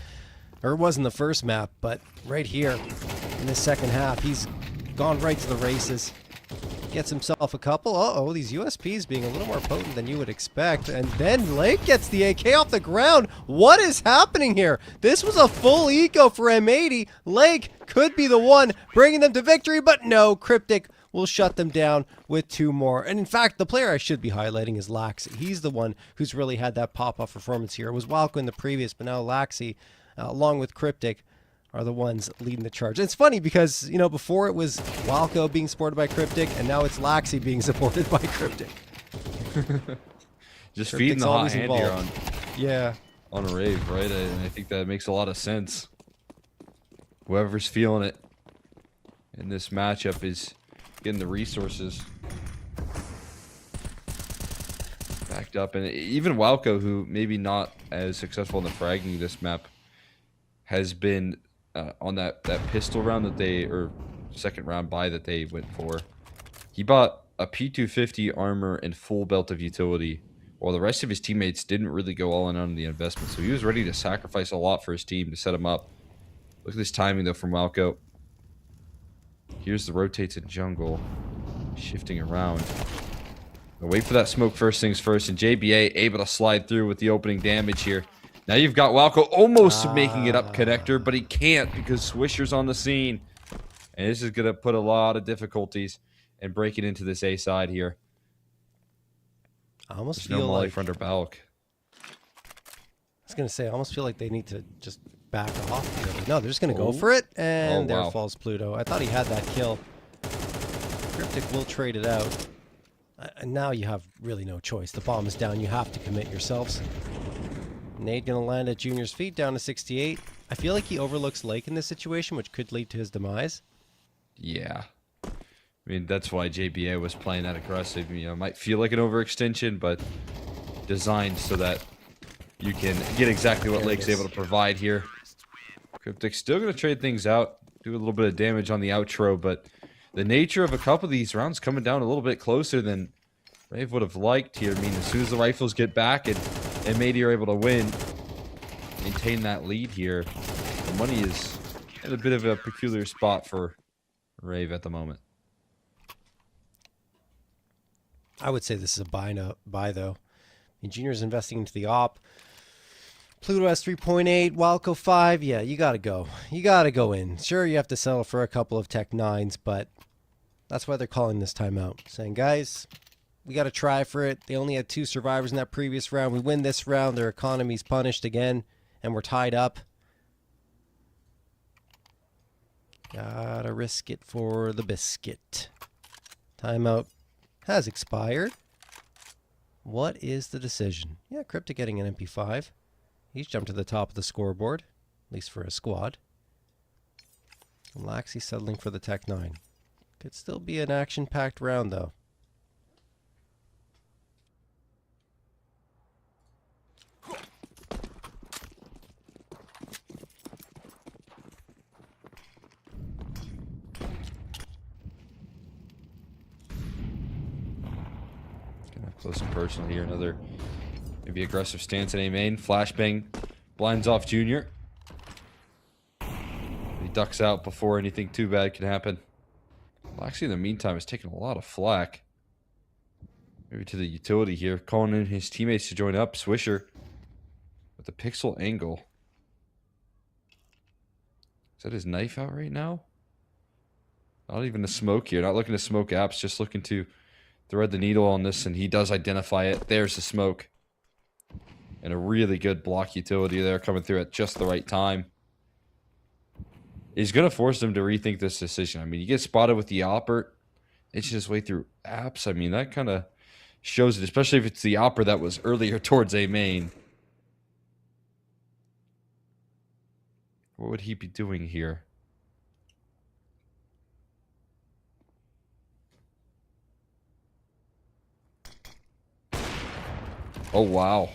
Or it was in the first map, but right here in the second half, he's gone right to the races. Gets himself a couple. Uh-oh, these USPs being a little more potent than you would expect. And then Lake gets the AK off the ground. What is happening here? This was a full eco for M80. Lake could be the one bringing them to victory, but no. Cryptic will shut them down with 2 more. And in fact, the player I should be highlighting is Laxi. He's the one who's really had that pop-off performance here. It was Walco in the previous, but now Laxi, along with Cryptic, are the ones leading the charge. And it's funny because, you know, before it was Walco being supported by Cryptic, and now it's Laxi being supported by Cryptic. Just Cryptic's feeding the hot always hand involved. here Yeah. on a Rave, right? And I think that makes a lot of sense. Whoever's feeling it in this matchup is getting the resources backed up. And even Walco, who maybe not as successful in the fragging this map, has been on that pistol round that they, or second round buy that they went for. He bought a P250 armor and full belt of utility, while the rest of his teammates didn't really go all in on the investment. So he was ready to sacrifice a lot for his team to set him up. Look at this timing, though, from Walco. Here's the rotates in jungle. Shifting around. Now wait for that smoke first things first. And JBA able to slide through with the opening damage here. Now you've got Walco almost making it up connector, but he can't because Swisher's on the scene. And this is going to put a lot of difficulties and break it into this A side here. I almost There's feel no molly like... for under Balk. I was going to say, I almost feel like they need to just back off. Really. No, they're just going to go for it, and there falls Pluto. I thought he had that kill. Cryptic will trade it out. And now you have really no choice. The bomb is down. You have to commit yourselves. Nade going to land at Junior's feet, down to 68. I feel like he overlooks Lake in this situation, which could lead to his demise. Yeah. I mean, that's why JBA was playing that aggressive. You know, might feel like an overextension, but designed so that you can get exactly what Lake's able to provide here. Cryptic's still going to trade things out, do a little bit of damage on the outro, but the nature of a couple of these rounds coming down a little bit closer than Rave would have liked here. I mean, as soon as the rifles get back and M80 are able to win, maintain that lead here, the money is in a bit of a peculiar spot for Rave at the moment. I would say this is a buy though. I mean, Junior's investing into the op. Pluto has 3.8, Walco 5. Yeah, you gotta go. You gotta go in. Sure, you have to settle for a couple of Tech 9s, but that's why they're calling this timeout. Saying, guys, we gotta try for it. They only had 2 survivors in that previous round. We win this round, their economy's punished again, and we're tied up. Gotta risk it for the biscuit. Timeout has expired. What is the decision? Yeah, Cryptic getting an MP5. He's jumped to the top of the scoreboard, at least for a squad. Laxi settling for the Tech 9. Could still be an action-packed round, though. Close and personal here. Another maybe aggressive stance in A main. Flashbang blinds off Junior. He ducks out before anything too bad can happen. Laxi in the meantime is taking a lot of flack. Maybe to the utility here. Calling in his teammates to join up. Swisher with the pixel angle. Is that his knife out right now? Not even a smoke here. Not looking to smoke apps. Just looking to thread the needle on this, and he does identify it. There's the smoke. And a really good block utility there coming through at just the right time. He's going to force them to rethink this decision. I mean, you get spotted with the Opper. It's his way through apps. I mean, that kind of shows it, especially if it's the Opper that was earlier towards A main. What would he be doing here? Oh, wow.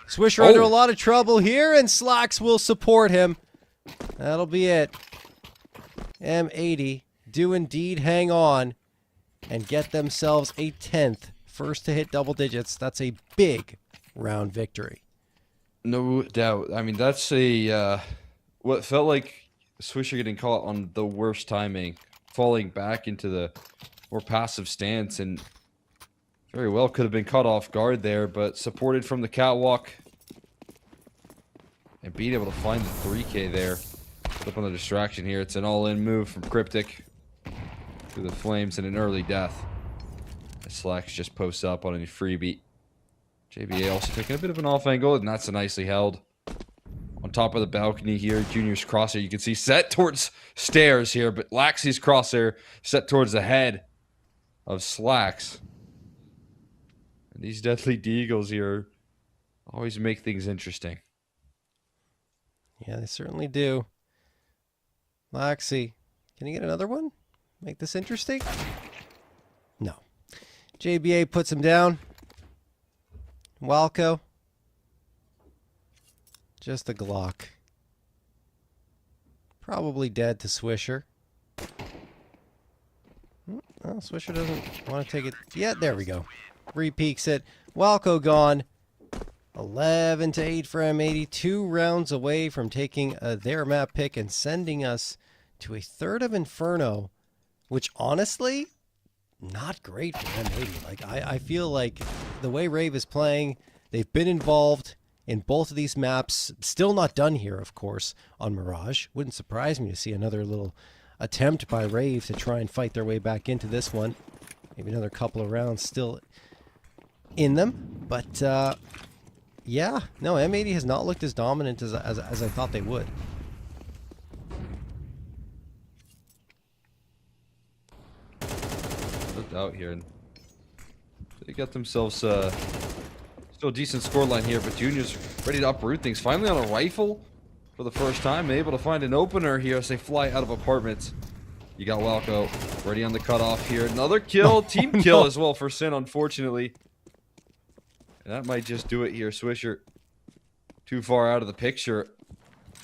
Swisher under a lot of trouble here, and Slacks will support him. That'll be it. M80 do indeed hang on and get themselves a 10th First to hit double digits. That's a big round victory. No doubt. I mean, that's a what felt like Swisher getting caught on the worst timing, falling back into the more passive stance, and very well could have been caught off guard there, but supported from the catwalk and being able to find the 3K there. Flip on the distraction here. It's an all-in move from Cryptic through the flames and an early death. Slacks just posts up on any freebie. JBA also taking a bit of an off angle, and that's a nicely held. On top of the balcony here, Junior's crosshair, you can see set towards stairs here, but Laxy's crosshair set towards the head of Slacks. And these Deadly Deagles here always make things interesting. Yeah, they certainly do. Laxy, can you get another one? Make this interesting? No. JBA puts him down. Walco. Just a Glock. Probably dead to Swisher. Well, Swisher doesn't want to take it. Yeah, there we go. Re-peeks it. Walco gone. 11 to 8 for M80. 2 rounds away from taking their map pick and sending us to a third of Inferno, which honestly, not great for M80. Like, I feel like the way Rave is playing, they've been involved in both of these maps. Still not done here, of course, on Mirage. Wouldn't surprise me to see another little attempt by Rave to try and fight their way back into this one. Maybe another couple of rounds still in them. But, yeah, no, M80 has not looked as dominant as I thought they would. Out here, and they got themselves still a decent scoreline here, but Junior's ready to uproot things. Finally on a rifle for the first time, able to find an opener here as they fly out of apartments. You got Walco ready on the cutoff here. Another kill, team kill as well for Sin, unfortunately. And that might just do it here. Swisher too far out of the picture.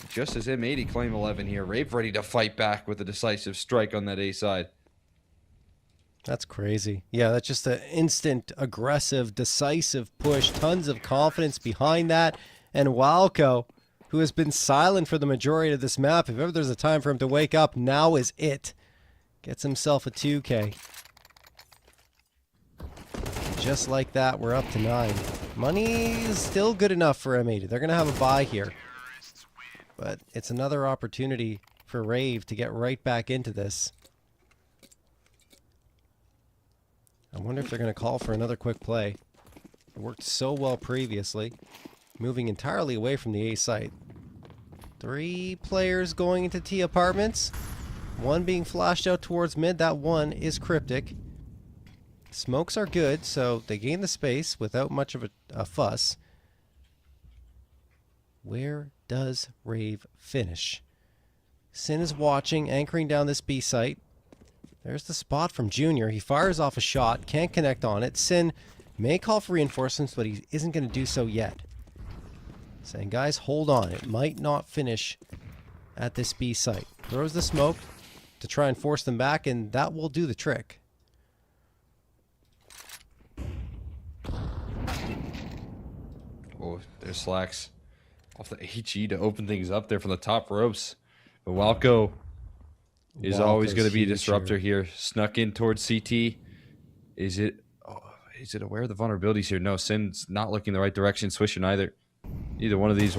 Just as M80 claim 11 here. Rave ready to fight back with a decisive strike on that A side. That's crazy. Yeah, that's just an instant, aggressive, decisive push. Tons of confidence behind that. And Walco, who has been silent for the majority of this map, if ever there's a time for him to wake up, now is it. Gets himself a 2K. Just like that, we're up to 9. Money is still good enough for M80. They're going to have a buy here. But it's another opportunity for Rave to get right back into this. I wonder if they're going to call for another quick play. It worked so well previously. Moving entirely away from the A site. 3 players going into T apartments. 1 being flashed out towards mid. That 1 is Cryptic. Smokes are good, so they gain the space without much of a fuss. Where does Rave finish? Sin is watching, anchoring down this B site. There's the spot from Junior. He fires off a shot, can't connect on it. Sin may call for reinforcements, but he isn't going to do so yet. Saying, guys, hold on. It might not finish at this B site. Throws the smoke to try and force them back, and that will do the trick. Oh, there's Slacks off the HE to open things up there from the top ropes. But Walco is always going to be a disruptor here. Snuck in towards CT. Is it aware of the vulnerabilities here? No, Sin's not looking the right direction. Swisher neither. Either one of these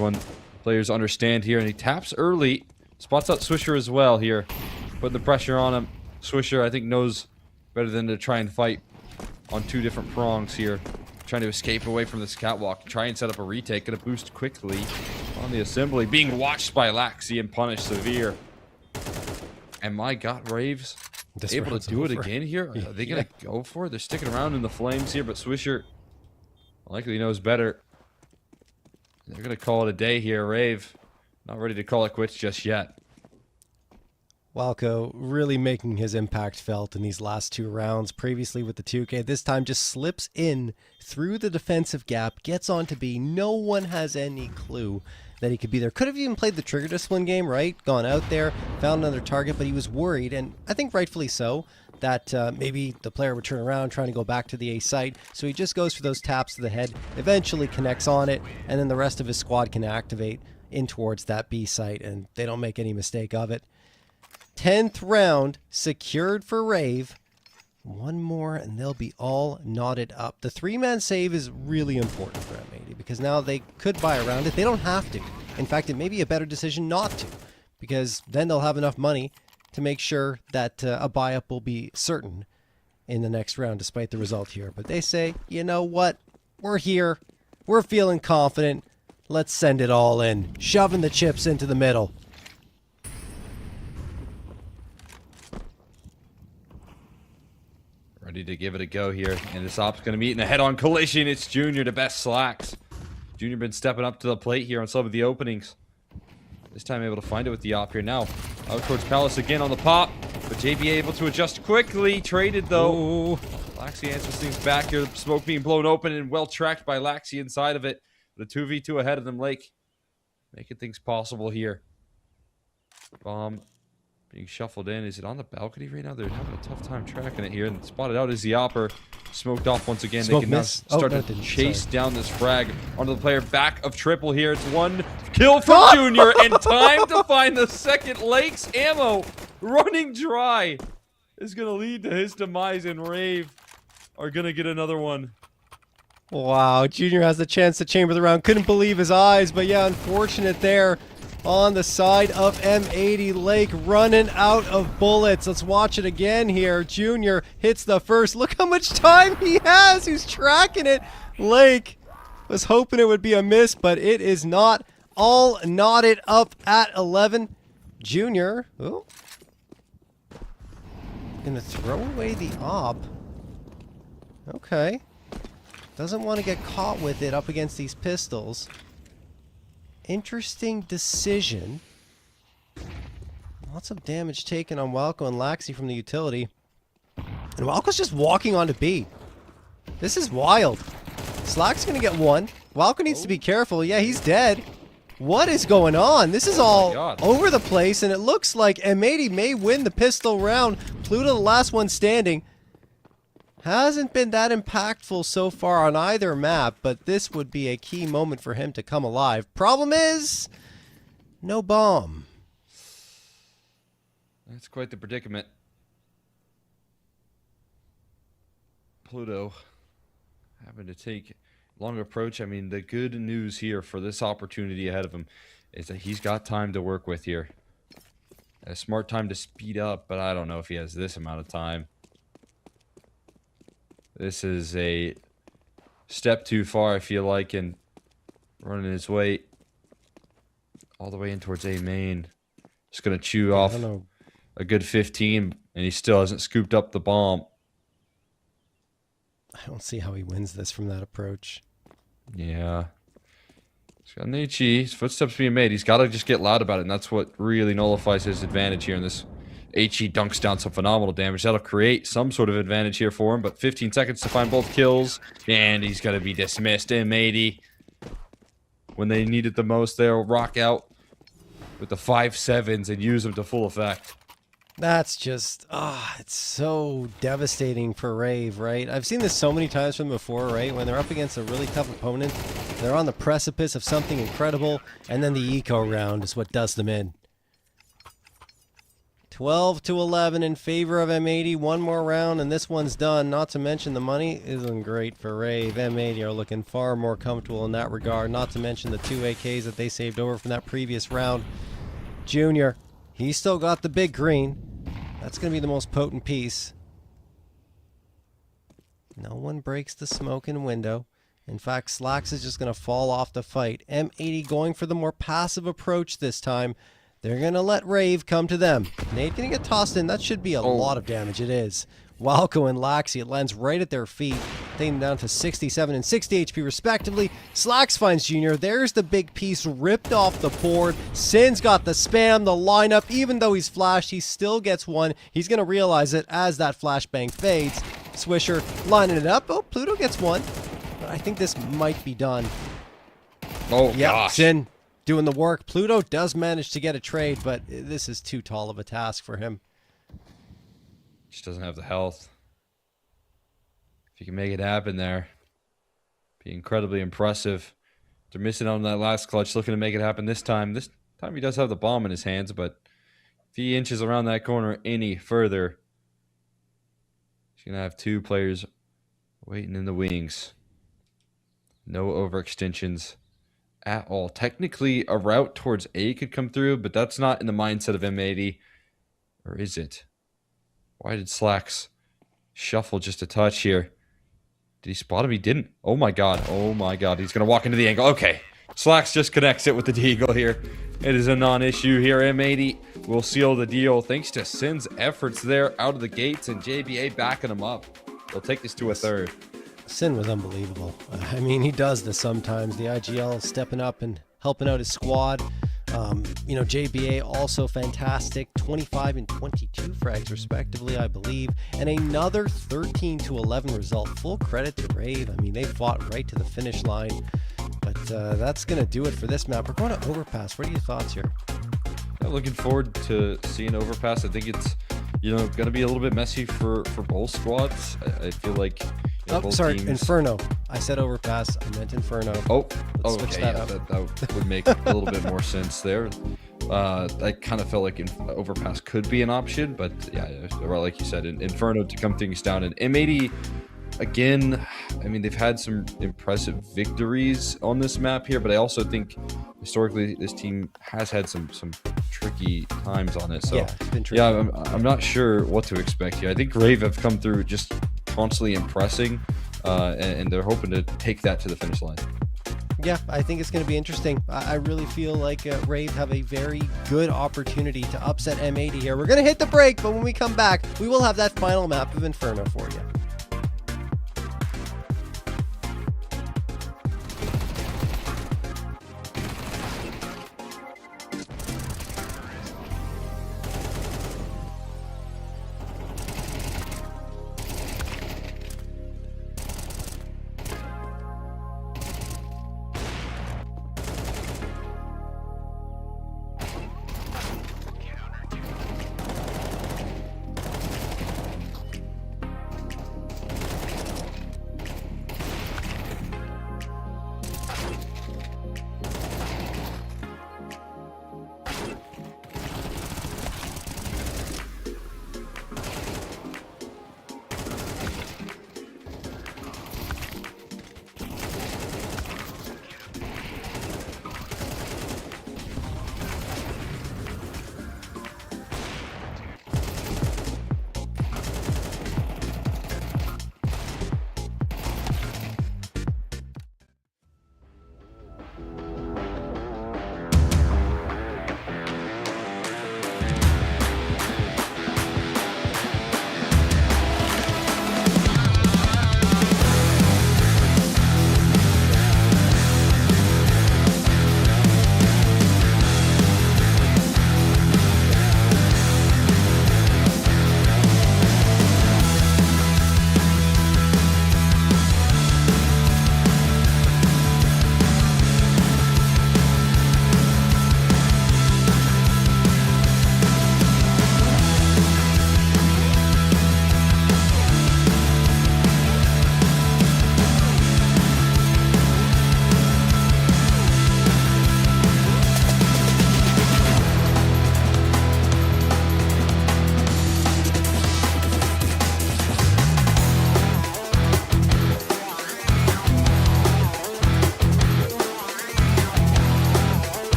players understand here, and he taps early. Spots out Swisher as well here. Putting the pressure on him. Swisher, I think, knows better than to try and fight on 2 different prongs here. Trying to escape away from this catwalk. Try and set up a retake. Gonna boost quickly on the assembly. Being watched by Laxy and punished severe. And my God, Rave's able to do it again here. Are they going to go for it? They're sticking around in the flames here, but Swisher likely knows better. They're going to call it a day here. Rave not ready to call it quits just yet. Walco really making his impact felt in these last 2 rounds. Previously with the 2K, this time just slips in through the defensive gap, gets on to B. No one has any clue that he could be there. Could have even played the trigger discipline game, right? Gone out there, found another target, but he was worried, and I think rightfully so, that maybe the player would turn around trying to go back to the A site. So he just goes for those taps to the head, eventually connects on it, and then the rest of his squad can activate in towards that B site, and they don't make any mistake of it. 10th round secured for Rave. One more and they'll be all knotted up. The 3-man save is really important for M80 because now they could buy around it. They don't have to. In fact, it may be a better decision not to, because then they'll have enough money to make sure that a buy-up will be certain in the next round despite the result here. But they say, you know what? We're here. We're feeling confident. Let's send it all in. Shoving the chips into the middle. Ready to give it a go here. And this op's going to meet in a head-on collision. It's Junior to best Slacks. Junior been stepping up to the plate here on some of the openings. This time able to find it with the op here. Now out towards Palace again on the pop. But JB able to adjust quickly. Traded though. Laxi answers things back here. The smoke being blown open and well tracked by Laxi inside of it. But a 2v2 ahead of them. Lake making things possible here. Bomb being shuffled in. Is it on the balcony right now? They're having a tough time tracking it here. And spotted out is the opper. Smoked off once again. Smoke they can now miss. start Oh, to chase down this frag onto the player back of triple here. It's one kill from Junior and time to find the second. Lake's ammo running dry is going to lead to his demise, and Rave are going to get another one. Wow, Junior has the chance to chamber the round. Couldn't believe his eyes, but yeah, unfortunate there on the side of M80. Lake running out of bullets. Let's watch it again here. Junior hits the first. Look how much time he has. He's tracking it. Lake was hoping it would be a miss, but it is not. All knotted up at 11. Junior, oh, gonna throw away the op. Okay. Doesn't want to get caught with it up against these pistols. Interesting decision. Lots of damage taken on Walco and Laxi from the utility. And Walco's just walking onto B. This is wild. Slack's going to get one. Walco needs to be careful. Yeah, he's dead. What is going on? This is all over the place, and it looks like M80 may win the pistol round. Pluto, the last one standing. Hasn't been that impactful so far on either map, but this would be a key moment for him to come alive. Problem is, no bomb. That's quite the predicament. Pluto having to take a longer approach. I mean, the good news here for this opportunity ahead of him is that he's got time to work with here. A smart time to speed up, but I don't know if he has this amount of time. This is a step too far, I feel like, and running his way all the way in towards A main. Just going to chew off a good 15, and he still hasn't scooped up the bomb. I don't see how he wins this from that approach. Yeah. He's got an HE. His footsteps being made. He's got to just get loud about it, and that's what really nullifies his advantage here in this. HE dunks down some phenomenal damage. That'll create some sort of advantage here for him, but 15 seconds to find both kills, and he's going to be dismissed. M80, when they need it the most, they'll rock out with the 5.7s and use them to full effect. That's just, it's so devastating for Rave, right? I've seen this so many times from before, right? When they're up against a really tough opponent, they're on the precipice of something incredible, and then the eco round is what does them in. 12-11 in favor of M80. One more round and this one's done. Not to mention the money isn't great for Rave. M80 are looking far more comfortable in that regard. Not to mention the 2 AKs that they saved over from that previous round. Junior, he's still got the big green. That's going to be the most potent piece. No one breaks the smoking window. In fact, Slacks is just going to fall off the fight. M80 going for the more passive approach this time. They're going to let Rave come to them. Nade going to get tossed in. That should be a lot of damage. It is. Walco and Laxi, it lands right at their feet. Taking them down to 67 and 60 HP respectively. Slacks finds Junior. There's the big piece ripped off the board. Sin's got the spam, the lineup. Even though he's flashed, he still gets one. He's going to realize it as that flashbang fades. Swisher lining it up. Oh, Pluto gets one. But I think this might be done. Oh, yeah, gosh. Sin doing the work. Pluto does manage to get a trade, but this is too tall of a task for him. Just doesn't have the health. If you can make it happen there, be incredibly impressive. They're missing out on that last clutch, looking to make it happen this time. This time he does have the bomb in his hands, but if he inches around that corner any further, he's going to have 2 players waiting in the wings. No overextensions at all. Technically, a route towards A could come through, but that's not in the mindset of M80. Or is it? Why did Slacks shuffle just a touch here? Did he spot him? He didn't. Oh my god. Oh my god. He's going to walk into the angle. Okay. Slacks just connects it with the deagle here. It is a non-issue here. M80 will seal the deal thanks to Sin's efforts there out of the gates and JBA backing him up. They'll take this to a third. Sin was unbelievable. I mean, he does this sometimes. The IGL stepping up and helping out his squad. You know, JBA also fantastic. 25 and 22 frags respectively, I believe. And another 13-11 result. Full credit to Rave. I mean, they fought right to the finish line. But that's going to do it for this map. We're going to Overpass. What are your thoughts here? I'm looking forward to seeing Overpass. I think it's, you know, going to be a little bit messy for both squads. I feel like... Oh, sorry, teams... Inferno. I said Overpass. I meant Inferno. Oh, okay. That would make a little bit more sense there. I kind of felt like Overpass could be an option, but yeah, like you said, Inferno to come things down. And M80, again, I mean, they've had some impressive victories on this map here, but I also think historically this team has had some tricky times on it. So yeah, it's been tricky. Yeah, I'm not sure what to expect here. I think Rave have come through just constantly impressing, and they're hoping to take that to the finish line. Yeah, I think it's going to be interesting. I really feel like Rave have a very good opportunity to upset M80 here. We're going to hit the break, but when we come back, we will have that final map of Inferno for you.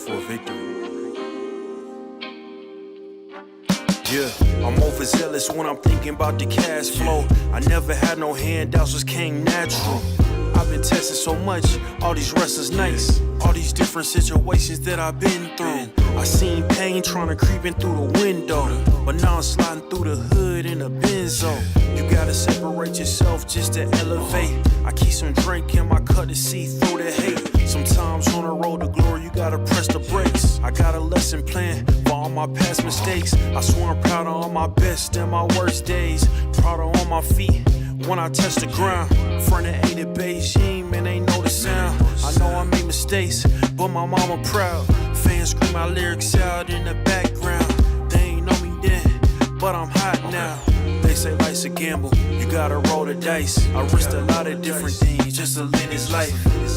for a victory. Yeah, I'm overzealous when I'm thinking about the cash flow. I never had no handouts, just came natural. I've been tested so much, all these wrestlers nice. All these different situations that I've been through. I seen pain trying to creep in through the window, but now I'm sliding through the hood in a Benzo. You gotta separate yourself just to elevate. I keep some drink in my cup to see through the hate. Sometimes on the road to glory, you gotta press the brakes. I got a lesson plan for all my past mistakes. I swear I'm proud of all my best and my worst days. Proud of all my feet when I touch the ground. Front of A to Beijing, man, they know the sound. I know I made mistakes, but my mama proud. Fans scream my lyrics out in the background. They ain't know me then, but I'm hot now. They say life's a gamble, you gotta roll the dice. I risked a lot of different things just to live this life.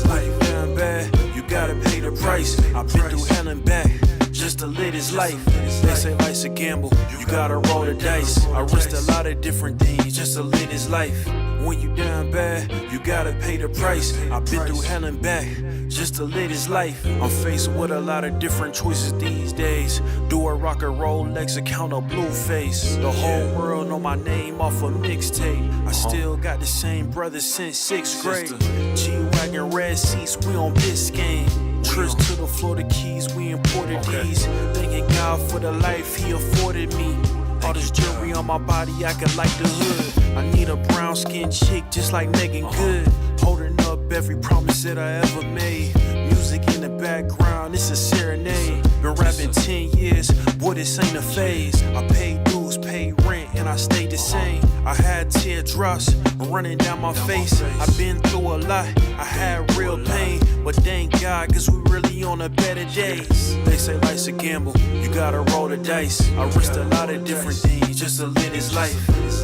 When you down bad, you gotta pay the price. I've been through hell and back just to live this life. They say life's a gamble, you gotta roll the dice. I risked a lot of different things just to live this life. When you down bad, you gotta pay the price. I've been through hell and back just to live this life. I'm faced with a lot of different choices these days. Do a rock and roll Lex account of Blueface. The whole world know my name off a mixtape. I still got the same brothers since 6th grade. G-Wagon red seats, we on Biscayne. Trips to the Florida Keys, we imported these. Thanking God for the life he afforded me. All this jewelry on my body, I could like the hood. I need a brown skinned chick just like Megan Good. Holding up every promise that I ever made. Music in the background, it's a serenade. Been rapping 10 years, boy, this ain't a phase. I paid dues, paid rent, and I stayed the same. I had teardrops running down my face. I've been through a lot, I had real pain. But thank God, cause we really on a better days. They say life's a gamble, you gotta roll the dice. I risked a lot of different things just to live this life.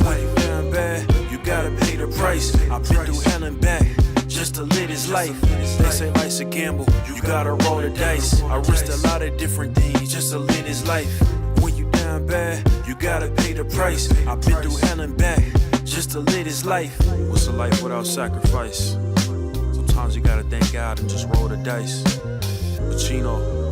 When you down bad, you gotta pay the price. I've been through hell and back just to live this life. They say life's a gamble, you gotta roll the dice. I risked a lot of different things just to live this life. When you down bad, you gotta pay the price. I've been through hell and back just to live this life. What's a life without sacrifice? Sometimes you gotta thank God and just roll the dice. Pacino.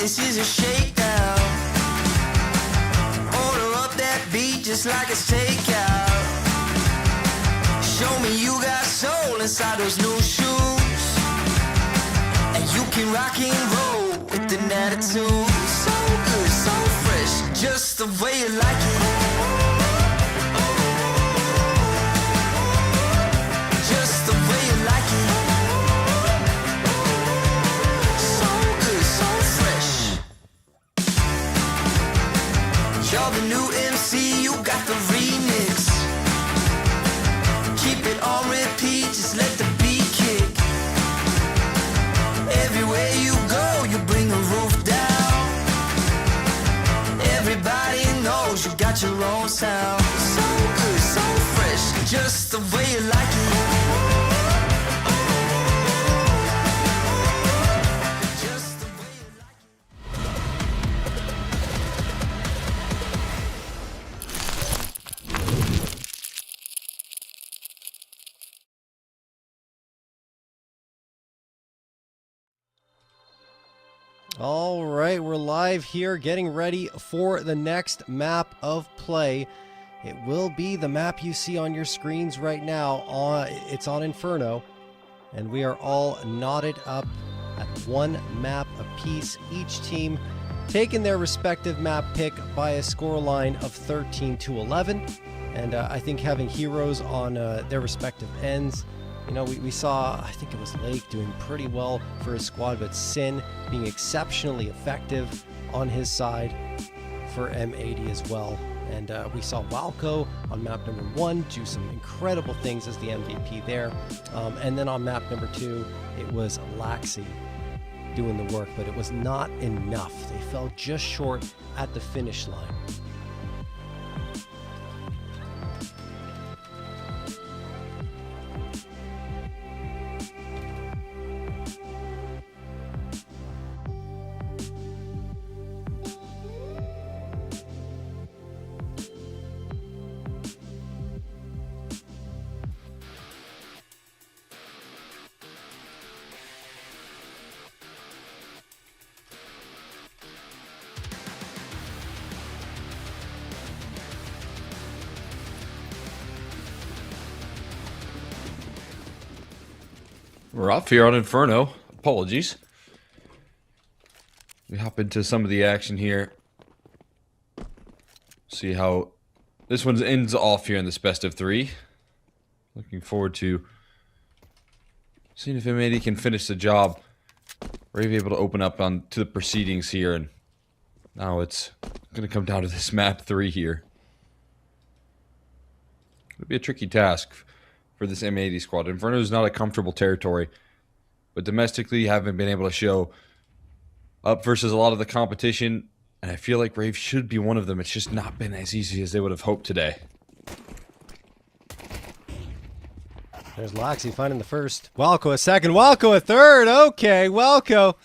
this is a shakedown. Order up that beat just like it's takeout. Show me you got soul inside those new shoes, and you can rock and roll with an attitude. So good, so fresh, just the way you like it. Just the way you like it. So good, so fresh. You're the new MC, you got the remix. Keep it on repeat, just let the beat kick. Everywhere you go, you bring the roof down. Everybody knows you got your own sound. So good, so fresh, just the way you like it. Just the way you like it. All right, we're live here getting ready for the next map of play. It will be the map you see on your screens right now. It's on Inferno, and we are all knotted up at one map apiece. Each team taking their respective map pick by a scoreline of 13-11. And I think having heroes on their respective ends. You know, we saw, I think it was Lake doing pretty well for his squad, but Sin being exceptionally effective on his side for M80 as well. And we saw Walco on map number 1 do some incredible things as the MVP there. And then on map number 2, it was Laxi doing the work, but it was not enough. They fell just short at the finish line. We're off here on Inferno. Apologies. We hop into some of the action here. See how this one ends off here in this best of 3. Looking forward to seeing if M80 can finish the job. Rave able to open up on to the proceedings here, and now it's going to come down to this map 3 here. It'll be a tricky task for this M80 squad. Inferno is not a comfortable territory, but domestically haven't been able to show up versus a lot of the competition, and I feel like Rave should be one of them. It's just not been as easy as they would have hoped today. There's Laxi finding the first. Walco a second. Walco a third. Okay, Walco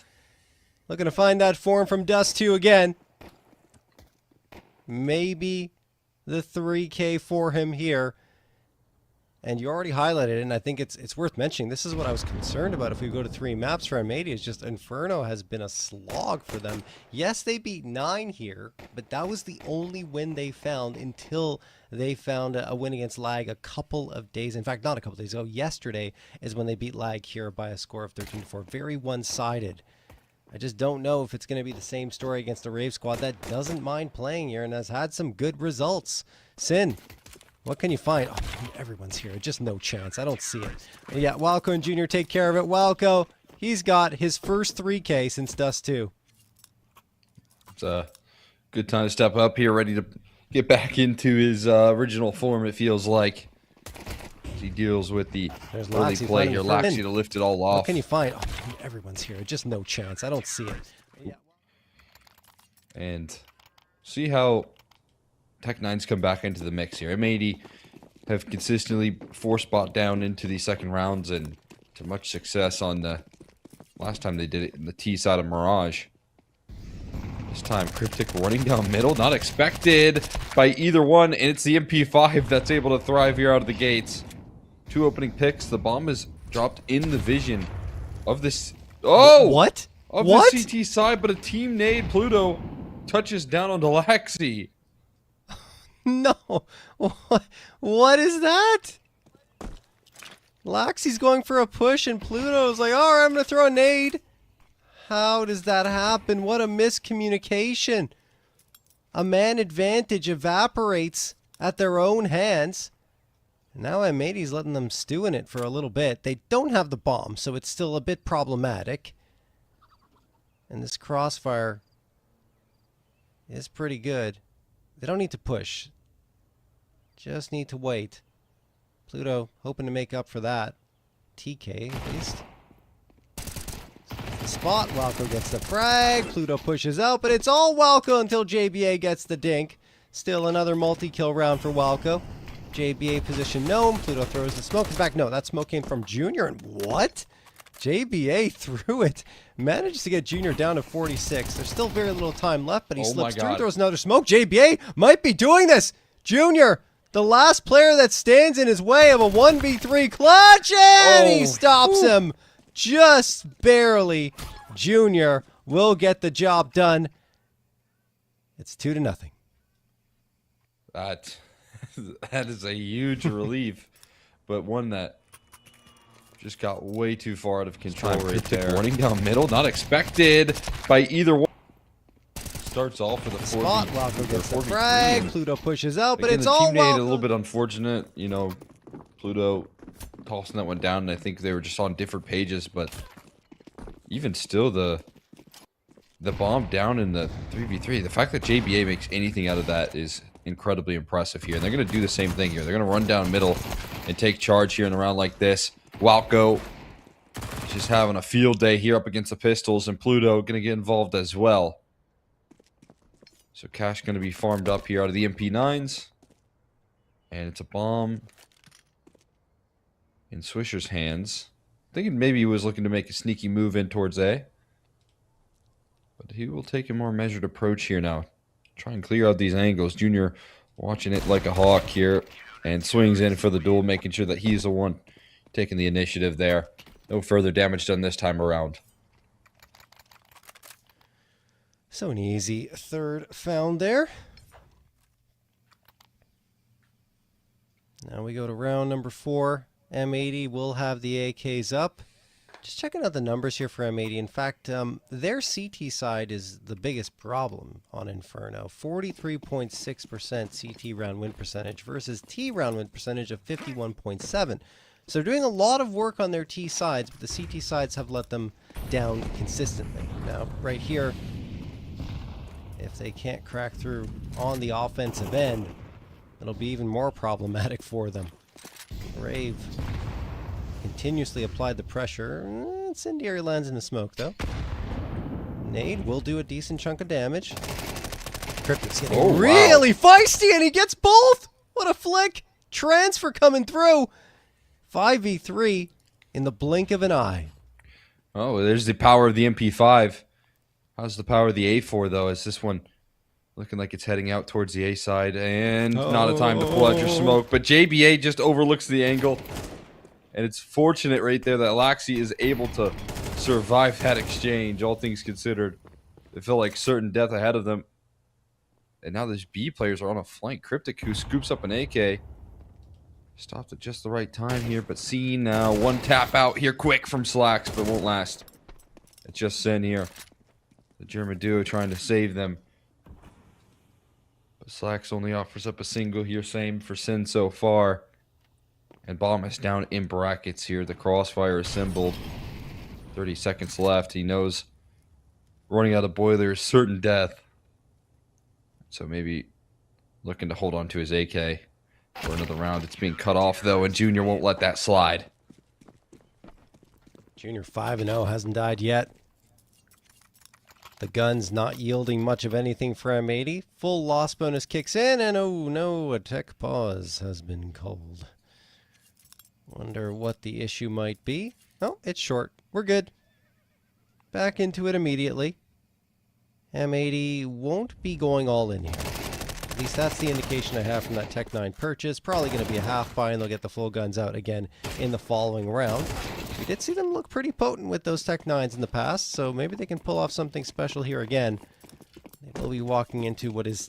looking to find that form from Dust 2 again. Maybe the 3K for him here. And you already highlighted it, and I think it's worth mentioning. This is what I was concerned about if we go to 3 maps for M80. It's just Inferno has been a slog for them. Yes, they beat 9 here, but that was the only win they found until they found a win against Lag a couple of days. In fact, not a couple of days ago. Yesterday is when they beat Lag here by a score of 13-4. Very one-sided. I just don't know if it's going to be the same story against a Rave squad that doesn't mind playing here and has had some good results. Sin, what can you find? Oh, everyone's here. Just no chance. I don't see it. Yeah, Walco and Junior take care of it. Walco, he's got his first 3K since Dust 2. It's a good time to step up here, ready to get back into his original form, it feels like. He deals with the early play here. Laxi to lift it all off. What can you find? Oh, everyone's here. Just no chance. I don't see it. Yeah. And see how Tech9's come back into the mix here. M80 have consistently 4-spot down into the second rounds, and to much success on the last time they did it in the T side of Mirage. This time, Cryptic running down middle, not expected by either one, and it's the MP5 that's able to thrive here out of the gates. 2 opening picks. The bomb is dropped in the vision of this. Oh! What? of What? the CT side, but a team nade. Pluto touches down on Delaxy. No. What is that? Laxy's going for a push and Pluto's like, all right, I'm going to throw a nade. How does that happen? What a miscommunication. A man advantage evaporates at their own hands. Now M80's letting them stew in it for a little bit. They don't have the bomb, so it's still a bit problematic. And this crossfire is pretty good. They don't need to push. Just need to wait. Pluto hoping to make up for that. TK, at least. The spot. Walco gets the frag. Pluto pushes out, but it's all Walco until JBA gets the dink. Still another multi-kill round for Walco. JBA position known. Pluto throws the smoke. In fact, no, that smoke came from Junior. And what? JBA threw it. Manages to get Junior down to 46. There's still very little time left, but he slips through, throws another smoke. JBA might be doing this. Junior, the last player that stands in his way of a 1v3 clutch, and he stops him just barely. Junior will get the job done. It's 2-0. That is a huge relief, but one that just got way too far out of control right there. Warning down middle, not expected by either one. Starts off with a 4v3. Spot, Walco gets the frag. Pluto pushes out, but Again, it's the all team nade Walco. a little bit unfortunate. You know, Pluto tossing that one down, and I think they were just on different pages, but even still, the bomb down in the 3v3, the fact that JBA makes anything out of that is incredibly impressive here. And they're going to do the same thing here. They're going to run down middle and take charge here in a round like this. Walco just having a field day here up against the Pistols, and Pluto going to get involved as well. So Cash going to be farmed up here out of the MP9s. And it's a bomb in Swisher's hands. Thinking maybe he was looking to make a sneaky move in towards A. But he will take a more measured approach here now. Try and clear out these angles. Junior watching it like a hawk here. And swings in for the duel, making sure that he's the one taking the initiative there. No further damage done this time around. So an easy third found there. Now we go to round number 4. M80 will have the AKs up. Just checking out the numbers here for M80. In fact, their CT side is the biggest problem on Inferno. 43.6% CT round win percentage versus T round win percentage of 51.7%. So they're doing a lot of work on their T sides, but the CT sides have let them down consistently. Now, right here, if they can't crack through on the offensive end, it'll be even more problematic for them. Rave continuously applied the pressure. Incendiary lands in the smoke, though. Nade will do a decent chunk of damage. Cryptic's getting really feisty, and he gets both! What a flick! Transfer coming through! 5v3 in the blink of an eye. Oh, there's the power of the MP5. How's the power of the A4, though? Is this one looking like it's heading out towards the A side? And not a time to pull out your smoke. But JBA just overlooks the angle. And it's fortunate right there that Laxy is able to survive that exchange, all things considered. They feel like certain death ahead of them. And now these B players are on a flank. Cryptic, who scoops up an AK. Stopped at just the right time here, but seen now. One tap out here quick from Slacks, but won't last. It's just Sin here. The German duo trying to save them. But Slacks only offers up a single here. Same for Sin so far. And Bomb is down in brackets here. The crossfire is symboled. 30 seconds left. He knows running out of boiler is certain death. So maybe looking to hold on to his AK for another round. It's being cut off, though, and Junior won't let that slide. Junior 5-0, hasn't died yet. The gun's not yielding much of anything for M80. Full loss bonus kicks in, and oh no, a tech pause has been called. Wonder what the issue might be. Oh, it's short. We're good. Back into it immediately. M80 won't be going all in here. At least that's the indication I have from that Tech 9 purchase. Probably going to be a half buy, and they'll get the full guns out again in the following round. We did see them look pretty potent with those Tech 9s in the past, so maybe they can pull off something special here again. They will be walking into what is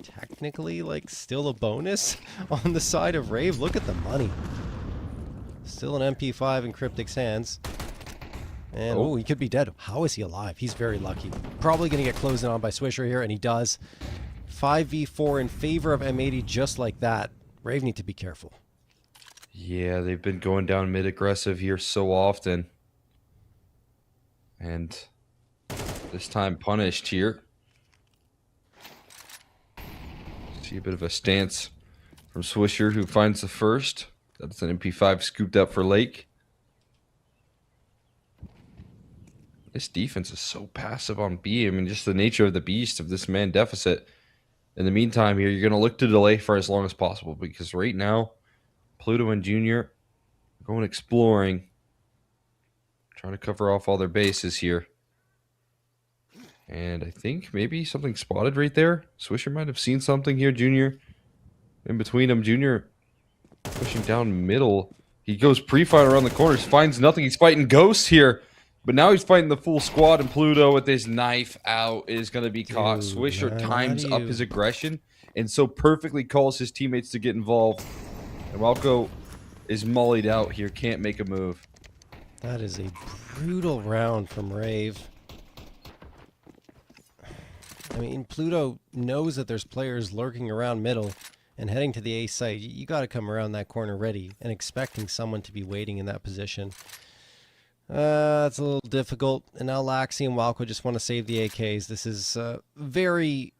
technically like still a bonus on the side of Rave. Look at the money. Still an MP5 in Cryptic's hands. And, oh, he could be dead. How is he alive? He's very lucky. Probably going to get closed in on by Swisher here, and he does. 5v4 in favor of M80 just like that. Rave need to be careful. Yeah, they've been going down mid-aggressive here so often. And this time punished here. See a bit of a stance from Swisher, who finds the first. That's an MP5 scooped up for Lake. This defense is so passive on B. I mean, just the nature of the beast of this man deficit. In the meantime here, you're going to look to delay for as long as possible, because right now, Pluto and Junior are going exploring, trying to cover off all their bases here. And I think maybe something spotted right there. Swisher might have seen something here. Junior in between them. Junior pushing down middle. He goes pre-fire around the corners, finds nothing. He's fighting ghosts here. But now he's fighting the full squad, and Pluto with his knife out is going to be caught. Swisher times up his aggression and so perfectly calls his teammates to get involved. And Walco is mullied out here, can't make a move. That is a brutal round from Rave. I mean, Pluto knows that there's players lurking around middle and heading to the A site. You got to come around that corner ready and expecting someone to be waiting in that position. It's a little difficult. And now Laxi and Walco just want to save the AKs. This is very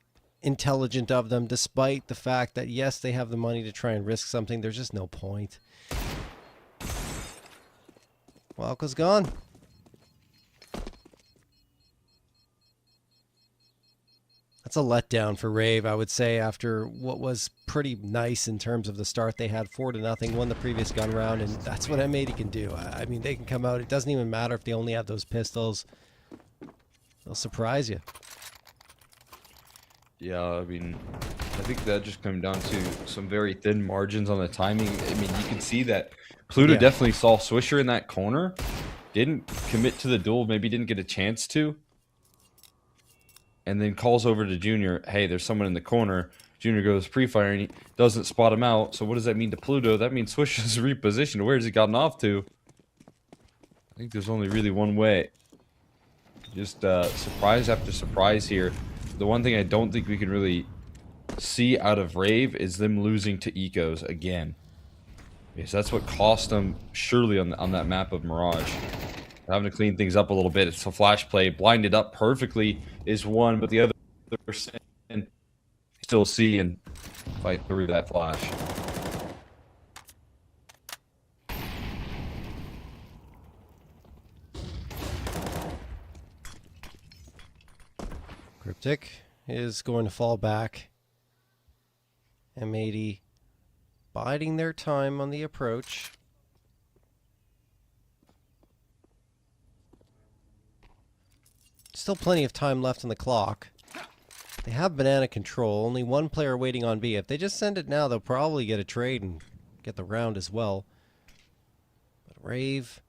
intelligent of them, despite the fact that, yes, they have the money to try and risk something. There's just no point. Walco's gone. That's a letdown for Rave, I would say, after what was pretty nice in terms of the start. They had 4-0, won the previous gun round, and that's what M80 can do. I mean, they can come out. It doesn't even matter if they only have those pistols. They'll surprise you. Yeah, I mean, I think that just came down to some very thin margins on the timing. I mean, you can see that Pluto definitely saw Swisher in that corner. Didn't commit to the duel, maybe didn't get a chance to. And then calls over to Junior, hey, there's someone in the corner. Junior goes pre-fire and he doesn't spot him out. So what does that mean to Pluto? That means Swisher's repositioned. Where's he gotten off to? I think there's only really one way. Just surprise after surprise here. The one thing I don't think we can really see out of Rave is them losing to Ecos again. Because that's what cost them surely on that map of Mirage. Having to clean things up a little bit. It's a flash play. Blinded up perfectly is one, but the other still see and fight through that flash. Cryptic is going to fall back. M80 biding their time on the approach. Still plenty of time left on the clock. They have banana control. Only one player waiting on B. If they just send it now, they'll probably get a trade and get the round as well. But Rave,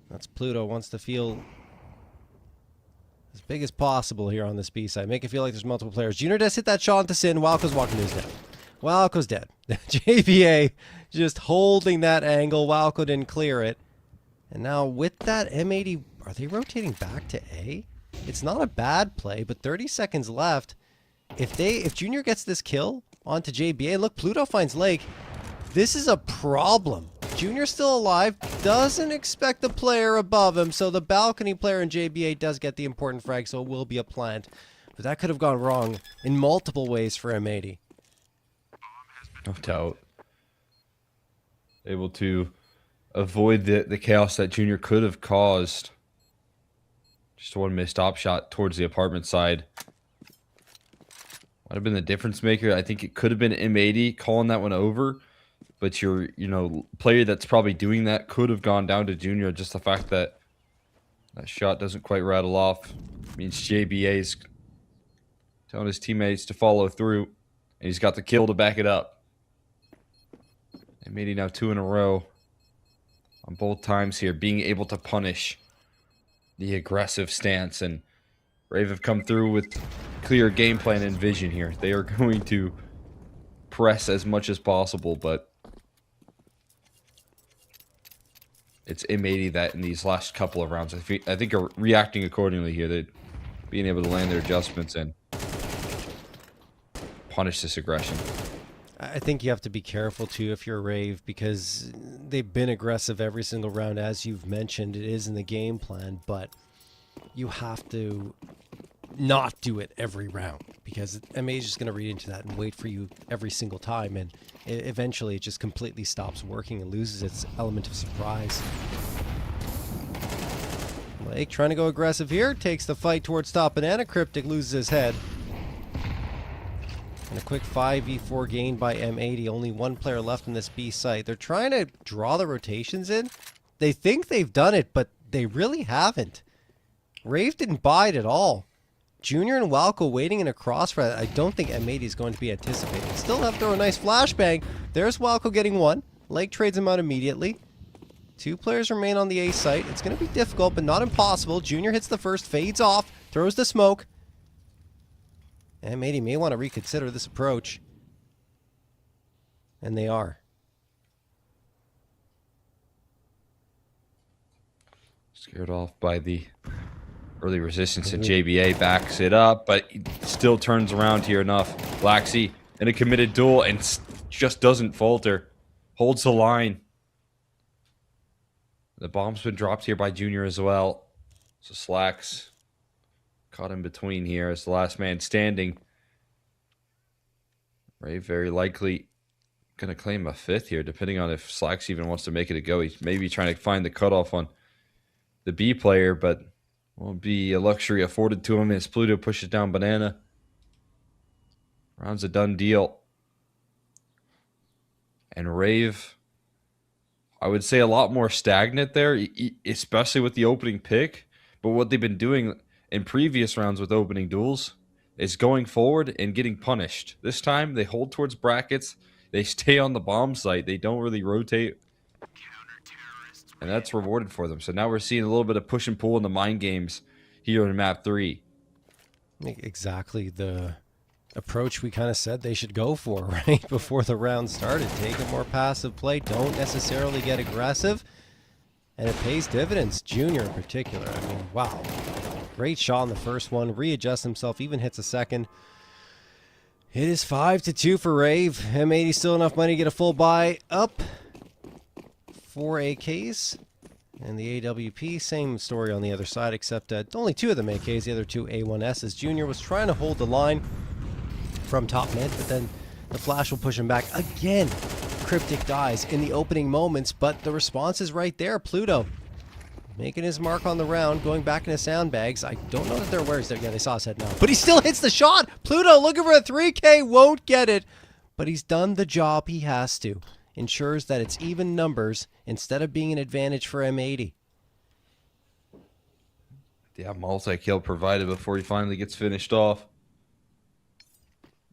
that's Pluto, wants to feel as big as possible here on this B side. Make it feel like there's multiple players. Junior does hit that shot into Sin. Walco's walking to his death. Walco's dead. JBA just holding that angle. Walco didn't clear it. And now with that M80, are they rotating back to A? It's not a bad play, but 30 seconds left. If Junior gets this kill onto JBA, look, Pluto finds Lake. This is a problem. Junior's still alive, doesn't expect the player above him, so the balcony player in JBA does get the important frag, so it will be a plant. But that could have gone wrong in multiple ways for M80. No doubt. Able to avoid the chaos that Junior could have caused. Just one missed op shot towards the apartment side. Might have been the difference maker. I think it could have been M80 calling that one over. But your, player that's probably doing that could have gone down to Junior. Just the fact that that shot doesn't quite rattle off means JBA's telling his teammates to follow through. And he's got the kill to back it up. M80 now 2 in a row on both times here, being able to punish the aggressive stance. And Rave have come through with clear game plan and vision here. They are going to press as much as possible, but it's M80 that in these last couple of rounds, I think are reacting accordingly here. They're being able to land their adjustments and punish this aggression. I think you have to be careful too if you're Rave, because they've been aggressive every single round, as you've mentioned. It is in the game plan, but you have to not do it every round, because MA is just going to read into that and wait for you every single time, and eventually it just completely stops working and loses its element of surprise. Blake trying to go aggressive here, takes the fight towards top banana. Cryptic loses his head. And a quick 5v4 gain by M80. Only one player left in this B site. They're trying to draw the rotations in. They think they've done it, but they really haven't. Rave didn't buy it at all. Junior and Walco waiting in a crossfire. I don't think M80 is going to be anticipating. Still have to throw a nice flashbang. There's Walco getting one. Lake trades him out immediately. 2 players remain on the A site. It's going to be difficult, but not impossible. Junior hits the first, fades off, throws the smoke. M80 may want to reconsider this approach. And they are. Scared off by the early resistance, and JBA backs it up, but he still turns around here enough. Laxi in a committed duel and just doesn't falter. Holds the line. The bomb's been dropped here by Junior as well. So Slacks caught in between here as the last man standing. Rave very likely going to claim a 5th here, depending on if Slacks even wants to make it a go. He's maybe trying to find the cutoff on the B player, but won't be a luxury afforded to him as Pluto pushes down banana. Round's a done deal. And Rave, I would say a lot more stagnant there, especially with the opening pick. But what they've been doing in previous rounds with opening duels is going forward and getting punished. This time, they hold towards brackets. They stay on the bomb site. They don't really rotate. And that's rewarded for them. So now we're seeing a little bit of push and pull in the mind games here in map 3. Exactly the approach we kind of said they should go for, right? Before the round started. Take a more passive play. Don't necessarily get aggressive. And it pays dividends. Junior in particular. I mean, wow. Great shot on the first one. Readjusts himself. Even hits a second. It is 5-2 for Rave. M80 still enough money to get a full buy up. 4 AKs. And the AWP, same story on the other side, except only 2 of them AKs. The other 2 A1Ss. Junior was trying to hold the line from top mid, but then the flash will push him back again. Cryptic dies in the opening moments, but the response is right there. Pluto making his mark on the round, going back into sandbags. I don't know that they're aware. Yeah, they saw his head now, but he still hits the shot. Pluto looking for a 3K, won't get it, but he's done the job he has to. Ensures that it's even numbers instead of being an advantage for M80. Yeah, multi-kill provided before he finally gets finished off.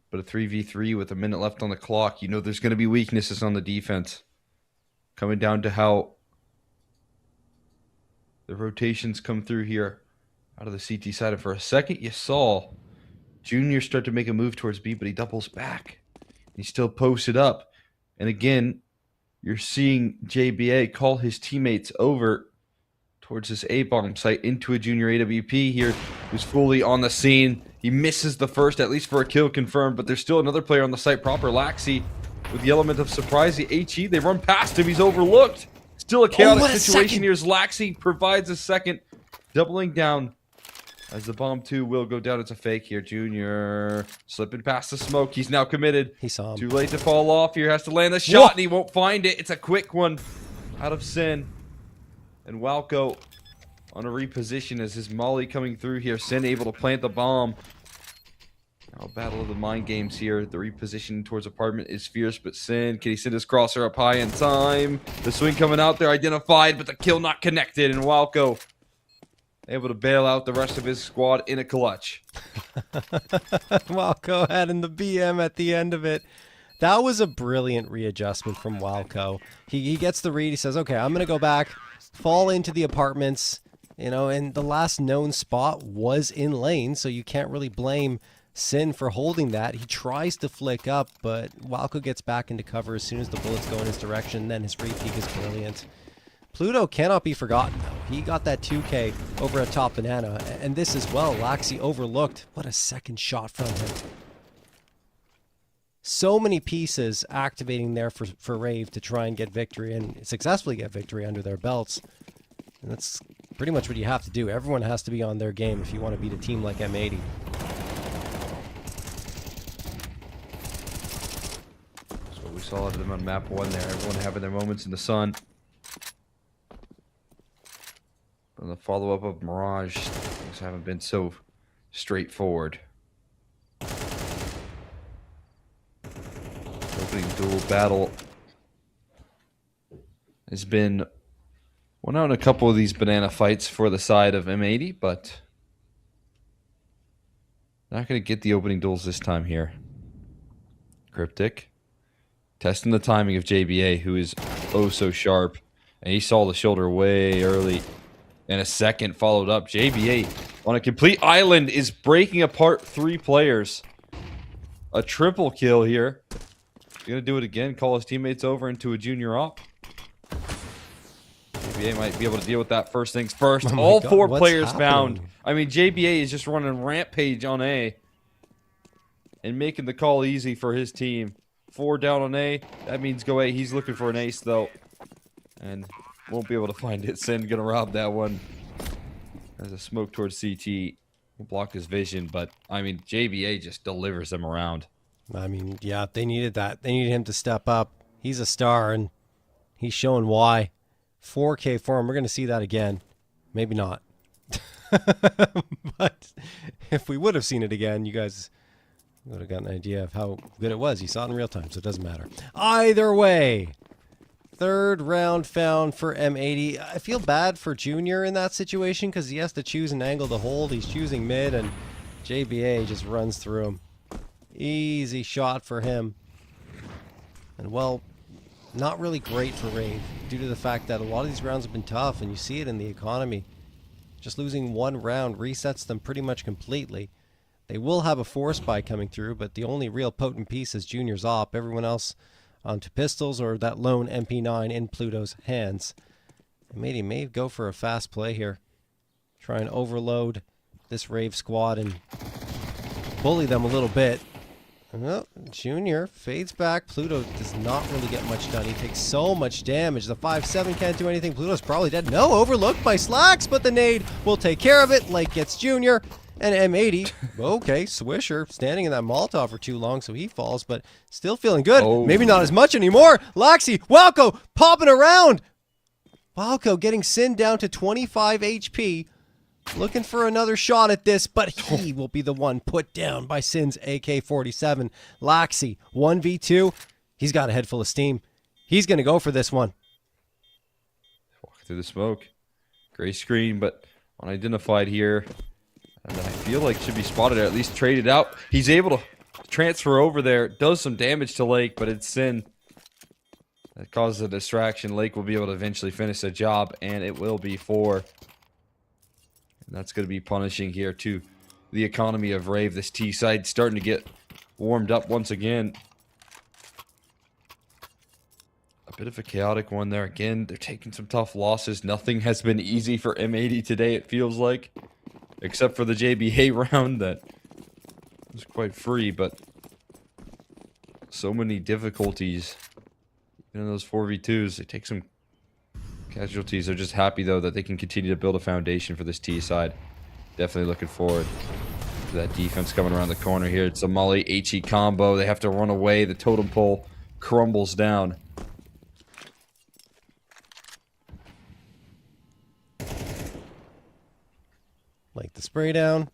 But a 3v3 with a minute left on the clock, you know there's going to be weaknesses on the defense. Coming down to how the rotations come through here out of the CT side. And for a second, you saw Junior start to make a move towards B, but he doubles back. He's still posted up. And again, you're seeing JBA call his teammates over towards this A-bomb site into a Junior AWP here who's fully on the scene. He misses the first, at least for a kill confirmed, but there's still another player on the site proper, Laxi, with the element of surprise. The HE, they run past him, he's overlooked. Still a chaotic situation here as Laxi provides a second, doubling down as the bomb 2 will go down. It's a fake here. Junior slipping past the smoke. He's now committed. He saw him. Too late to fall off here. Has to land the shot, and he won't find it. It's a quick one out of Sin. And Walco on a reposition as his molly coming through here. Sin able to plant the bomb. Now battle of the mind games here. The repositioning towards apartment is fierce, but Sin, can he send his crosser up high in time? The swing coming out there identified, but the kill not connected. And Walco able to bail out the rest of his squad in a clutch. Walco adding the BM at the end of it. That was a brilliant readjustment from Walco. He gets the read. He says, okay, I'm going to go back, fall into the apartments, you know, and the last known spot was in lane, so you can't really blame Sin for holding that. He tries to flick up, but Walco gets back into cover as soon as the bullets go in his direction. Then his repeat is brilliant. Pluto cannot be forgotten, though. He got that 2K over at top banana, and this as well. Laxi overlooked. What a second shot from him. So many pieces activating there for Rave to try and get victory, and successfully get victory under their belts. And that's pretty much what you have to do. Everyone has to be on their game if you want to beat a team like M80. That's what we saw to them on map 1 there. Everyone having their moments in the sun. And the follow-up of Mirage, things haven't been so straightforward. Opening duel battle has been won out in a couple of these banana fights for the side of M80, but not going to get the opening duels this time here. Cryptic testing the timing of JBA, who is oh so sharp, and he saw the shoulder way early. And a second followed up. JBA on a complete island is breaking apart 3 players. A triple kill here. He's going to do it again. Call his teammates over into a junior op. JBA might be able to deal with that first things first. Oh All God, 4 what's players happening? found. I mean, JBA is just running rampage on A. And making the call easy for his team. 4 down on A. That means go A. He's looking for an ace, though. And won't be able to find it. Sin gonna rob that one. As a smoke towards CT. Will block his vision, but I mean JBA just delivers them around. I mean, yeah, they needed that. They needed him to step up. He's a star, and he's showing why. 4K for him. We're gonna see that again. Maybe not. But if we would have seen it again, you guys would have gotten an idea of how good it was. You saw it in real time, so it doesn't matter. Either way. 3rd round found for M80. I feel bad for Junior in that situation because he has to choose an angle to hold. He's choosing mid, and JBA just runs through him. Easy shot for him. And, well, not really great for Rave due to the fact that a lot of these rounds have been tough, and you see it in the economy. Just losing 1 round resets them pretty much completely. They will have a force buy coming through, but the only real potent piece is Junior's op. Everyone else onto pistols or that lone MP9 in Pluto's hands. M80 may go for a fast play here. Try and overload this Rave squad and bully them a little bit. Well, Junior fades back. Pluto does not really get much done. He takes so much damage. The 5-7 can't do anything. Pluto's probably dead. No, overlooked by Slacks, but the nade will take care of it. Like gets Junior. And M80, okay, Swisher standing in that Molotov for too long, so he falls, but still feeling good. Oh. Maybe not as much anymore. Laxi, Walco popping around. Walco getting Sin down to 25 HP. Looking for another shot at this, but he will be the one put down by Sin's AK-47. Laxi, 1v2. He's got a head full of steam. He's going to go for this one. Walk through the smoke. Gray screen, but unidentified here. And I feel like should be spotted or at least traded out. He's able to transfer over there. Does some damage to Lake, but it's Sin. That causes a distraction. Lake will be able to eventually finish the job, and it will be 4. And that's going to be punishing here to the economy of Rave. This T side starting to get warmed up once again. A bit of a chaotic one there. Again, they're taking some tough losses. Nothing has been easy for M80 today, it feels like. Except for the JBA round that was quite free, but so many difficulties. Even in those 4v2s, they take some casualties. They're just happy, though, that they can continue to build a foundation for this T side. Definitely looking forward to that defense coming around the corner here. It's a Molly HE combo. They have to run away. The totem pole crumbles down. Like the spray down.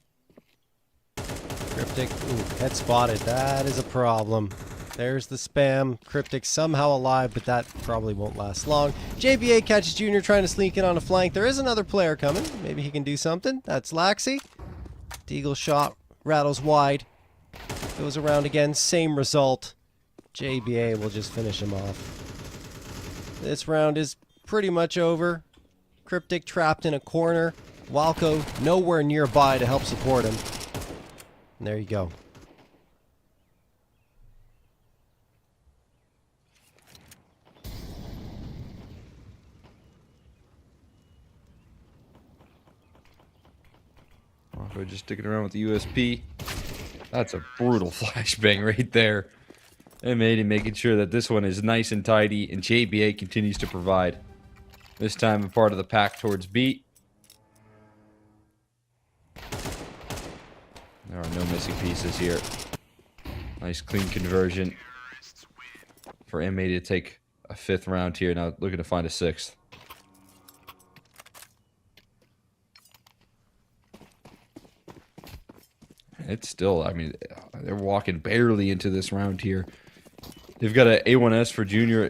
Cryptic. Ooh, head spotted. That is a problem. There's the spam. Cryptic somehow alive, but that probably won't last long. JBA catches Junior trying to sneak in on a flank. There is another player coming. Maybe he can do something. That's Laxi. Deagle shot rattles wide. Goes around again. Same result. JBA will just finish him off. This round is pretty much over. Cryptic trapped in a corner. Walco nowhere nearby to help support him. And there you go. We're just sticking around with the USP. That's a brutal flashbang right there. M80 making sure that this one is nice and tidy, and JBA continues to provide. This time a part of the pack towards B. There are no missing pieces here. Nice clean conversion for M80 to take a 5th round here. Now looking to find a 6th. It's still, I mean, they're walking barely into this round here. They've got an A1S for Junior,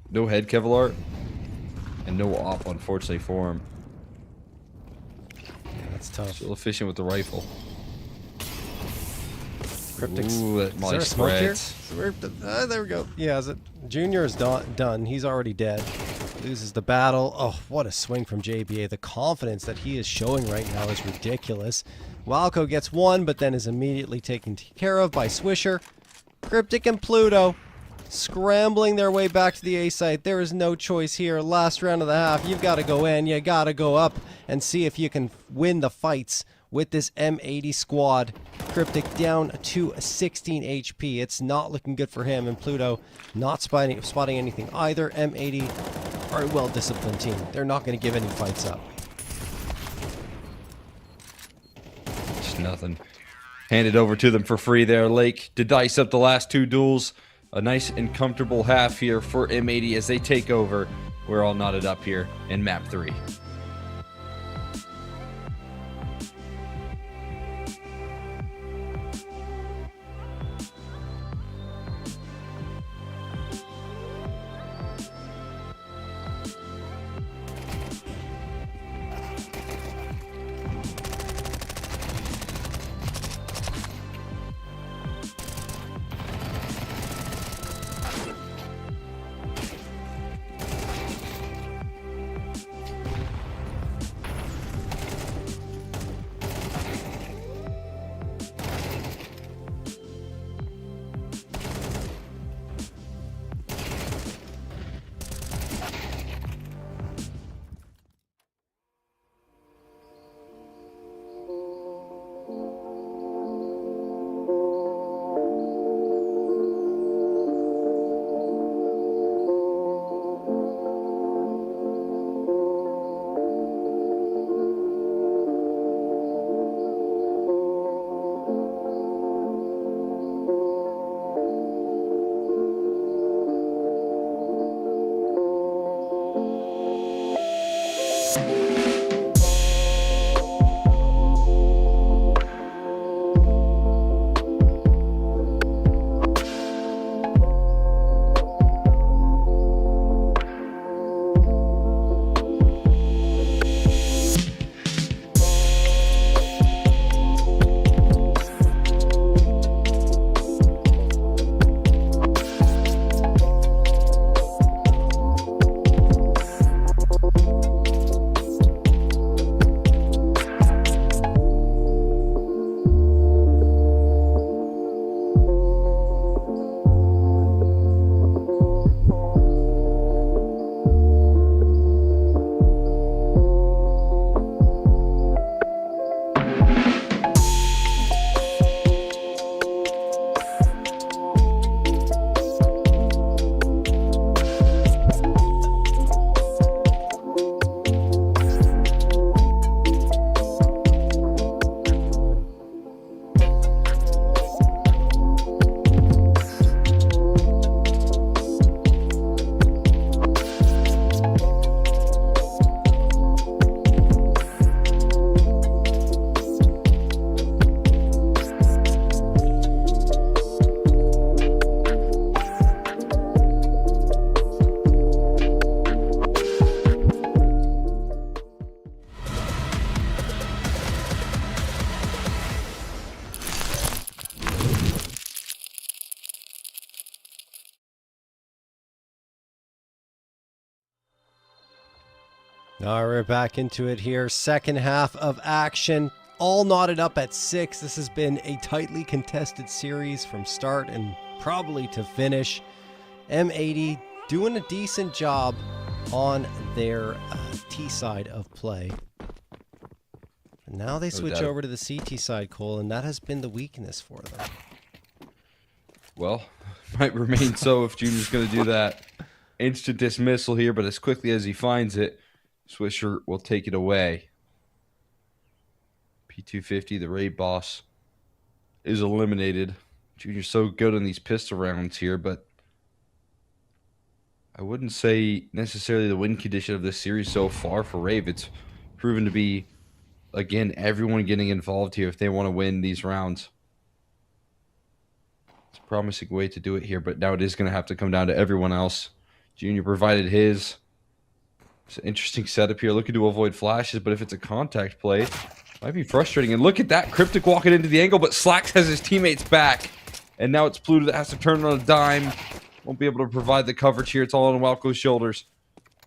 no head Kevlar, and no op, unfortunately, for him. Yeah, that's tough. Still efficient with the rifle. Cryptic's. Ooh, that Is there a nice smoke here? spreads. There we go. Yeah, is it? Junior is done. He's already dead. Loses the battle. Oh, what a swing from JBA. The confidence that he is showing right now is ridiculous. Walco gets one, but then is immediately taken care of by Swisher. Cryptic and Pluto scrambling their way back to the A site. There is no choice here. Last round of the half. You've got to go in. You got to go up and see if you can win the fights with this M80 squad. Cryptic down to 16 HP. It's not looking good for him, and Pluto not spotting anything either. M80 are a well-disciplined team. They're not going to give any fights up. Just nothing. Handed over to them for free there, Lake, to dice up the last 2 duels. A nice and comfortable half here for M80 as they take over. We're all knotted up here in map 3. All right, we're back into it here. Second half of action. All knotted up at 6. This has been a tightly contested series from start and probably to finish. M80 doing a decent job on their T side of play. Now they switch over to the CT side, Cole, and that has been the weakness for them. Well, might remain so if Junior's going to do that. Instant dismissal here, but as quickly as he finds it, Swisher will take it away. P250, the Rave boss, is eliminated. Junior's so good on these pistol rounds here, but I wouldn't say necessarily the win condition of this series so far for Rave. It's proven to be, again, everyone getting involved here if they want to win these rounds. It's a promising way to do it here, but now it is going to have to come down to everyone else. Junior provided his. It's an interesting setup here, looking to avoid flashes, but if it's a contact play, might be frustrating. And look at that, Cryptic walking into the angle, but Slacks has his teammates back. And now it's Pluto that has to turn on a dime. Won't be able to provide the coverage here. It's all on Walco's shoulders.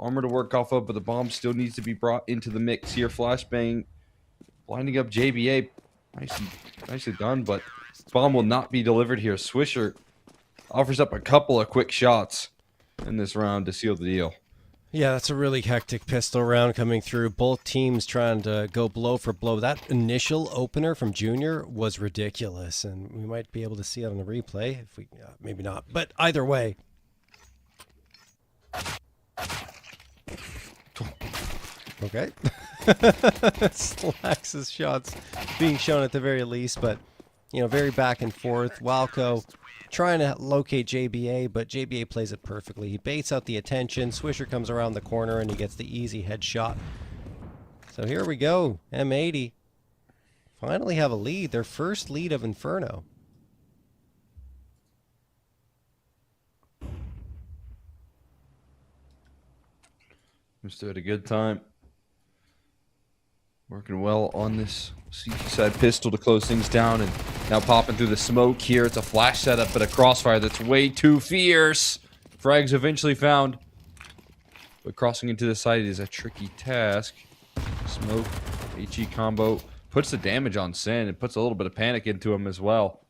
Armor to work off of, but the bomb still needs to be brought into the mix here. Flashbang blinding up JBA. Nicely done, but bomb will not be delivered here. Swisher offers up a couple of quick shots in this round to seal the deal. Yeah, that's a really hectic pistol round coming through. Both teams trying to go blow for blow. That initial opener from Junior was ridiculous, and we might be able to see it on the replay. If we, maybe not, but either way. Okay. Slacks' shots being shown at the very least, but, you know, very back and forth. Walco trying to locate JBA, but JBA plays it perfectly. He baits out the attention. Swisher comes around the corner, and he gets the easy headshot. So here we go. M80 finally have a lead. Their first lead of Inferno. Still had a good time. Working well on this CT side pistol to close things down, and now popping through the smoke here. It's a flash setup, but a crossfire that's way too fierce. Frags eventually found, but crossing into the site is a tricky task. Smoke, HE combo puts the damage on Sin and puts a little bit of panic into him as well.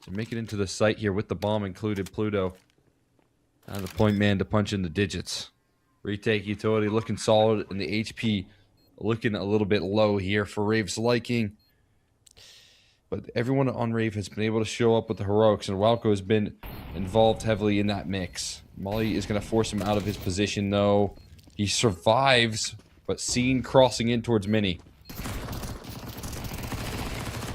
To make it into the site here with the bomb included, Pluto. Now the point man to punch in the digits. Retake utility looking solid, and the HP looking a little bit low here for Rave's liking. But everyone on Rave has been able to show up with the heroics, and Walco has been involved heavily in that mix. Molly is going to force him out of his position, though. He survives, but seen crossing in towards Mini.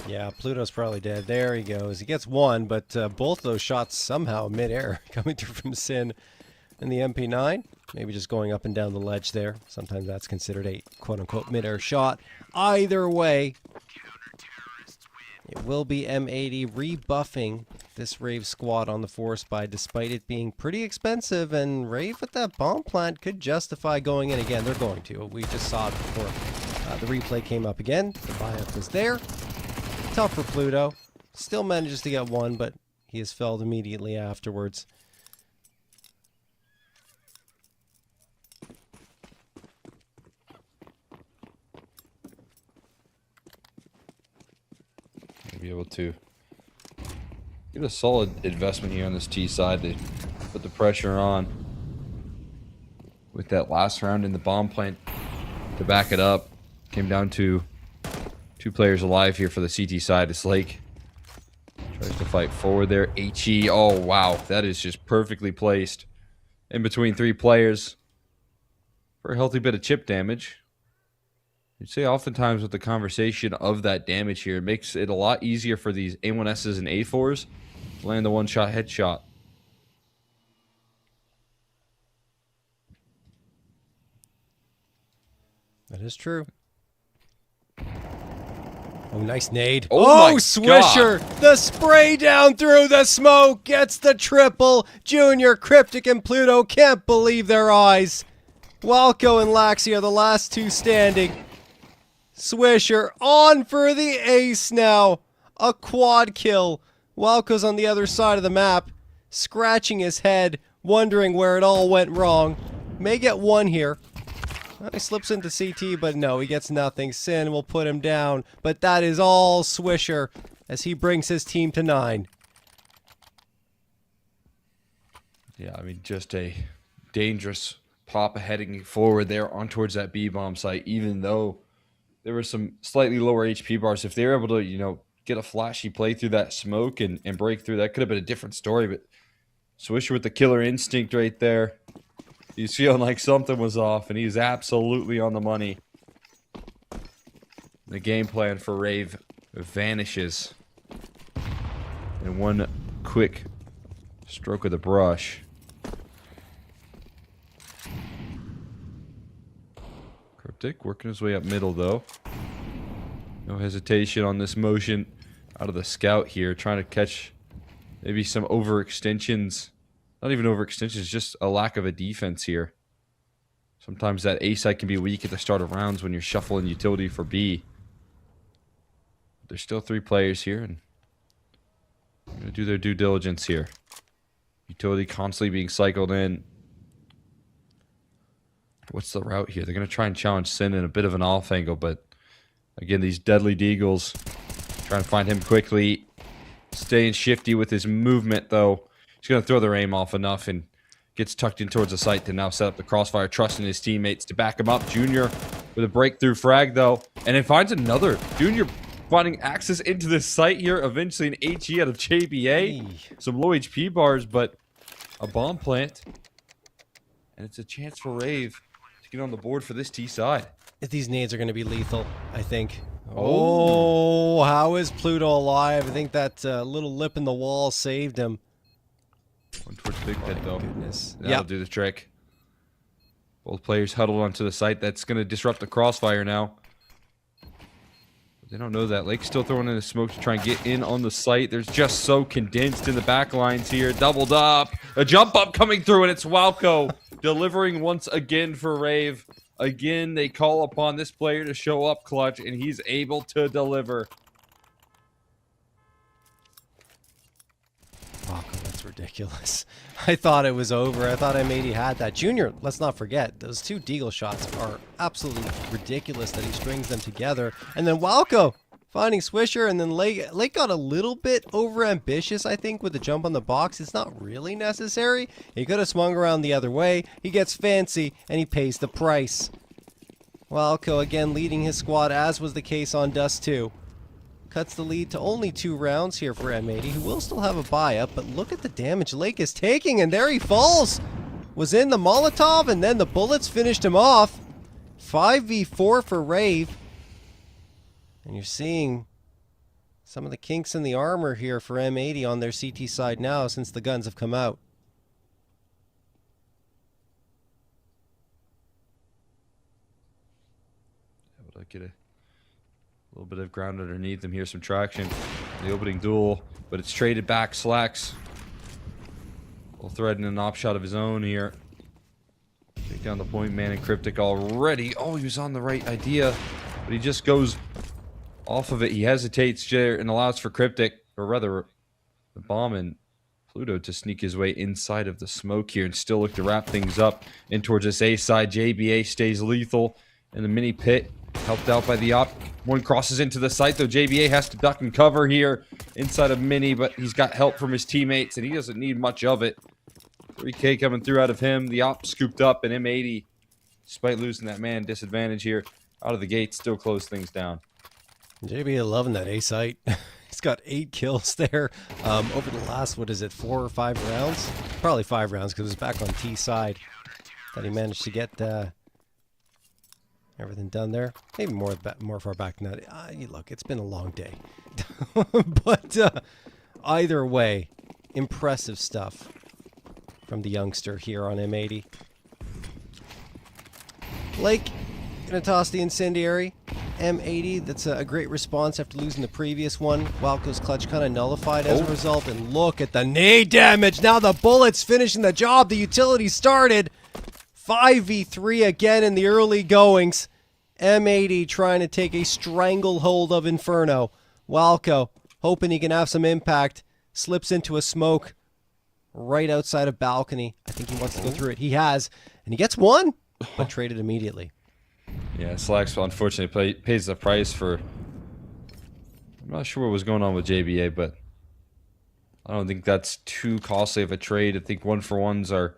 Yeah, Pluto's probably dead. There he goes. He gets one, but both those shots somehow midair coming through from Sin and the MP9. Maybe just going up and down the ledge there. Sometimes that's considered a quote-unquote midair shot. Either way, it will be M80 rebuffing this Rave squad on the force buy, despite it being pretty expensive. And Rave with that bomb plant could justify going in again. They're going to. We just saw it before. The replay came up again. The buy-up was there. Tough for Pluto. Still manages to get one, but he is felled immediately afterwards. Be able to get a solid investment here on this T side to put the pressure on with that last round in the bomb plant to back it up. Came down to 2 players alive here for the CT side. It's Lake tries to fight forward there. HE, oh wow, that is just perfectly placed in between 3 players for a healthy bit of chip damage. You'd say oftentimes with the conversation of that damage here, it makes it a lot easier for these A1Ss and A4s to land the one-shot headshot. That is true. Oh, nice nade. Oh, my Swisher! God. The spray down through the smoke gets the triple. Junior, Cryptic, and Pluto can't believe their eyes. Walco and Laxi are the last 2 standing. Swisher on for the ace now. A quad kill. Walco's on the other side of the map, scratching his head, wondering where it all went wrong. May get one here. He slips into CT, but no, he gets nothing. Sin will put him down, but that is all Swisher as he brings his team to 9. Yeah, I mean, just a dangerous pop heading forward there on towards that B-bomb site, even though there were some slightly lower HP bars. If they were able to, you know, get a flashy play through that smoke and break through, that could have been a different story. But Swisher with the killer instinct right there. He's feeling like something was off, and he's absolutely on the money. The game plan for Rave vanishes in one quick stroke of the brush. Cryptic working his way up middle, though. No hesitation on this motion out of the scout here, trying to catch maybe some overextensions. Not even overextensions, just a lack of a defense here. Sometimes that A side can be weak at the start of rounds when you're shuffling utility for B. There's still 3 players here, and they're going to do their due diligence here. Utility constantly being cycled in. What's the route here? They're going to try and challenge Sin in a bit of an off angle, but again, these deadly deagles trying to find him quickly. Staying shifty with his movement, though. He's going to throw their aim off enough and gets tucked in towards the site to now set up the crossfire, trusting his teammates to back him up. Junior with a breakthrough frag, though, and it finds another. Junior finding access into this site here. Eventually an HE out of JBA. Some low HP bars, but a bomb plant. And it's a chance for Rave to get on the board for this T side. These nades are going to be lethal, I think. Oh, how is Pluto alive? I think that little lip in the wall saved him. One towards Big Pit, though. Goodness. That'll do the trick. Both players huddled onto the site. That's going to disrupt the crossfire now. But they don't know that. Lake's still throwing in the smoke to try and get in on the site. There's just so condensed in the back lines here. Doubled up. A jump up coming through, and it's Walco delivering once again for Rave. Again, they call upon this player to show up clutch, and he's able to deliver. Oh, that's ridiculous. I thought it was over. I thought M80 had that. Junior, let's not forget, those 2 deagle shots are absolutely ridiculous that he strings them together. And then Walco finding Swisher, and then Lake got a little bit over-ambitious, I think, with the jump on the box. It's not really necessary. He could have swung around the other way. He gets fancy, and he pays the price. Walco again leading his squad, as was the case on Dust 2. Cuts the lead to only 2 rounds here for M80, who will still have a buy-up, but look at the damage Lake is taking, and there he falls! Was in the Molotov, and then the bullets finished him off. 5v4 for Rave. And you're seeing some of the kinks in the armor here for M80 on their CT side now since the guns have come out. Able to get a little bit of ground underneath them here, some traction. The opening duel, but it's traded back. Slacks will threaten an op shot of his own here. Take down the point man and Cryptic already. Oh, he was on the right idea, but he just goes off of it. He hesitates there and allows for Cryptic, or rather the bomb and Pluto, to sneak his way inside of the smoke here and still look to wrap things up in towards this A side. JBA stays lethal in the mini pit, helped out by the op. One crosses into the site, though. JBA has to duck and cover here inside of mini, but he's got help from his teammates, and he doesn't need much of it. 3K coming through out of him. The op scooped up, and M80, despite losing that man disadvantage here, out of the gate, still closed things down. JBA loving that A site. He's got 8 kills there over the last, 4 or 5 rounds? Probably 5 rounds, because it was back on T side that he managed to get everything done there. Maybe more far back than that. Look, it's been a long day. But either way, impressive stuff from the youngster here on M80. Blake gonna toss the incendiary. M80, that's a great response after losing the previous one. Walco's clutch kind of nullified as a result, and look at the nade damage. Now the bullets finishing the job. The utility started. 5v3 again in the early goings. M80 trying to take a stranglehold of Inferno. Walco hoping he can have some impact. Slips into a smoke right outside of balcony. I think he wants to go through it. He has, and he gets one, but traded immediately. Yeah, Slacks unfortunately pays the price for... I'm not sure what was going on with JBA, but I don't think that's too costly of a trade. I think 1-for-1s are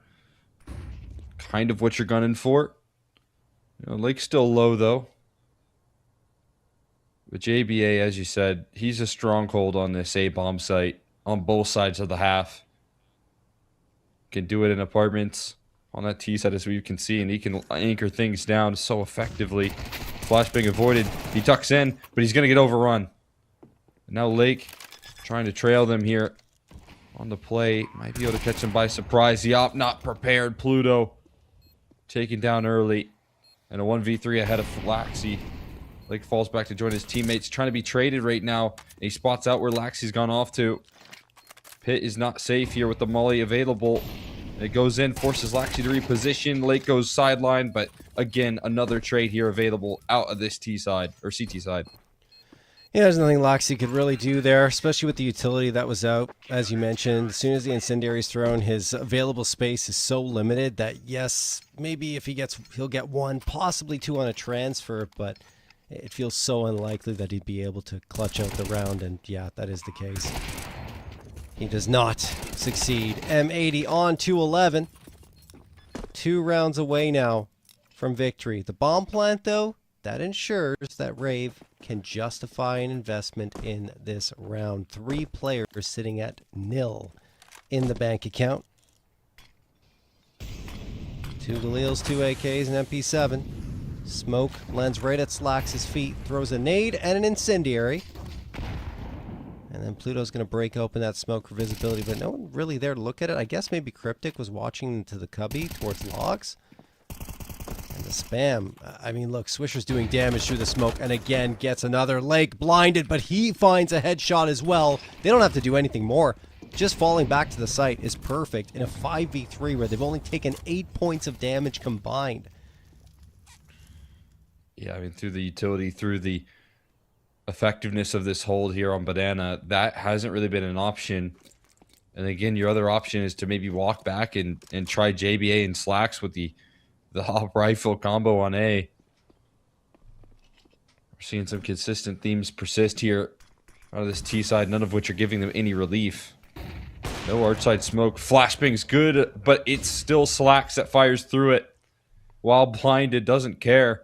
kind of what you're gunning for. You know, Lake's still low, though. But JBA, as you said, he's a stronghold on this A-bomb site on both sides of the half. Can do it in apartments on that T side, as we can see, and he can anchor things down so effectively. Flash being avoided. He tucks in, but he's going to get overrun. And now Lake trying to trail them here on the play. Might be able to catch them by surprise. The op not prepared. Pluto taken down early. And a 1v3 ahead of Laxi. Lake falls back to join his teammates. Trying to be traded right now. And he spots out where Laxi's gone off to. Pitt is not safe here with the molly available. It goes in, forces Laxi to reposition. Lake goes sideline, but again, another trade here available out of this T side, or CT side. Yeah, there's nothing Laxi could really do there, especially with the utility that was out, as you mentioned. As soon as the incendiary is thrown, his available space is so limited that, yes, maybe if he'll get one, possibly two on a transfer, but it feels so unlikely that he'd be able to clutch out the round, and yeah, that is the case. He does not succeed. M80 on 2-11. 2 rounds away now from victory. The bomb plant, though, that ensures that Rave can justify an investment in this round. 3 players sitting at nil in the bank account. 2 Galils, 2 AKs, and MP7. Smoke lands right at Slax's feet, throws a nade and an incendiary. And then Pluto's going to break open that smoke for visibility, but no one really there to look at it. I guess maybe Cryptic was watching to the cubby towards logs. And the spam. I mean, look, Swisher's doing damage through the smoke and again gets another Lake blinded, but he finds a headshot as well. They don't have to do anything more. Just falling back to the site is perfect in a 5v3 where they've only taken 8 points of damage combined. Yeah, I mean, through the utility, through the effectiveness of this hold here on Banana, that hasn't really been an option. And again, your other option is to maybe walk back and try JBA and Slacks with the hop rifle combo on A. We're seeing some consistent themes persist here out of this T side, none of which are giving them any relief. No outside smoke. Flashbang's good, but it's still Slacks that fires through it. While blinded, doesn't care.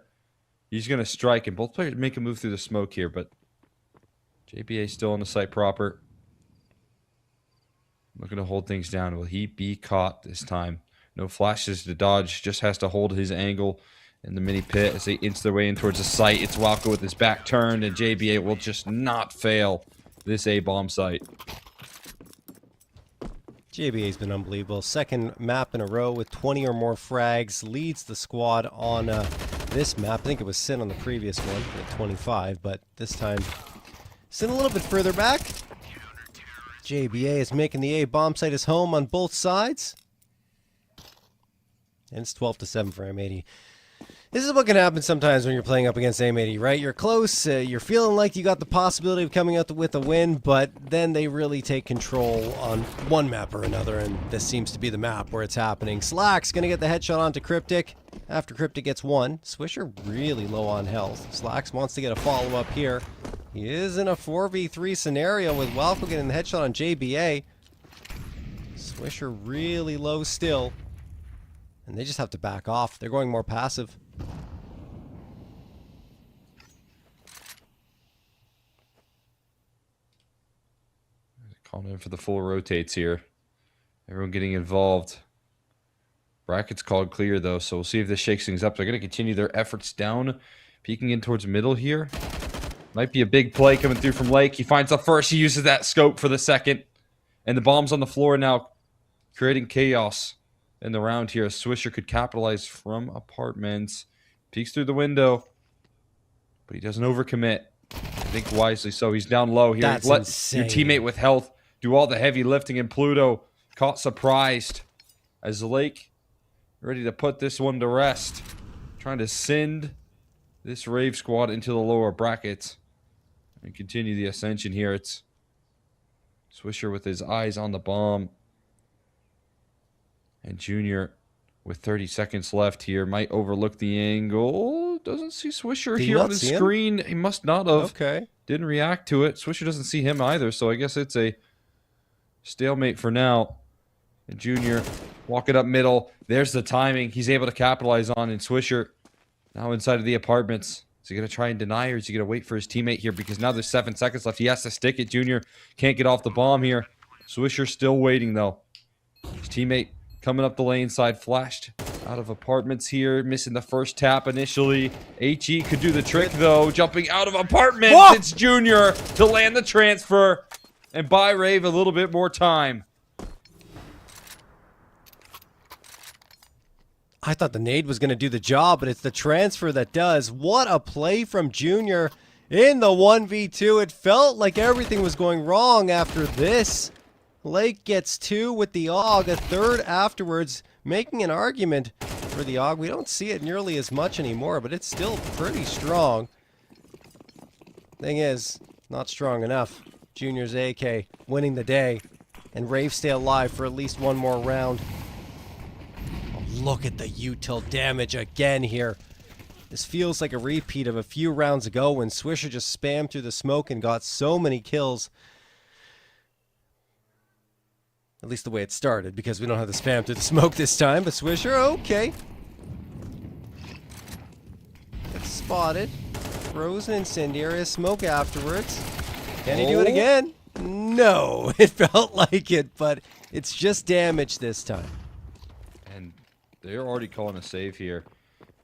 He's going to strike, and both players make a move through the smoke here, but JBA still on the site proper. Looking to hold things down. Will he be caught this time? No flashes to dodge, just has to hold his angle in the mini pit as they inch their way in towards the site. It's Walco with his back turned, and JBA will just not fail this A-bomb site. JBA's been unbelievable. Second map in a row with 20 or more frags. Leads the squad on this map. I think it was Sin on the previous one at 25, but this time Sin a little bit further back. JBA is making the A bomb site his home on both sides. And it's 12-7 for M80. This is what can happen sometimes when you're playing up against M80, right? You're close, you're feeling like you got the possibility of coming out with a win, but then they really take control on one map or another, and this seems to be the map where it's happening. Slack's gonna get the headshot onto Cryptic. After Cryptic gets one, Swisher really low on health. Slacks wants to get a follow-up here. He is in a 4v3 scenario with Walco getting the headshot on JBA. Swisher really low still. And they just have to back off. They're going more passive. Calling in for the full rotates here. Everyone getting involved. Brackets called clear, though, so we'll see if this shakes things up. They're going to continue their efforts down. Peeking in towards middle here. Might be a big play coming through from Lake. He finds the first. He uses that scope for the second. And the bomb's on the floor now, creating chaos in the round here. Swisher could capitalize from apartments. Peeks through the window. But he doesn't overcommit. I think wisely so. He's down low here. That's Let insane. your teammate with health do all the heavy lifting, and Pluto caught surprised as Lake ready to put this one to rest. Trying to send this Rave squad into the lower brackets and continue the ascension here. It's Swisher with his eyes on the bomb. And Junior with 30 seconds left here. Might overlook the angle. Doesn't see Swisher Did he here not on his see him? screen. He must not have. Okay. Didn't react to it. Swisher doesn't see him either, so I guess it's a stalemate for now. And Junior walking up middle. There's the timing he's able to capitalize on. And Swisher now inside of the apartments. Is he going to try and deny, or is he going to wait for his teammate here? Because now there's 7 seconds left. He has to stick it. Junior can't get off the bomb here. Swisher still waiting, though. His teammate coming up the lane side. Flashed out of apartments here. Missing the first tap initially. HE could do the trick, though. Jumping out of apartments. Whoa! It's Junior to land the transfer and buy Rave a little bit more time. I thought the nade was going to do the job, but it's the transfer that does. What a play from Junior in the 1v2. It felt like everything was going wrong after this. Lake gets 2 with the AUG, a third afterwards, making an argument for the AUG. We don't see it nearly as much anymore, but it's still pretty strong. Thing is, not strong enough. Junior's AK winning the day, and Rave stay alive for at least one more round. Look at the util damage again here. This feels like a repeat of a few rounds ago when Swisher just spammed through the smoke and got so many kills. At least the way it started, because we don't have the spam through the smoke this time. But Swisher, okay. Gets spotted. Throws an incendiary smoke afterwards. Can he do it again? No, it felt like it, but it's just damage this time. And they're already calling a save here.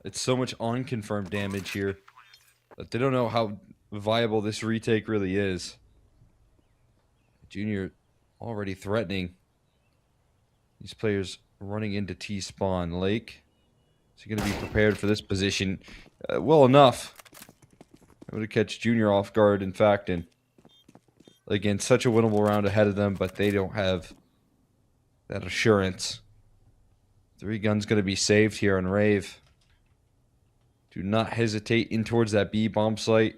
It's so much unconfirmed damage here that they don't know how viable this retake really is. Junior already threatening. These players running into T-spawn. Lake, is he going to be prepared for this position? Well enough. Able to catch Junior off guard, in fact, and again, such a winnable round ahead of them, but they don't have that assurance. 3 guns going to be saved here on Rave. Do not hesitate in towards that B bomb site.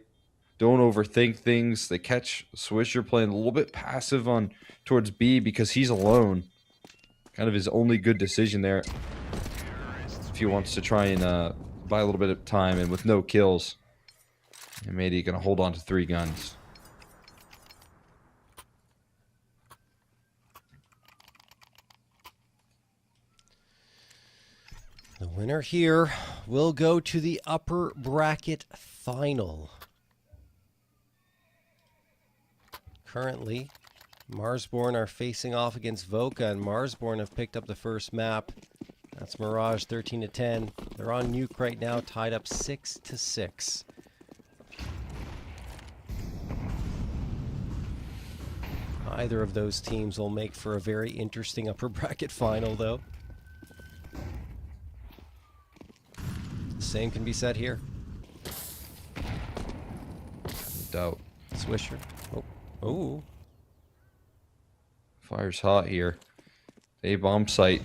Don't overthink things. They catch Swisher playing a little bit passive on towards B because he's alone. Kind of his only good decision there. If he wants to try and buy a little bit of time and with no kills. And maybe going to hold on to 3 guns. The winner here will go to the upper bracket final. Currently, Marsborn are facing off against Voka, and Marsborn have picked up the first map. That's Mirage 13-10. They're on Nuke right now, tied up 6-6. Either of those teams will make for a very interesting upper bracket final, though. Same can be said here. Doubt. Swisher. Oh. Ooh. Fire's hot here. A bomb site.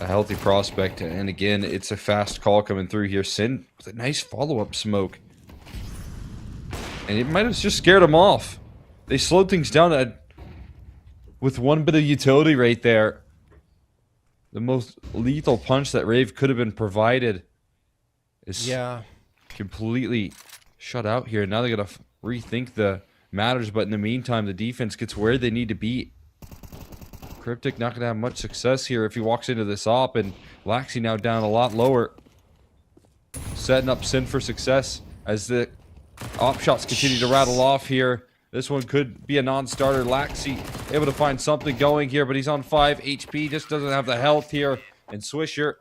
A healthy prospect. And again, it's a fast call coming through here. Sin with a nice follow-up smoke. And it might have just scared him off. They slowed things down with one bit of utility right there. The most lethal punch that Rave could have been provided is completely shut out here. Now they got to rethink the matters, but in the meantime, the defense gets where they need to be. Cryptic not going to have much success here if he walks into this op, and Laxi now down a lot lower. Setting up Sin for success as the op shots continue to rattle off here. This one could be a non-starter. Laxi able to find something going here, but he's on 5 HP. Just doesn't have the health here. And Swisher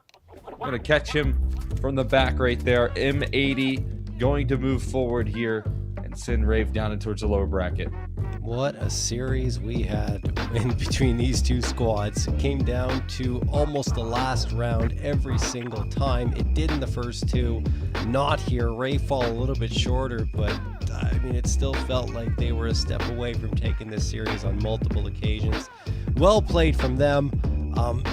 going to catch him from the back right there. M80 going to move forward here and send Rave down and towards the lower bracket. What a series we had in between these two squads. It came down to almost the last round every single time. It did in the first 2. Not here. Rave fall a little bit shorter, but I mean, it still felt like they were a step away from taking this series on multiple occasions. Well played from them.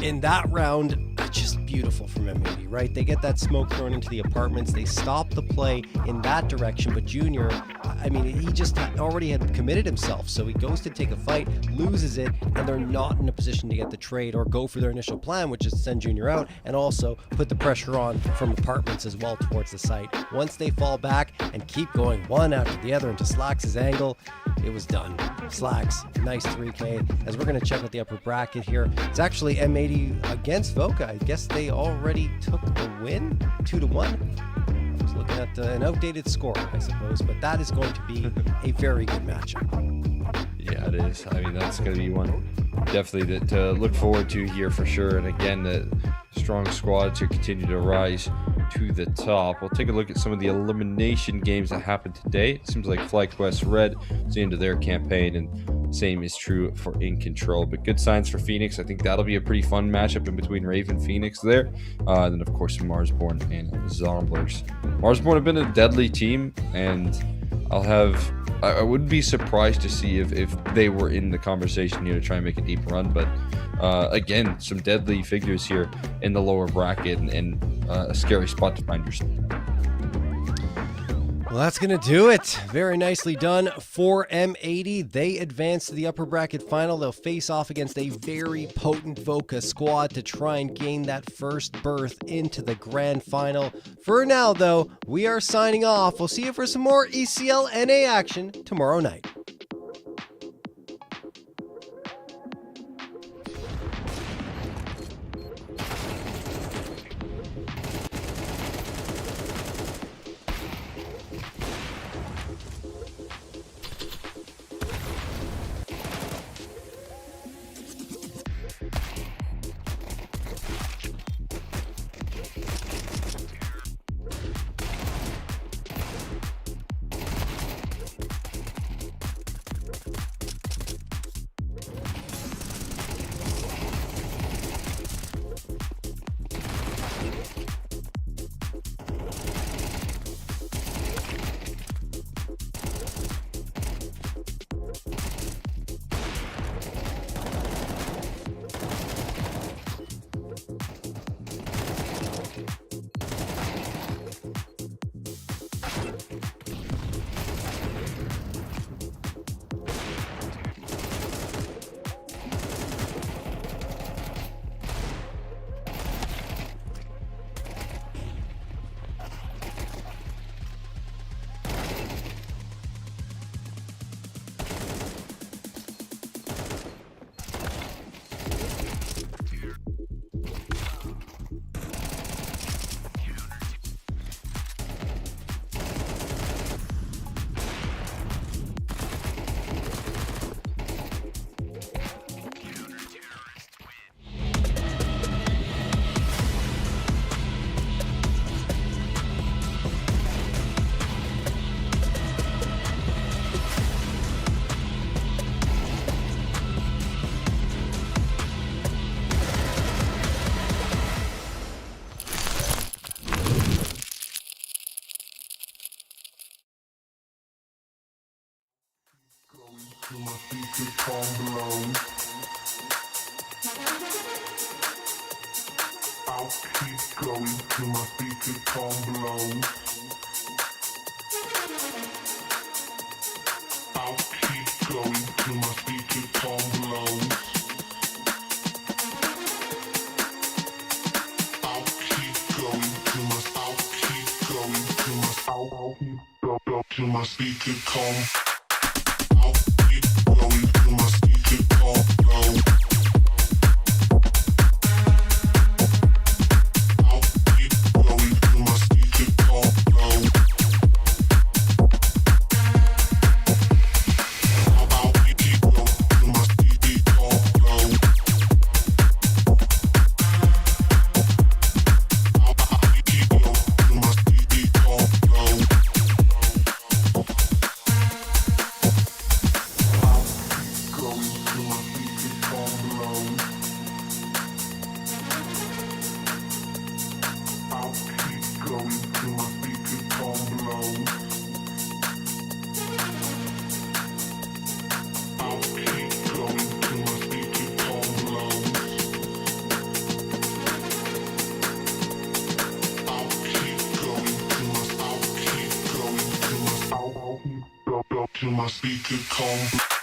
In that round, just beautiful from M80, right? They get that smoke thrown into the apartments. They stop the play in that direction. But Junior, I mean, he just already had committed himself. So he goes to take a fight, loses it, and they're not in a position to get the trade or go for their initial plan, which is to send Junior out and also put the pressure on from apartments as well towards the site. Once they fall back and keep going one after the other into Slacks' angle, it was done. Slacks, nice 3K. As we're going to check out the upper bracket here, it's actually M80 against Voca. I guess they already took the win, 2-1. I was looking at an outdated score, I suppose, but that is going to be a very good matchup. Yeah, it is. I mean, that's going to be one definitely to look forward to here for sure. And again, the strong squad to continue to rise to the top. We'll take a look at some of the elimination games that happened today. It seems like FlyQuest Red is the end of their campaign, and same is true for In Control. But good signs for Phoenix. I think that'll be a pretty fun matchup in between Rave and Phoenix there. And then, of course, Marsborn and Zomblers. Marsborn have been a deadly team, and I wouldn't be surprised to see if they were in the conversation here to try and make a deep run. But again, some deadly figures here in the lower bracket, and a scary spot to find yourself. Well, that's going to do it. Very nicely done for M80. They advance to the upper bracket final. They'll face off against a very potent Voca squad to try and gain that first berth into the grand final. For now, though, we are signing off. We'll see you for some more ECL NA action tomorrow night. Till my feet get calm below. I'll keep going till my feet get calm below. I'll keep going till my feet get calm below. I'll keep going till my feet get calm. till my speaker come.